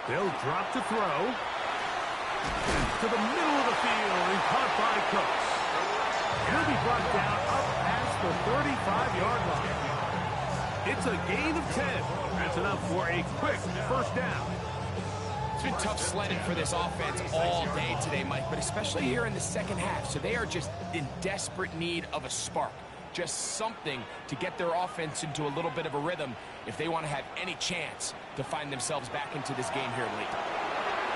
They'll drop to throw. To the middle of the field and caught by Cooks. He'll be brought down up past the 35-yard line. It's a gain of 10. That's enough for a quick first down. It's been tough sledding for this offense all day today, Mike, but especially here in the second half. So they are just in desperate need of a spark. Just something to get their offense into a little bit of a rhythm if they want to have any chance to find themselves back into this game here late.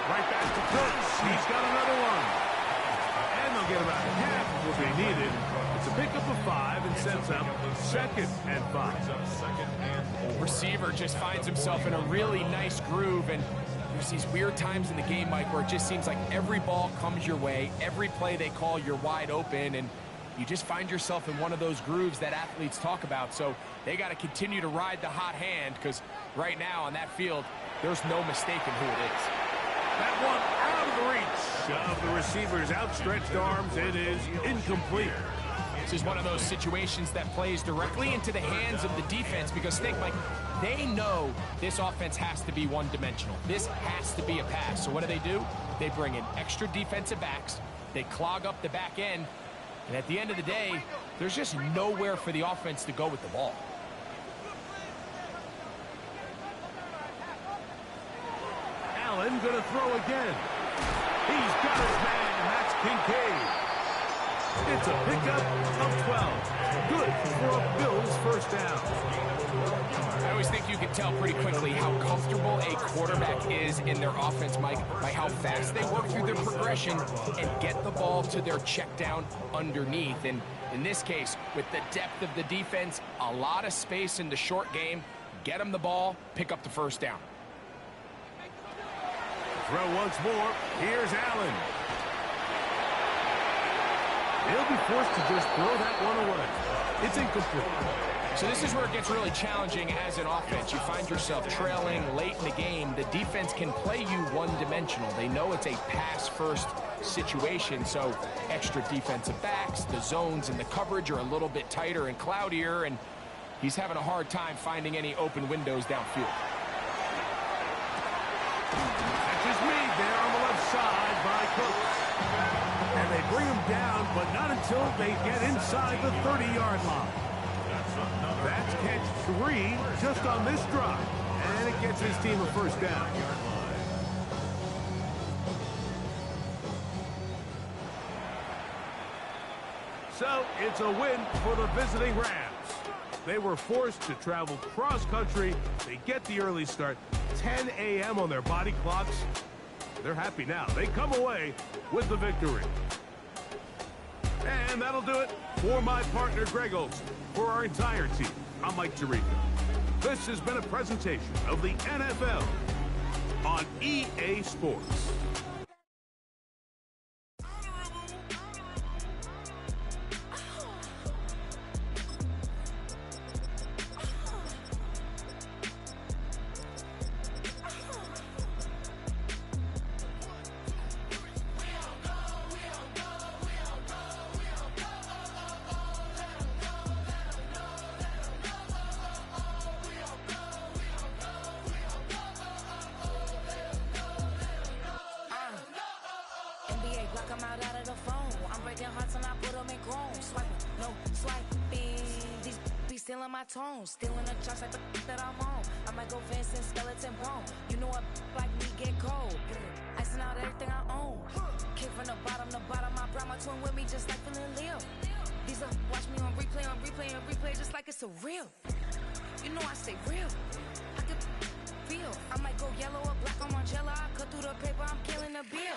Right back to Cooks. He's got another one. And they'll get about half of what they needed. It's a pickup of 5 and sets up 2nd and 5. Receiver just finds himself in a really nice groove, and there's these weird times in the game, Mike, where it just seems like every ball comes your way, every play they call, you're wide open, and you just find yourself in one of those grooves that athletes talk about. So they got to continue to ride the hot hand, because right now on that field, there's no mistaking who it is. That one out of the reach of the receiver's outstretched arms. It is incomplete. This is one of those situations that plays directly into the hands of the defense, because think, Mike, they know this offense has to be one-dimensional. This has to be a pass. So what do? They bring in extra defensive backs. They clog up the back end. And at the end of the day, there's just nowhere for the offense to go with the ball. Allen going to throw again. He's got his man, and that's Kincaid. It's a pickup of 12. Good for a Bills first down. I always think you can tell pretty quickly how comfortable a quarterback is in their offense, Mike, by how fast they work through their progression and get the ball to their check down underneath. And in this case, with the depth of the defense, a lot of space in the short game, get them the ball, pick up the first down. Throw once more. Here's Allen. He'll be forced to just throw that one away. It's incomplete. So this is where it gets really challenging as an offense. You find yourself trailing late in the game. The defense can play you one-dimensional. They know it's a pass-first situation, so extra defensive backs, the zones and the coverage are a little bit tighter and cloudier, and he's having a hard time finding any open windows downfield. Catches made there on the left side by Cooks. And they bring him down, but not until they get inside the 30-yard line. That's catch 3 just on this drive. And it gets his team a first down. So it's a win for the visiting Rams. They were forced to travel cross-country. They get the early start, 10 a.m. on their body clocks. They're happy now. They come away with the victory. And that'll do it for my partner, Greg Olson. For our entire team, I'm Mike Tirico. This has been a presentation of the NFL on EA Sports. stealing my tone, stealing the chops like the that I'm on. I might go Vincent, skeleton bone. You know what like me get cold. Icing out everything I own. Kick from the bottom, I brought my twin with me just like feeling Leo. These up, watch me on replay, just like it's a real. You know I stay real. I can feel. I might go yellow or black on Margiela. I cut through the paper, I'm killing the bill.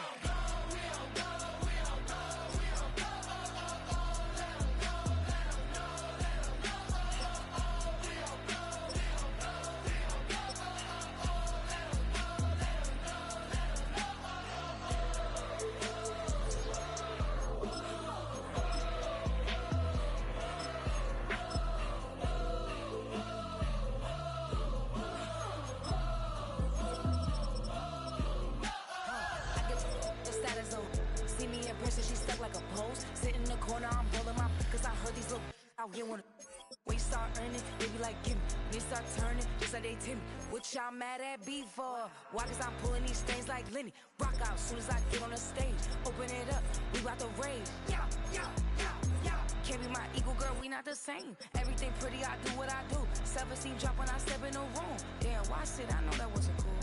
Sit in the corner, I'm rolling my cause I heard these little out here wanna. When you start earning, they be like, gimme. When you start turning, just like they Timmy. What y'all mad at me for? Why? Cause I'm pulling these things like Lenny. Rock out soon as I get on the stage. Open it up, we about to rage. Yeah. Can't be my equal, girl, we not the same. Everything pretty, I do what I do. 17 drop when I step in the room. Damn, why sit? I know that wasn't cool.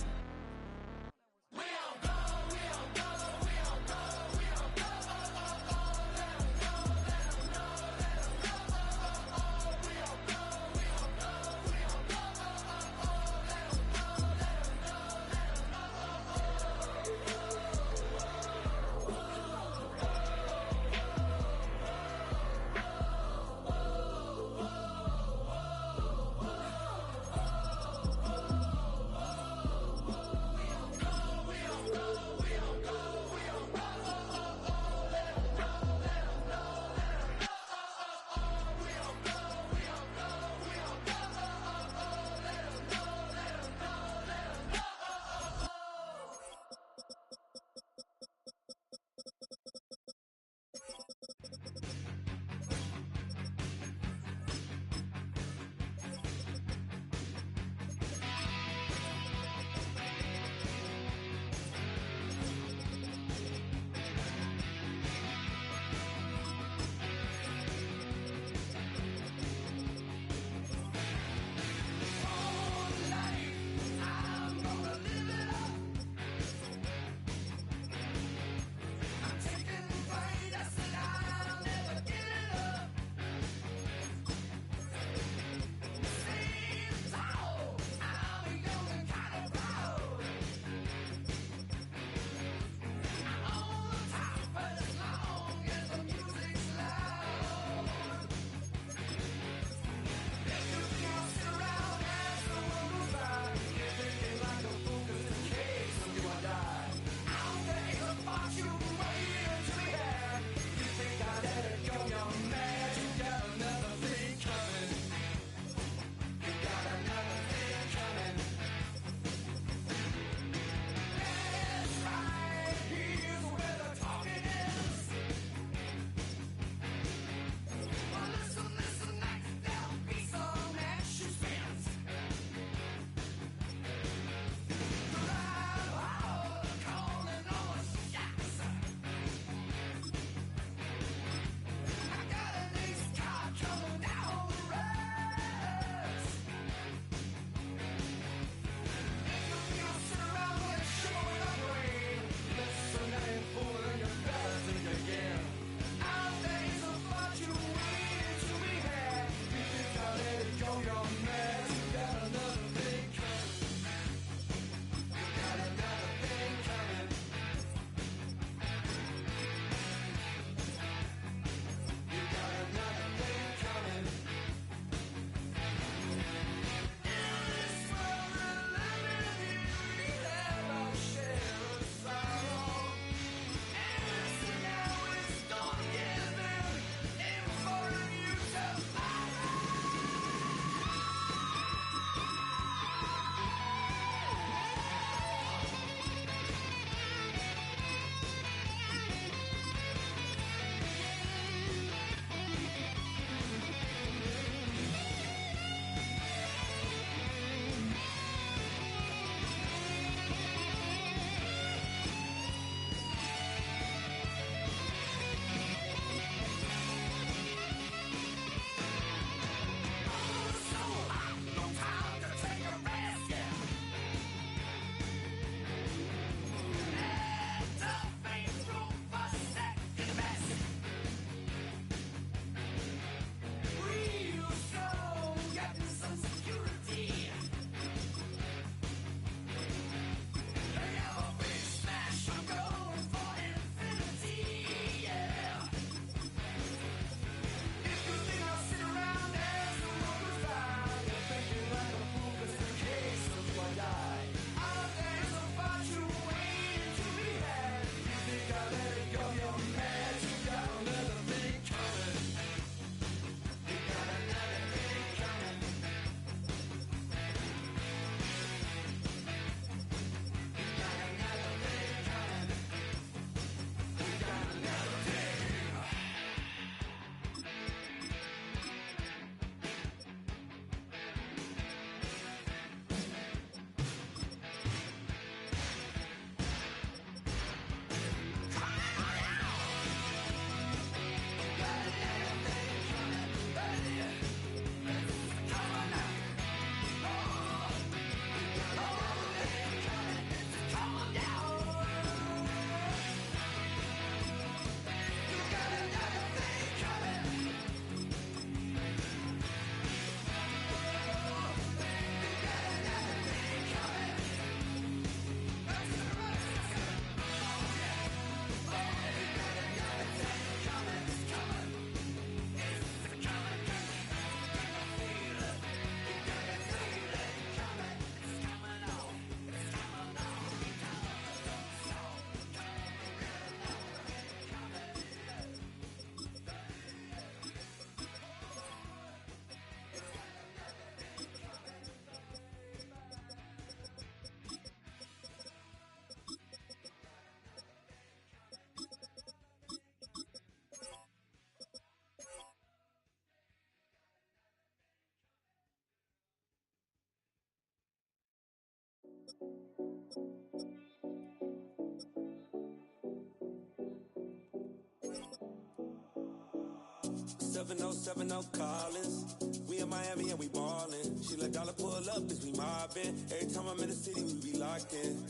Collins. We in Miami and we ballin'. She let dollar pull up as we mobbin'. Every time I'm in the city, we be locked in.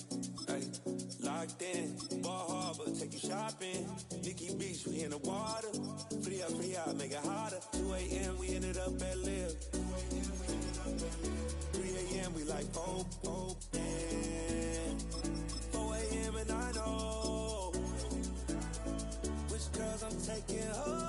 Ay, locked in. Ball Harbor, take you shopping. Nikki Beach, we in the water. Free up, make it hotter. 2 a.m., we ended up at Live. 3 a.m., we like Pope. 4 a.m. and I know which girls I'm taking home.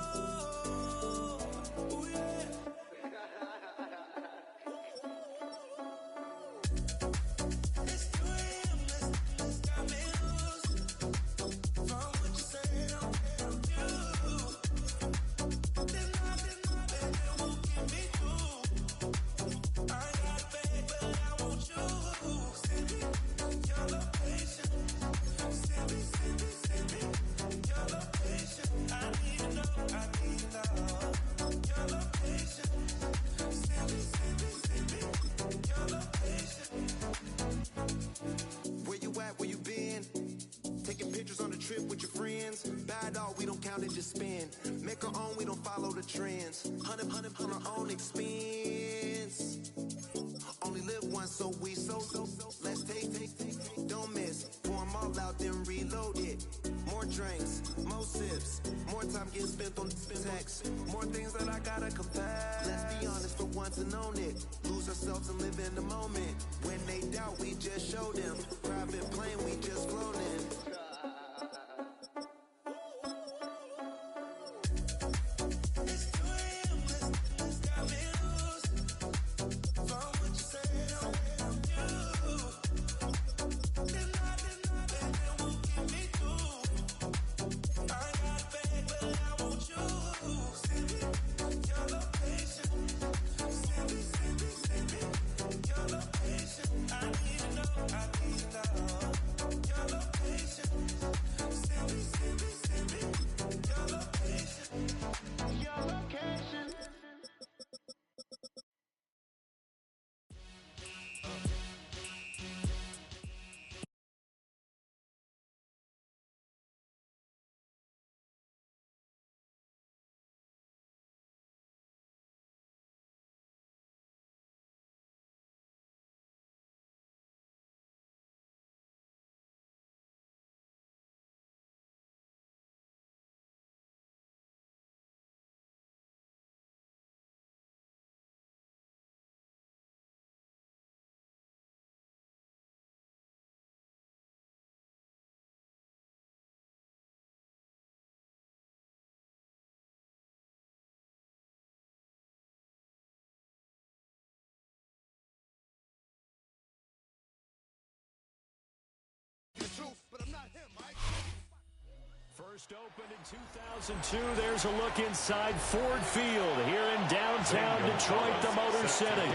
First opened in 2002, there's a look inside Ford Field here in downtown Detroit, the Motor City.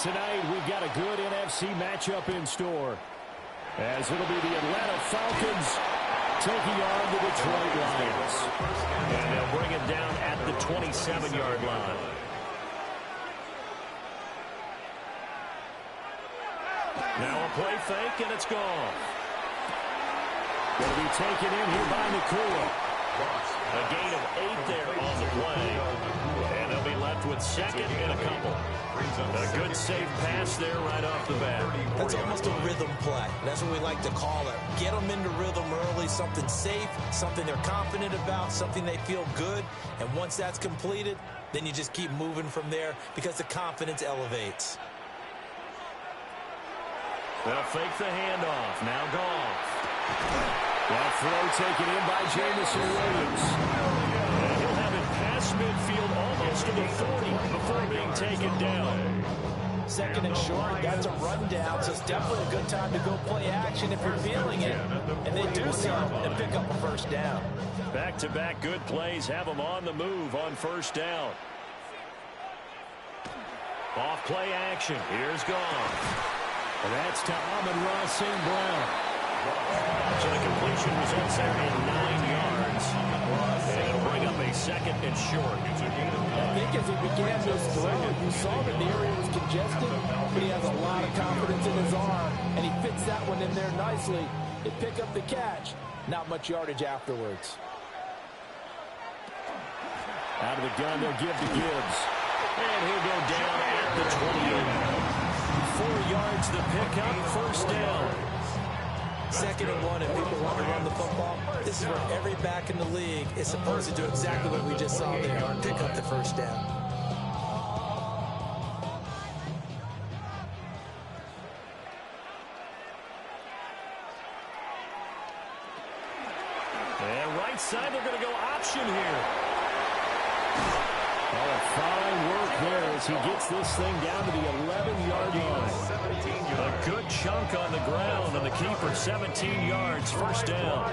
Tonight, we've got a good NFC matchup in store, as it'll be the Atlanta Falcons taking on the Detroit Lions. And they'll bring it down at the 27-yard line. Now a play fake, and it's gone. Going to be taken in here by Nakua. A gain of 8 there on the play. And they'll be left with second and a couple. A good safe pass there right off the bat. That's almost a rhythm play. That's what we like to call it. Get them into rhythm early, something safe, something they're confident about, something they feel good. And once that's completed, then you just keep moving from there because the confidence elevates. They'll fake the handoff. Now Goff. That throw taken in by Jameson Williams. And he'll have it past midfield almost to the 40 before being taken down. Second and short, that's a rundown, so it's definitely a good time to go play action if you're feeling it. And they do so and pick up a first down. Back-to-back good plays have them on the move on first down. Off play action. Here's Goff. And that's to Amon-Ra St. Brown. So the completion results there in 9 yards. And it'll bring up a second and short. I think as he began this throw, you saw that the area was congested, but he has a lot of confidence in in his arm, and he fits that one in there nicely. They pick up the catch. Not much yardage afterwards. Out of the gun, they'll give to Gibbs. And he'll go down at the 28. 4 yards the pickup, first down. 2nd and 1, and people want to run the football. This is where every back in the league is supposed to do exactly what we just saw there, pick up the first down. And right side, they're going to go option here. Oh, fine work there as he gets this thing down to the 11-yard line. A good chunk on the ground, and the keeper 17 yards, first down.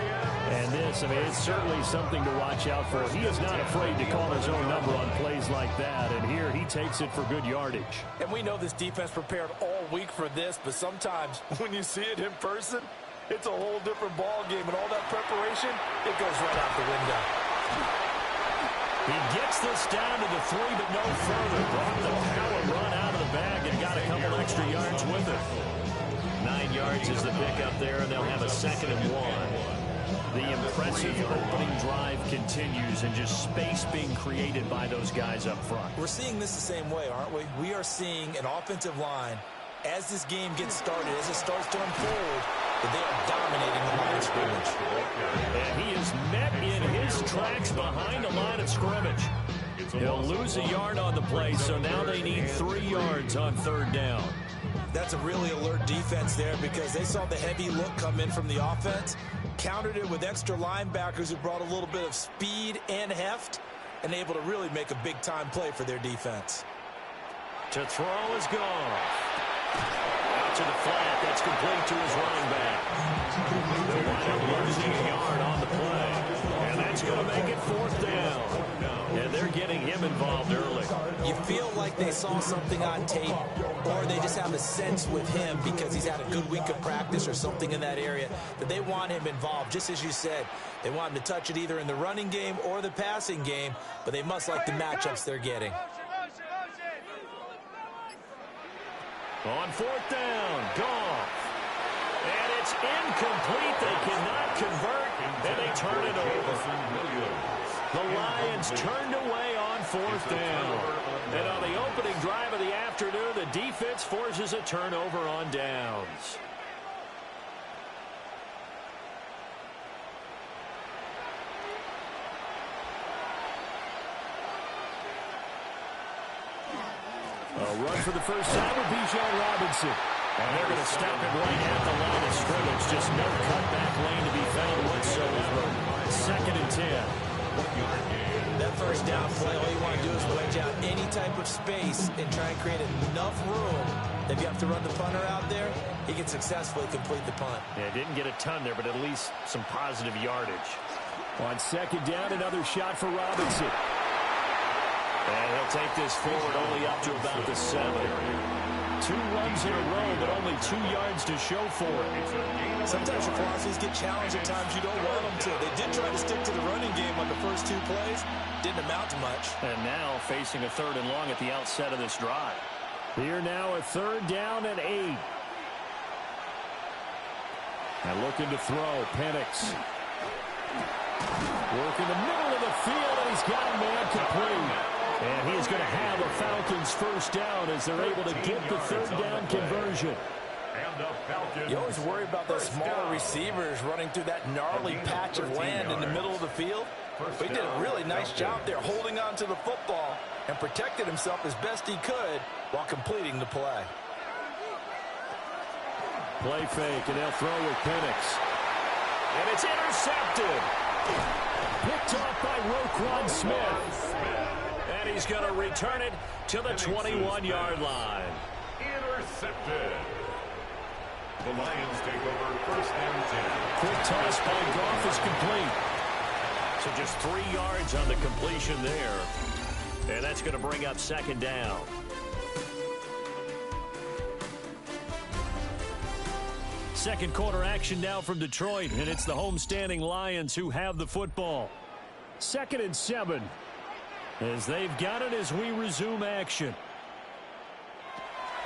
And this, I mean, it's certainly something to watch out for. He is not afraid to call his own number on plays like that, and here he takes it for good yardage. And we know this defense prepared all week for this, but sometimes when you see it in person, it's a whole different ball game, and all that preparation, it goes right out the window. He gets this down to the 3, but no further. Brought the power run out of the bag and got a couple extra yards with it. 9 yards is the pickup there, and they'll have a 2nd and 1. The impressive opening drive continues, and just space being created by those guys up front. We're seeing this the same way, aren't we? We are seeing an offensive line, as this game gets started, as it starts to unfold, that they are dominating the line of scrimmage. And he is met in his tracks behind the line of scrimmage. He'll lose a yard on the play, so now they need 3 yards on 3rd down. That's a really alert defense there because they saw the heavy look come in from the offense, countered it with extra linebackers who brought a little bit of speed and heft, and able to really make a big-time play for their defense. To throw is gone. Out to the flat. That's complete to his running back. They'll wind up losing a yard on the play. And that's going to make it 4th down. And they're getting him involved early. You feel like they saw something on tape, or they just have a sense with him because he's had a good week of practice or something in that area that they want him involved. Just as you said, they want him to touch it either in the running game or the passing game, but they must like the matchups they're getting. On 4th down, Goff. And it's incomplete. They cannot convert, and they turn it over. The Lions turned away on 4th down. And on the opening drive of the afternoon, the defense forces a turnover on downs. A run for the first time with Bijan Robinson. And they're going to stop him right at the line of scrimmage. Just no cutback lane to be found whatsoever. 2nd and 10. That first down play, all you want to do is wedge out any type of space and try and create enough room. If you have to run the punter out there, he can successfully complete the punt. Yeah, didn't get a ton there, but at least some positive yardage. On 2nd down, another shot for Robinson. And he'll take this forward only up to about the 7. 2 runs in a row, but only 2 yards to show for it. Sometimes your philosophies get challenged at times you don't want them to. They did try to stick to the running game on the first 2 plays. Didn't amount to much. And now facing a 3rd and long at the outset of this drive. Here now a 3rd down and 8. And looking to throw, Penix. Work in the middle of the field, and he's got a man complete. And he is going to have a Falcons first down as they're able to get the 3rd down conversion. You always worry about those smaller receivers running through that gnarly patch of land in the middle of the field. But he did a really nice job there holding on to the football and protected himself as best he could while completing the play. Play fake, and they'll throw with Penix. And it's intercepted. Picked off by Roquan Smith. And he's going to return it to the 21-yard line. Intercepted. The Lions take over 1st and 10. Quick toss by Goff is complete. So just 3 yards on the completion there. And that's going to bring up 2nd down. Second quarter action now from Detroit, and it's the homestanding Lions who have the football. 2nd and 7. As they've got it as we resume action.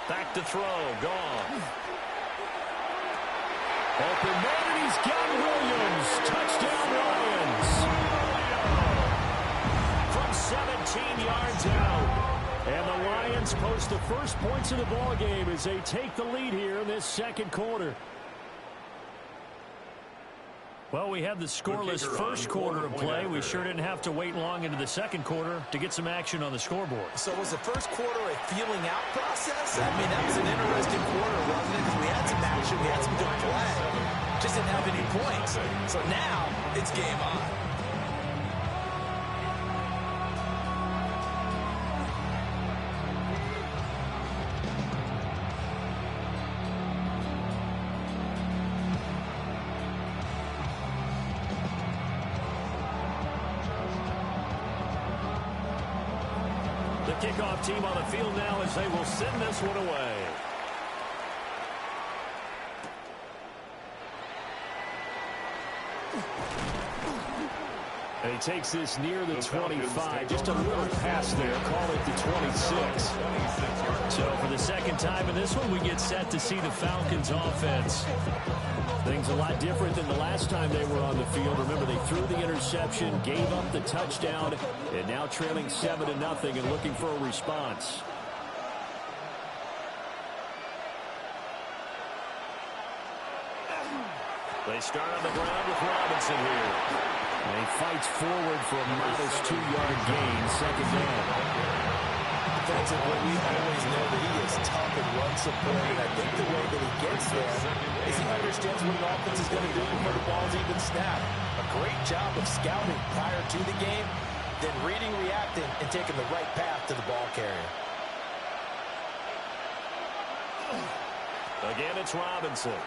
Back to throw, Goff. He's got Williams. Touchdown, Lions. From 17 yards out. And the Lions post the first points of the ball game as they take the lead here in this second quarter. Well, we had the scoreless first quarter of play. We sure didn't have to wait long into the second quarter to get some action on the scoreboard. So was the first quarter a feeling out process? I mean, that was an interesting quarter, wasn't it? Because we had some action, we had some good play. Just didn't have any points. So now it's game on. The kickoff team on the field now as they will send this one away. And he takes this near the 25. Just a little pass there. Call it the 26. So for the second time in this one, we get set to see the Falcons offense. Things a lot different than the last time they were on the field. Remember, they threw the interception, gave up the touchdown, and now trailing 7-0 and looking for a response. They start on the ground with Robinson here. And he fights forward for a modest 2-yard gain, second down. Defensively, we always know that he is tough and run support, and I think the way that he gets there is he understands what an offense is going to do before the ball's even snapped. A great job of scouting prior to the game, then reading, reacting, and taking the right path to the ball carrier. Again, it's Robinson.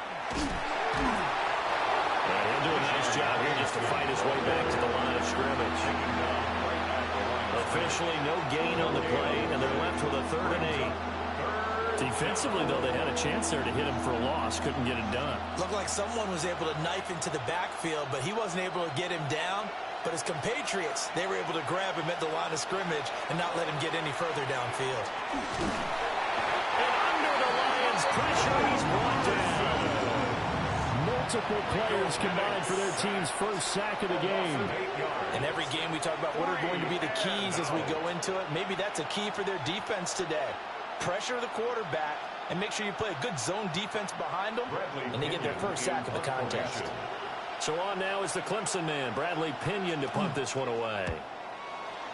And he'll do a nice job here just to fight his way back to the line of scrimmage. Officially, no gain on the play, and they're left with a 3rd and 8. Defensively, though, they had a chance there to hit him for a loss. Couldn't get it done. Looked like someone was able to knife into the backfield, but he wasn't able to get him down. But his compatriots, they were able to grab him at the line of scrimmage and not let him get any further downfield. And under the Lions' pressure, he's brought down. Multiple players combined for their team's first sack of the game. In every game, we talk about what are going to be the keys as we go into it. Maybe that's a key for their defense today. Pressure the quarterback and make sure you play a good zone defense behind them, and they get their first sack of the contest. So on now is the Clemson man, Bradley Pinion, to punt this one away.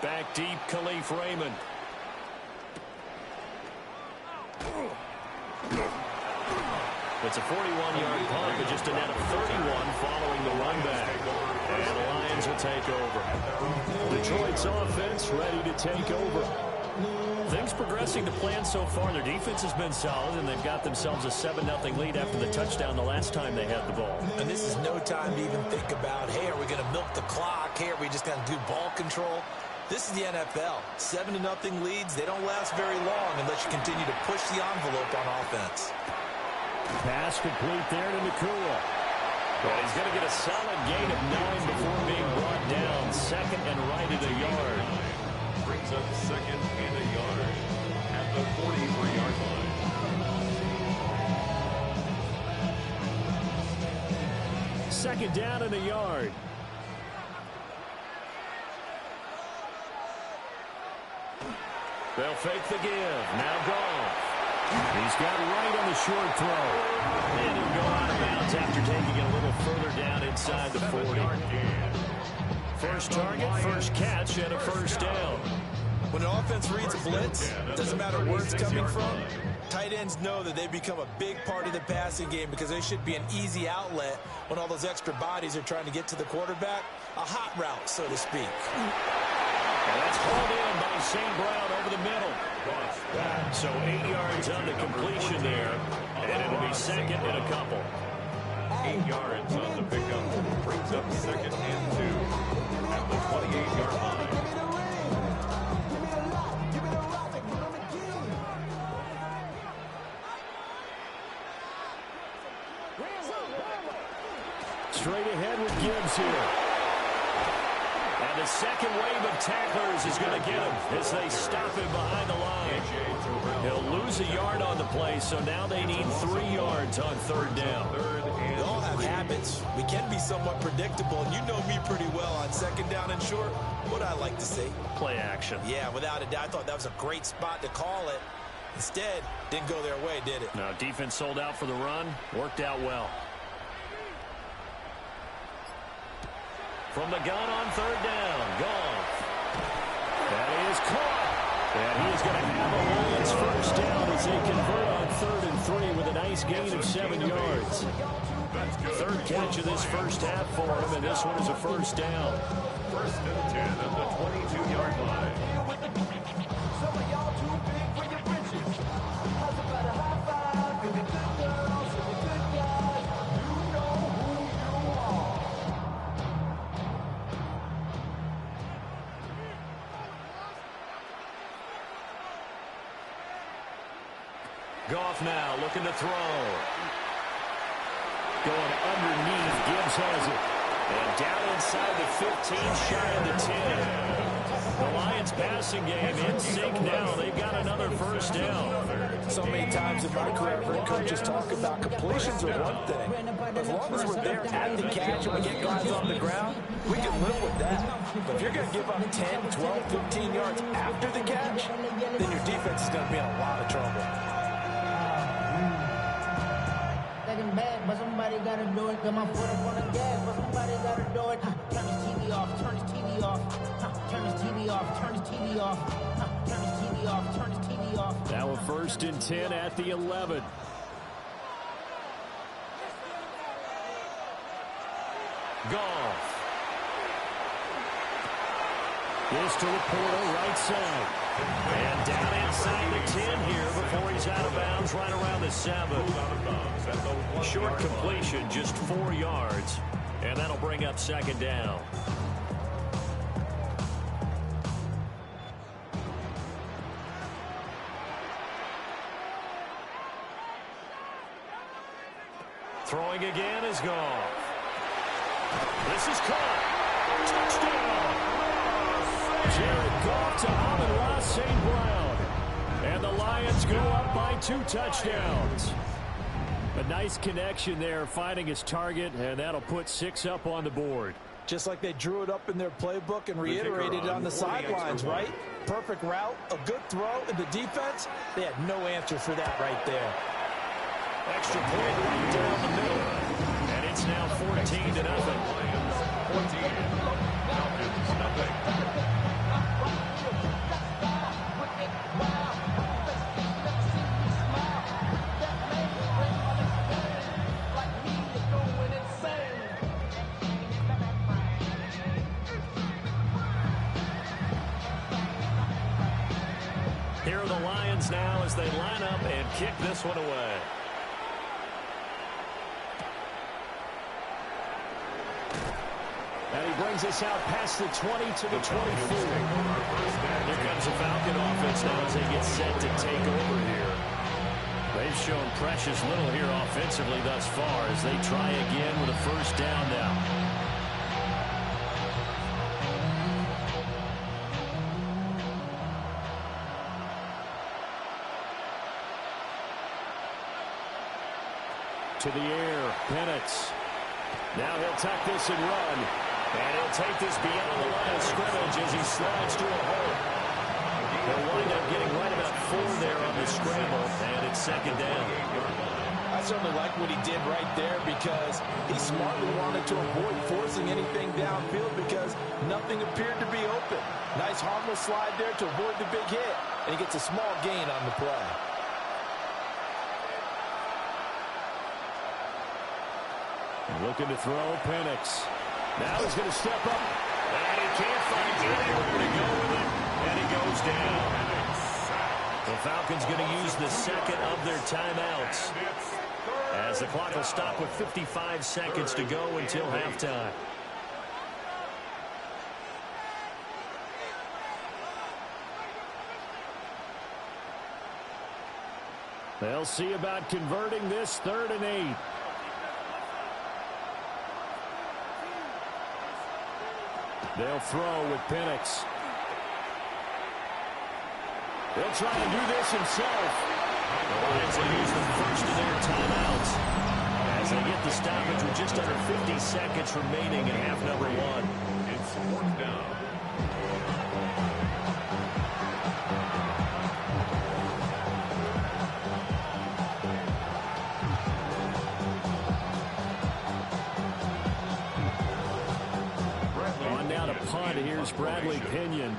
Back deep, Khalif Raymond. It's a 41-yard punt, but just a net of 31 following the run back. And the Lions will take over. Detroit's offense ready to take over. Things progressing to plan so far. Their defense has been solid, and they've got themselves a 7-0 lead after the touchdown the last time they had the ball. And this is no time to even think about, hey, are we going to milk the clock? Hey, are we just going to do ball control? This is the NFL. 7-0 leads, they don't last very long unless you continue to push the envelope on offense. Pass complete there to Nakua. Well, he's going to get a solid gain of 9 before being brought down. Second and right at a yard. Brings up 2nd and a yard at the 43-yard line. Second down and a yard. They'll fake the give. Now Goff. He's got right on the short throw. And he'll go out of bounds after taking it a little further down inside the 40. First target, first catch, and a first down. When an offense reads blitz, doesn't matter where it's coming from, tight ends know that they become a big part of the passing game because they should be an easy outlet when all those extra bodies are trying to get to the quarterback. A hot route, so to speak. And that's hauled in by St. Brown over the middle. So 8 yards on the completion there, and it'll be second and a couple. 8 yards on the pickup. Brings up 2nd and 2 at the 28-yard line. Straight ahead with Gibbs here. And the second wave of tacklers is going to get him as they stop him behind the line. He'll lose a yard on the play, so now they need 3 yards yards on third down. We all have habits. We can be somewhat predictable, and you know me pretty well on second down and short. What I like to say? Play action. Yeah, without a doubt. I thought that was a great spot to call it. Instead, didn't go their way, did it? No, defense sold out for the run. Worked out well. From the gun on third down. Goff. That is caught. And he is going to have a Lions first down as they convert on 3rd and 3 with a nice gain of 7 yards. Third catch of this first half for him, and this one is a first down. 1st and 10 at the 22-yard line. Goff now looking to throw. Going underneath, Gibbs has it. And down inside the 15, shy of the 10. The Lions passing game in sync now. They've got another first down. So many times in my career, I've heard coaches talk about completions are one thing. As long as we're there at the catch and we get guys on the ground, we can live with that. But if you're going to give up 10, 12, 15 yards after the catch, then your defense is going to be in a lot of trouble. Bad, but somebody gotta do it. Got my foot up on the gas, but somebody gotta do it. Turn this TV off, turn this TV off. Turn this TV off, turn this TV off. Turn this TV off, turn this TV off. Now a 1st and 10 at the 11. Goff. This to Laporta, right side. And down inside the 10 here before he's out of bounds, right around the 7. Short completion, just 4 yards. And that'll bring up 2nd down. Throwing again is Goff. This is caught. Touchdown. Jared Goff to Amon-Ra St. Brown. And the Lions go up by 2 touchdowns. A nice connection there, finding his target, and that'll put 6 up on the board. Just like they drew it up in their playbook and reiterated it on the sidelines, right? Perfect route, a good throw, and the defense, they had no answer for that right there. Extra point right down the middle. And it's now 14-0. 14. Falcons, nothing. Here are the Lions now as they line up and kick this one away. And he brings us out past the 20 to the 24. Here comes the Falcon offense now as they get set to take over here. They've shown precious little here offensively thus far as they try again with a first down now. To the air, Penix. Now he'll tuck this and run. And he'll take this beyond the line of scrimmage as he slides to a hole. He'll wind up getting right about 4 there on the scramble, and it's 2nd down. I certainly like what he did right there because he smartly wanted to avoid forcing anything downfield because nothing appeared to be open. Nice harmless slide there to avoid the big hit, and he gets a small gain on the play. Looking to throw, Penix. Now he's going to step up. And he can't find anywhere to go with it. And he goes down. The Falcons going to use the 2nd of their timeouts as the clock will stop with 55 seconds to go until halftime. They'll see about converting this 3rd and 8. They'll throw with Penix. He'll try and do this himself. The Lions will use the first of their timeouts. stoppage with just under 50 seconds remaining in half number one. It's fourth down. On down to punt. Here's Bradley Pinion.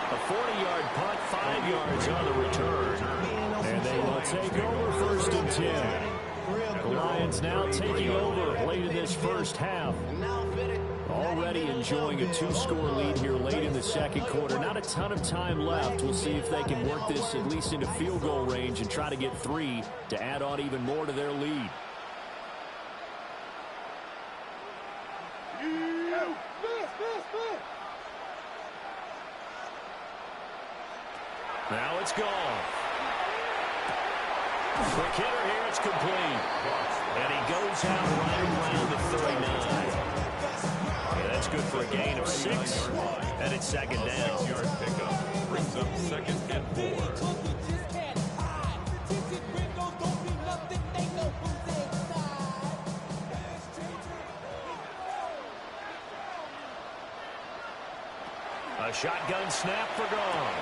A 40-yard punt, 5 yards on the return. And they will take over first and 10. The Lions now taking over late in this first half. Already enjoying a 2-score lead here late in the second quarter. Not a ton of time left. We'll see if they can work this at least into field goal range and try to get 3 to add on even more to their lead. Now it's gone. Quick hitter here, it's complete. And he goes out right around the 39. Yeah, that's good for a gain of 6. And it's second down. 6-yard pickup brings up second and 4. A shotgun snap for Gone.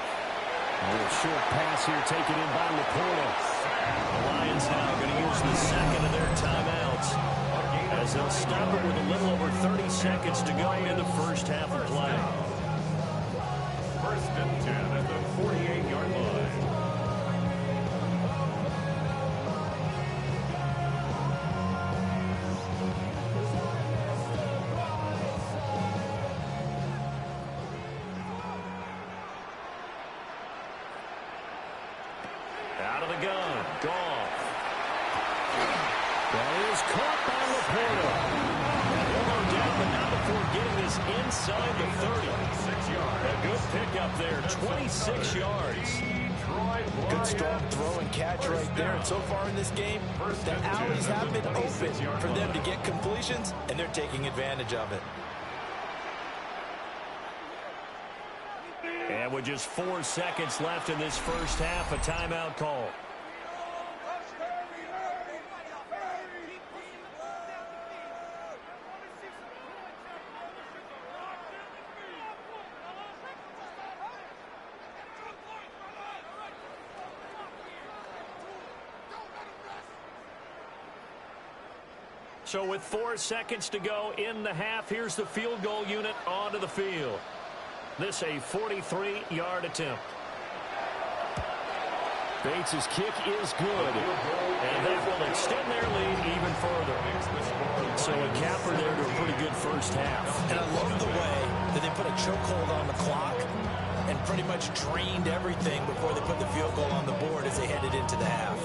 A little short pass here taken in by Laporta. The Lions now going to use the second of their timeouts as they'll stop it with a little over 30 seconds to go in the first half of play. First and 10 at the 48-yard line. Out of the gun, Goff. That is caught by Laporta. And he'll go down, but not before getting this inside the 30. 6 yards. A good pickup there, 26 yards. Good strong throw and catch right there. And so far in this game, the alleys have been open for them to get completions, and they're taking advantage of it. And with just 4 seconds left in this first half, a timeout call. So with 4 seconds to go in the half, here's the field goal unit onto the field. This a 43-yard attempt. Bates' kick is good. And that will extend their lead even further. So a capper there to a pretty good first half. And I love the way that they put a chokehold on the clock and pretty much drained everything before they put the field goal on the board as they headed into the half.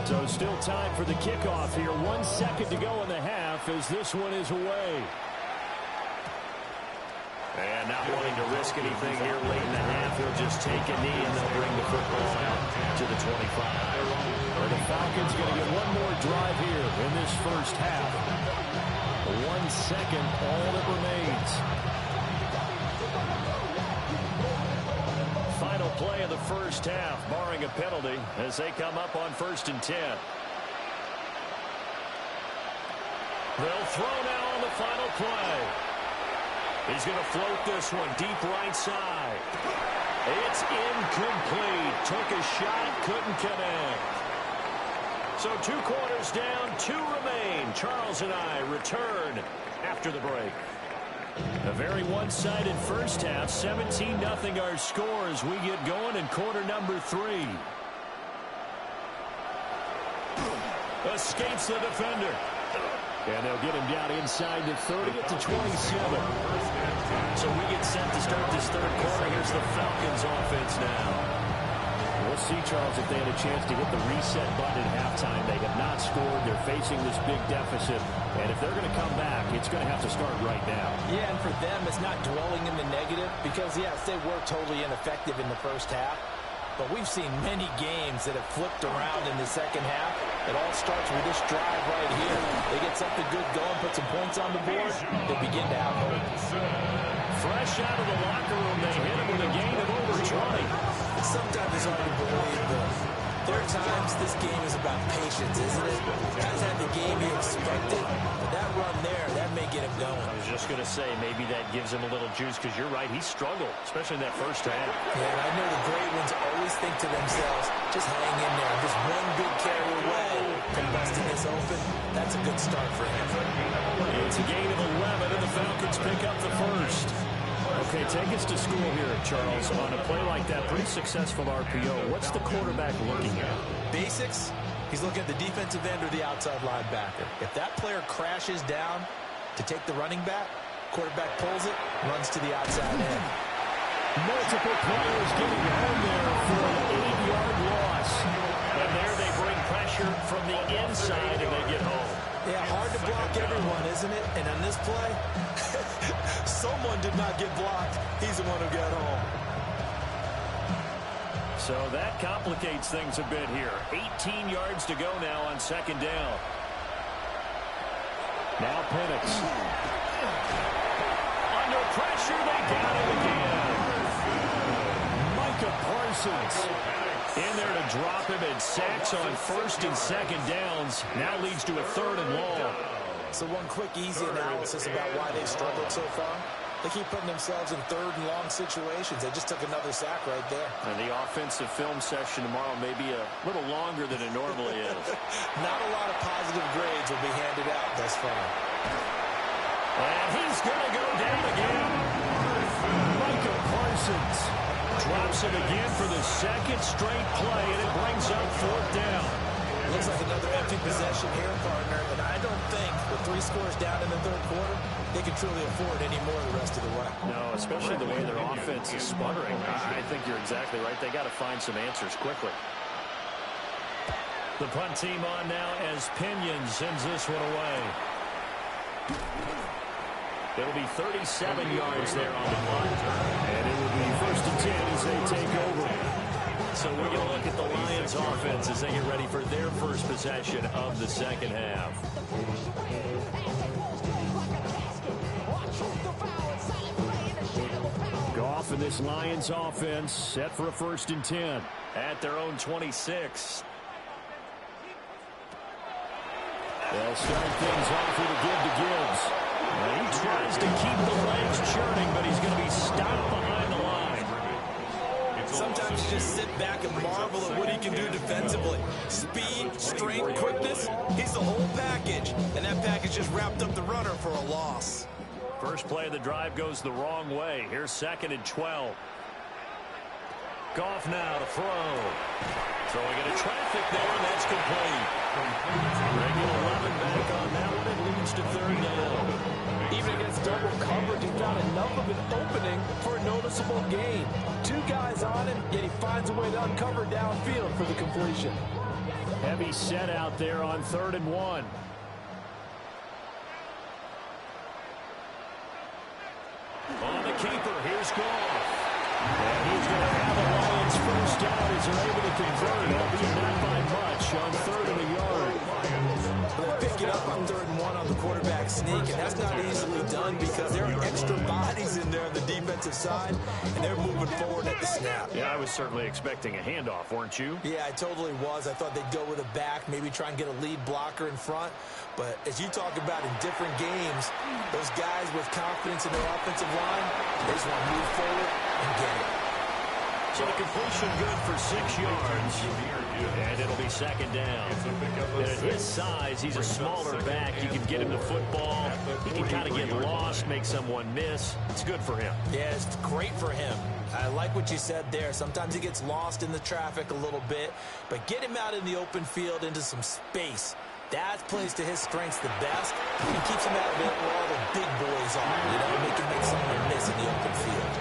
So still time for the kickoff here. 1 second to go in the half as this one is away. And not wanting to risk anything here late in the half, he'll just take a knee and they'll bring the football out to the 25. Well, the Falcons going to get one more drive here in this first half. 1 second, all that remains. Final play of the first half, barring a penalty, as they come up on 1st and 10. They'll throw now on the final play. He's going to float this one deep right side. It's incomplete. Took a shot, couldn't connect. So 2 quarters down, 2 remain. Charles and I return after the break. A very one-sided first half, 17-0 our score as we get going in quarter number 3. Escapes the defender. And they'll get him down inside the 30 at the 27. So we get set to start this third quarter. Here's the Falcons offense now. We'll see, Charles, if they had a chance to hit the reset button at halftime. They have not scored. They're facing this big deficit. And if they're going to come back, it's going to have to start right now. Yeah, and for them, it's not dwelling in the negative because, yes, they were totally ineffective in the first half. But we've seen many games that have flipped around in the second half. It all starts with this drive right here. They get something good going, put some points on the board, they begin to have hope. Fresh out of the locker room, they hit him with a gain of over 20. Sometimes it's hard to believe, but there are times this game is about patience, isn't it? Hasn't had the game he expected, but that run there, that may get him going. I was just going to say, maybe that gives him a little juice, because you're right, he struggled, especially in that first half. Yeah, and I know the great ones always think to themselves, just hang in there. Just one good carry away from busting this open. That's a good start for him. It's a gain of 11, and the Falcons pick up the first. Okay, take us to school here, Charles. On a play like that, pretty successful RPO. What's the quarterback looking at? Basics, he's looking at the defensive end or the outside linebacker. If that player crashes down to take the running back, quarterback pulls it, runs to the outside end. Multiple players getting home there for an 8-yard loss. And there they bring pressure from the inside and they get home. Yeah, hard to block everyone, isn't it? And on this play, someone did not get blocked. He's the one who got home. So that complicates things a bit here. 18 yards to go now on second down. Now Penix. Under pressure, they got it again. Micah Parsons in there to drop him, and sacks on first and second downs. Now leads to a third and long. So one quick, easy analysis about why they struggled so far. They keep putting themselves in third and long situations. They just took another sack right there. And the offensive film session tomorrow may be a little longer than it normally is. Not a lot of positive grades will be handed out thus far. And he's going to go down again. Micah Parsons drops it again for the second straight play, and it brings up fourth down. Looks like another empty possession here, partner, and I don't think with 3 scores down in the third quarter, they can truly afford any more the rest of the way. No, especially the way their offense is sputtering. I think you're exactly right. They got to find some answers quickly. The punt team on now as Pinion sends this one away. It'll be 37 yards there on the punt. And it will be first and 10 as they take over. So we're going to look at the Lions offense as they get ready for their first possession of the second half. Goff and this Lions offense set for a first and 10 at their own 26. They'll start things off with a give to Gibbs. And he tries to keep the legs churning, but he's going to be stopped behind the line. Sometimes you just sit back and marvel at what he can do defensively. Speed, strength, quickness, he's the whole package. And that package just wrapped up the runner for a loss. First play of the drive goes the wrong way. Here's second and 12. Goff now to throw. Throwing into traffic there, and that's complete. Regular 11 back on that one. It leads to third down. Even against double coverage, he got enough of an opening for a noticeable gain. 2 guys on him, yet he finds a way to uncover downfield for the completion. Heavy set out there on 3rd and 1. On the keeper, here's Goff. And he's going to have a Lions first down as they're able to convert, albeit not by much, on 3rd and a yard. They'll pick it up on 3rd and 1 on the quarterback sneak, and that's not easily done because there are extra bodies in there on the defensive side, and they're moving forward at the snap. Yeah, I was certainly expecting a handoff, weren't you? Yeah, I totally was. I thought they'd go with a back, maybe try and get a lead blocker in front. But as you talk about in different games, those guys with confidence in their offensive line, they just want to move forward and get it. So the completion good for 6 yards. And it'll be second down. And at his size, he's a smaller back. You can get him the football. He can kind of get lost, make someone miss. It's good for him. Yeah, it's great for him. I like what you said there. Sometimes he gets lost in the traffic a little bit. But get him out in the open field into some space. That plays to his strengths the best and keeps him out of it where all the big boys are. You know, make him make someone miss in the open field.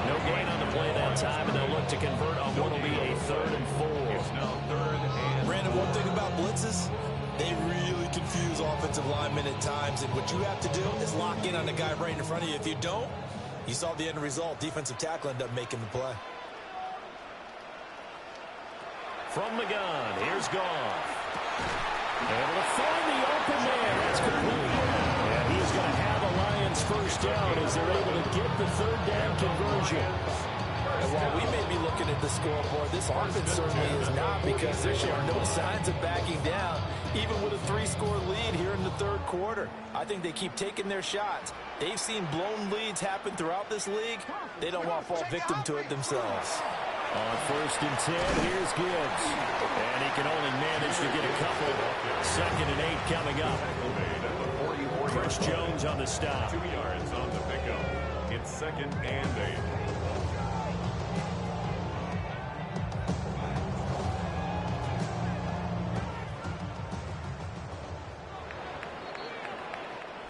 No gain on the play that time, and they'll look to convert on what will be a 3rd and 4. It's now 3rd and... Brandon, one thing about blitzes, they really confuse offensive linemen at times, and what you have to do is lock in on the guy right in front of you. If you don't, you saw the end result. Defensive tackle ended up making the play. From the gun, here's Goff. Able to find the open man. That's complete. And he's going to have a Lions first down as they're able to get the 3rd down conversion. And while we may be looking at the scoreboard, this offense certainly is not, because there are no signs of backing down, even with a 3-score lead here in the 3rd quarter. I think they keep taking their shots. They've seen blown leads happen throughout this league. They don't want to fall victim to it themselves. On 1st and 10, here's Gibbs. And he can only manage to get a couple. 2nd and 8 coming up. Chris Jones on the stop. 2 yards on the pickup. It's 2nd and 8.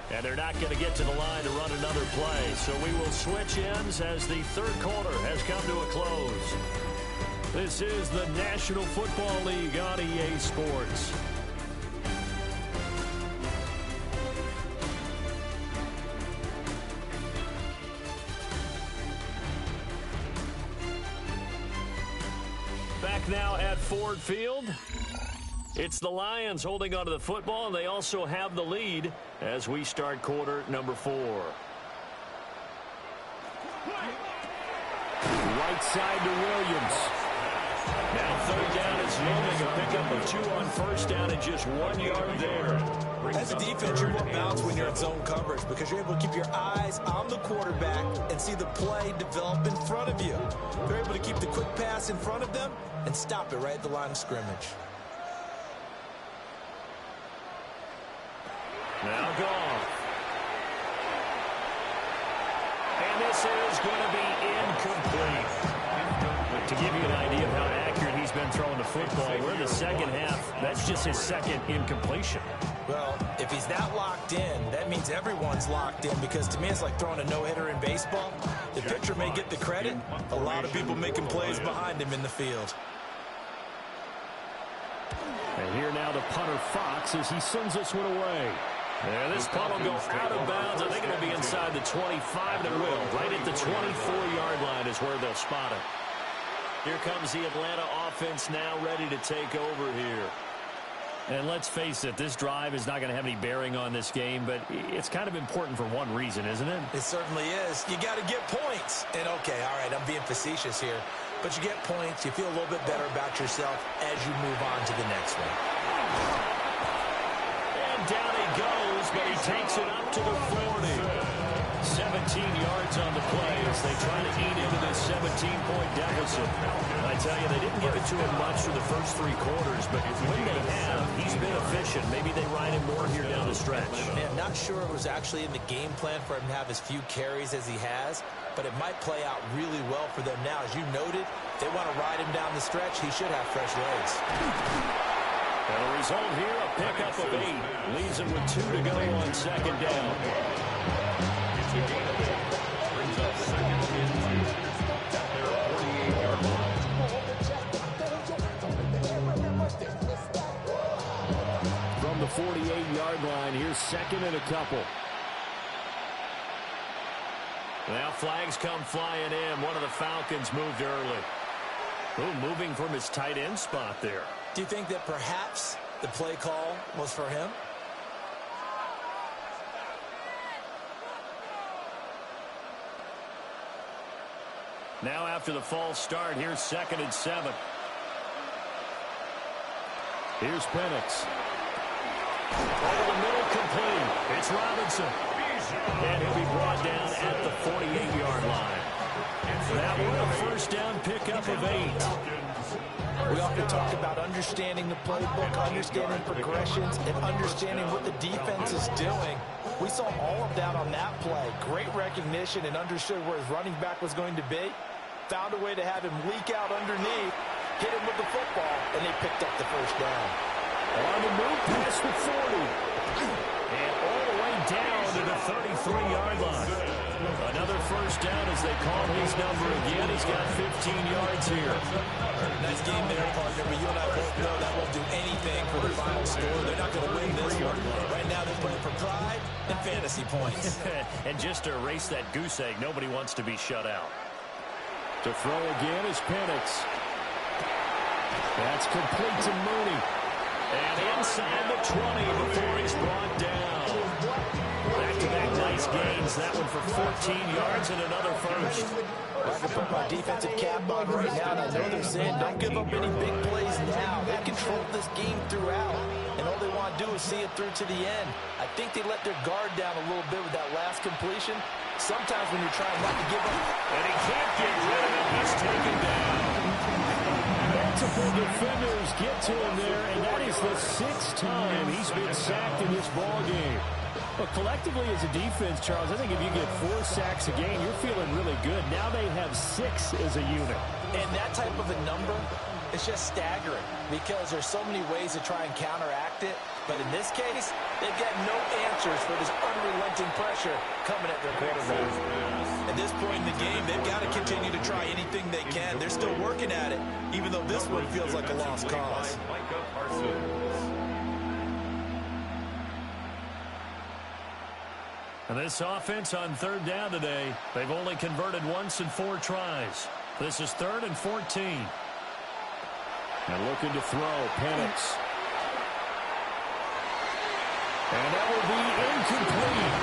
And they're not going to get to the line to run another play. So we will switch ends as the 3rd quarter has come to a close. This is the National Football League on EA Sports. Back now at Ford Field. It's the Lions holding onto the football, and they also have the lead as we start quarter number 4. Right side to Williams. Now 3rd down is moving. A pickup of 2 on 1st down and just 1 yard there. As a defense, you're more balanced when you're in zone coverage because you're able to keep your eyes on the quarterback and see the play develop in front of you. They're able to keep the quick pass in front of them and stop it right at the line of scrimmage. Now Goff. And this is going to be incomplete. To give you an idea of how accurate he's been throwing the football, we're in the 2nd half. That's just his 2nd incompletion. Well, if he's that locked in, that means everyone's locked in, because to me it's like throwing a no-hitter in baseball. The pitcher may get the credit, a lot of people making plays behind him in the field. And here now the punter Fox as he sends this one away. And this punt will go out of bounds. I think it'll be inside the 25, and it will. Right at the 24-yard line is where they'll spot it. Here comes the Atlanta offense now ready to take over here. And let's face it, this drive is not going to have any bearing on this game, but it's kind of important for one reason, isn't it? It certainly is. You got to get points. And okay, all right, I'm being facetious here, but you get points, you feel a little bit better about yourself as you move on to the next one. And down he goes, but he takes it up to the 40. 17 yards on the play as they try to eat into this 17-point deficit. I tell you, they didn't give it to him much for the first 3 quarters, but when they have, he's been efficient. Maybe they ride him more here down the stretch. Man, not sure it was actually in the game plan for him to have as few carries as he has, but it might play out really well for them now. As you noted, if they want to ride him down the stretch, he should have fresh legs. And the result here, a pickup of 8. Leaves him with 2 to go on 2nd down. It's a gain of 8. Brings up 2nd and 2 at their 48-yard line. From the 48-yard line, here's 2nd and a couple. Now flags come flying in. One of the Falcons moved early. Ooh, moving from his tight end spot there. Do you think that perhaps the play call was for him? Now after the false start, here's 2nd and 7. Here's Penix. Over the middle, complete. It's Robinson. And he'll be brought down at the 48-yard line. That one a first down pickup of 8. We often talk about understanding the playbook, understanding progressions, and understanding what the defense is doing. We saw all of that on that play. Great recognition and understood where his running back was going to be. Found a way to have him leak out underneath, hit him with the football, and they picked up the first down. On the move past the 40. And all the way down to the 33-yard line. Another first down as they call his number again. He's got 15 yards here. Nice game there, partner, but you and I both know that won't do anything for the final score. They're not going to win this one. Right now they're playing for pride and fantasy points. And just to erase that goose egg, nobody wants to be shut out. To throw again is Penix. That's complete to Mooney. And inside the 20 before he's brought down. Back-to-back nice gains. That one for 14 yards and another first. I can put my defensive cap on right now, and I know they're saying don't give up any big plays now. They controlled this game throughout, and all they want to do is see it through to the end. I think they let their guard down a little bit with that last completion. Sometimes when you're trying not to give up. And he can't get rid of it. He's taken down. Multiple defenders get to him there, and that is the 6th time he's been sacked in this ball game. But collectively as a defense, Charles, I think if you get 4 sacks a game, you're feeling really good. Now they have 6 as a unit. And that type of a number is just staggering because there's so many ways to try and counteract it. But in this case, they've got no answers for this unrelenting pressure coming at their quarterback. At this point in the game, they've got to continue to try anything they can. They're still working at it, even though this one feels like a lost cause. And this offense on 3rd down today, they've only converted once in 4 tries. This is 3rd and 14. And looking to throw, Penix. And that will be incomplete.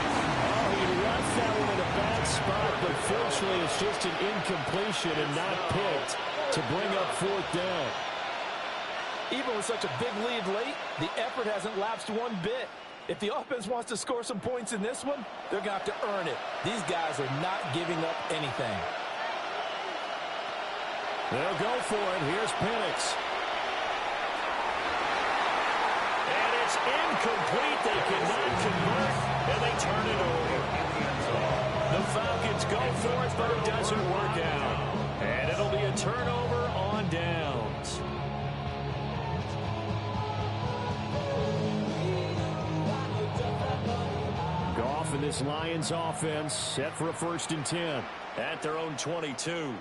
Oh, he left that one in a bad spot, but fortunately it's just an incompletion and not picked to bring up 4th down. Even with such a big lead late, the effort hasn't lapsed one bit. If the offense wants to score some points in this one, they're going to have to earn it. These guys are not giving up anything. They'll go for it. Here's Penix. And it's incomplete. They cannot convert, and they turn it over. The Falcons go for it, but it doesn't work out. And it'll be a turnover on downs. Goff and this Lions offense set for a 1st and 10 at their own 22.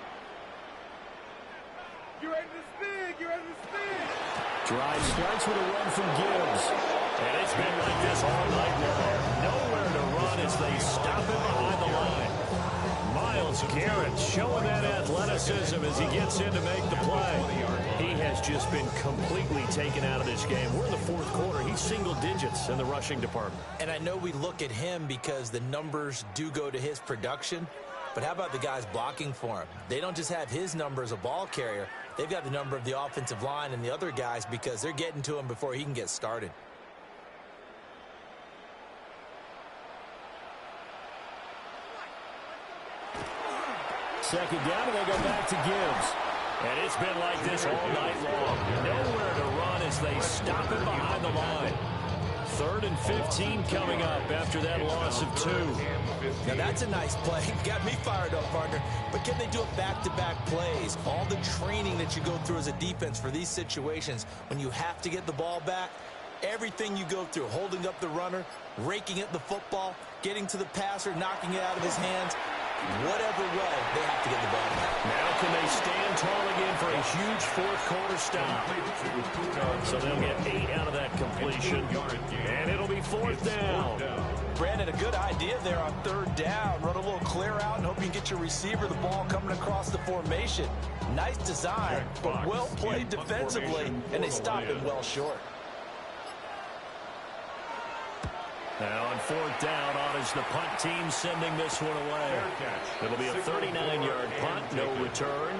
You ready to spin? You ready to spin? Drive starts with a run from Gibbs. And it's been like this all night long. Nowhere to run as they stop him behind the line. Myles Garrett showing that athleticism as he gets in to make the play. He has just been completely taken out of this game. We're in the 4th quarter. He's single digits in the rushing department. And I know we look at him because the numbers do go to his production. But how about the guys blocking for him? They don't just have his number as a ball carrier. They've got the number of the offensive line and the other guys because they're getting to him before he can get started. Second down, and they go back to Gibbs. And it's been like this all night long. Nowhere to run as they stop it behind the line. 3rd and 15 coming up after that loss of 2. Now that's a nice play. Got me fired up, partner. But can they do it back-to-back plays? All the training that you go through as a defense for these situations, when you have to get the ball back, everything you go through, holding up the runner, raking at the football, getting to the passer, knocking it out of his hands, whatever way, they have to get the ball back. Now can they stand tall again for a huge 4th quarter stop? So they'll get 8 out of that completion. And it'll be 4th down. Brandon, a good idea there on 3rd down. Run a little clear out and hope you can get your receiver the ball coming across the formation. Nice design, but well played defensively, and they stopped it well short. Now on 4th down, on is the punt team sending this one away. It'll be a 39-yard punt, no return.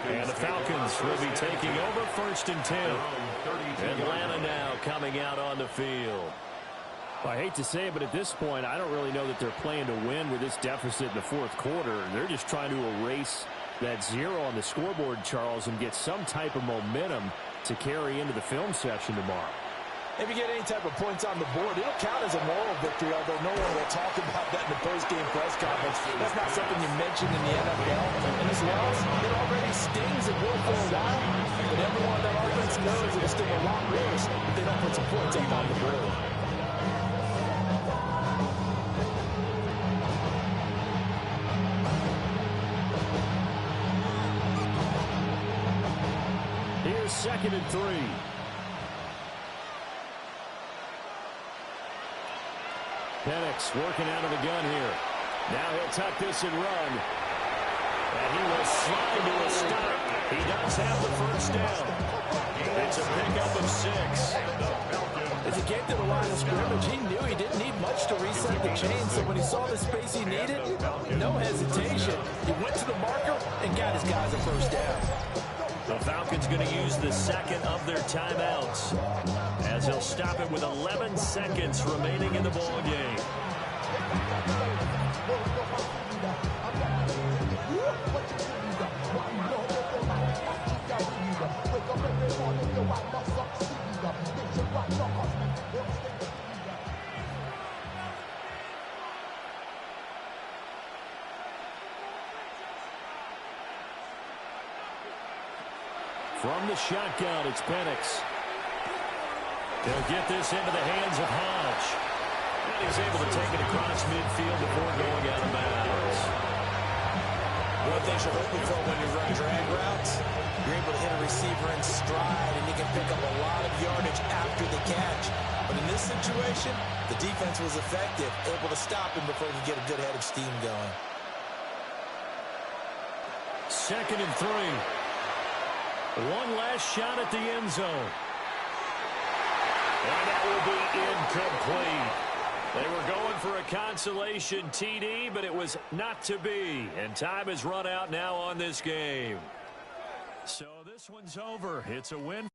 And the Falcons will be taking over 1st and 10. Atlanta now coming out on the field. Well, I hate to say it, but at this point, I don't really know that they're playing to win with this deficit in the 4th quarter. They're just trying to erase that 0 on the scoreboard, Charles, and get some type of momentum to carry into the film session tomorrow. If you get any type of points on the board, it'll count as a moral victory, although no one will talk about that in the post-game press conference. That's not something you mentioned in the NFL. And this loss, it already stings and will for a while. But everyone on that offense knows it'll sting a lot worse if they don't put some points up on the board. a 2nd and 3. Penix working out of the gun here. Now he'll tuck this and run. And he will slide to a stop. He does have the first down. It's a pickup of 6. As he came to the line of scrimmage, he knew he didn't need much to reset the chain, so when he saw the space he needed, no hesitation. He went to the marker and got his guys a first down. The Falcons going to use the 2nd of their timeouts as he'll stop it with 11 seconds remaining in the ball game. From the shotgun, it's Penix. They'll get this into the hands of Hodge. And he's able to take it across midfield before going out of bounds. One thing you're hoping for when you run drag routes, you're able to hit a receiver in stride, and you can pick up a lot of yardage after the catch. But in this situation, the defense was effective, able to stop him before he could get a good head of steam going. 2nd and 3. One last shot at the end zone. And that will be incomplete. They were going for a consolation TD, but it was not to be. And time has run out now on this game. So this one's over. It's a win.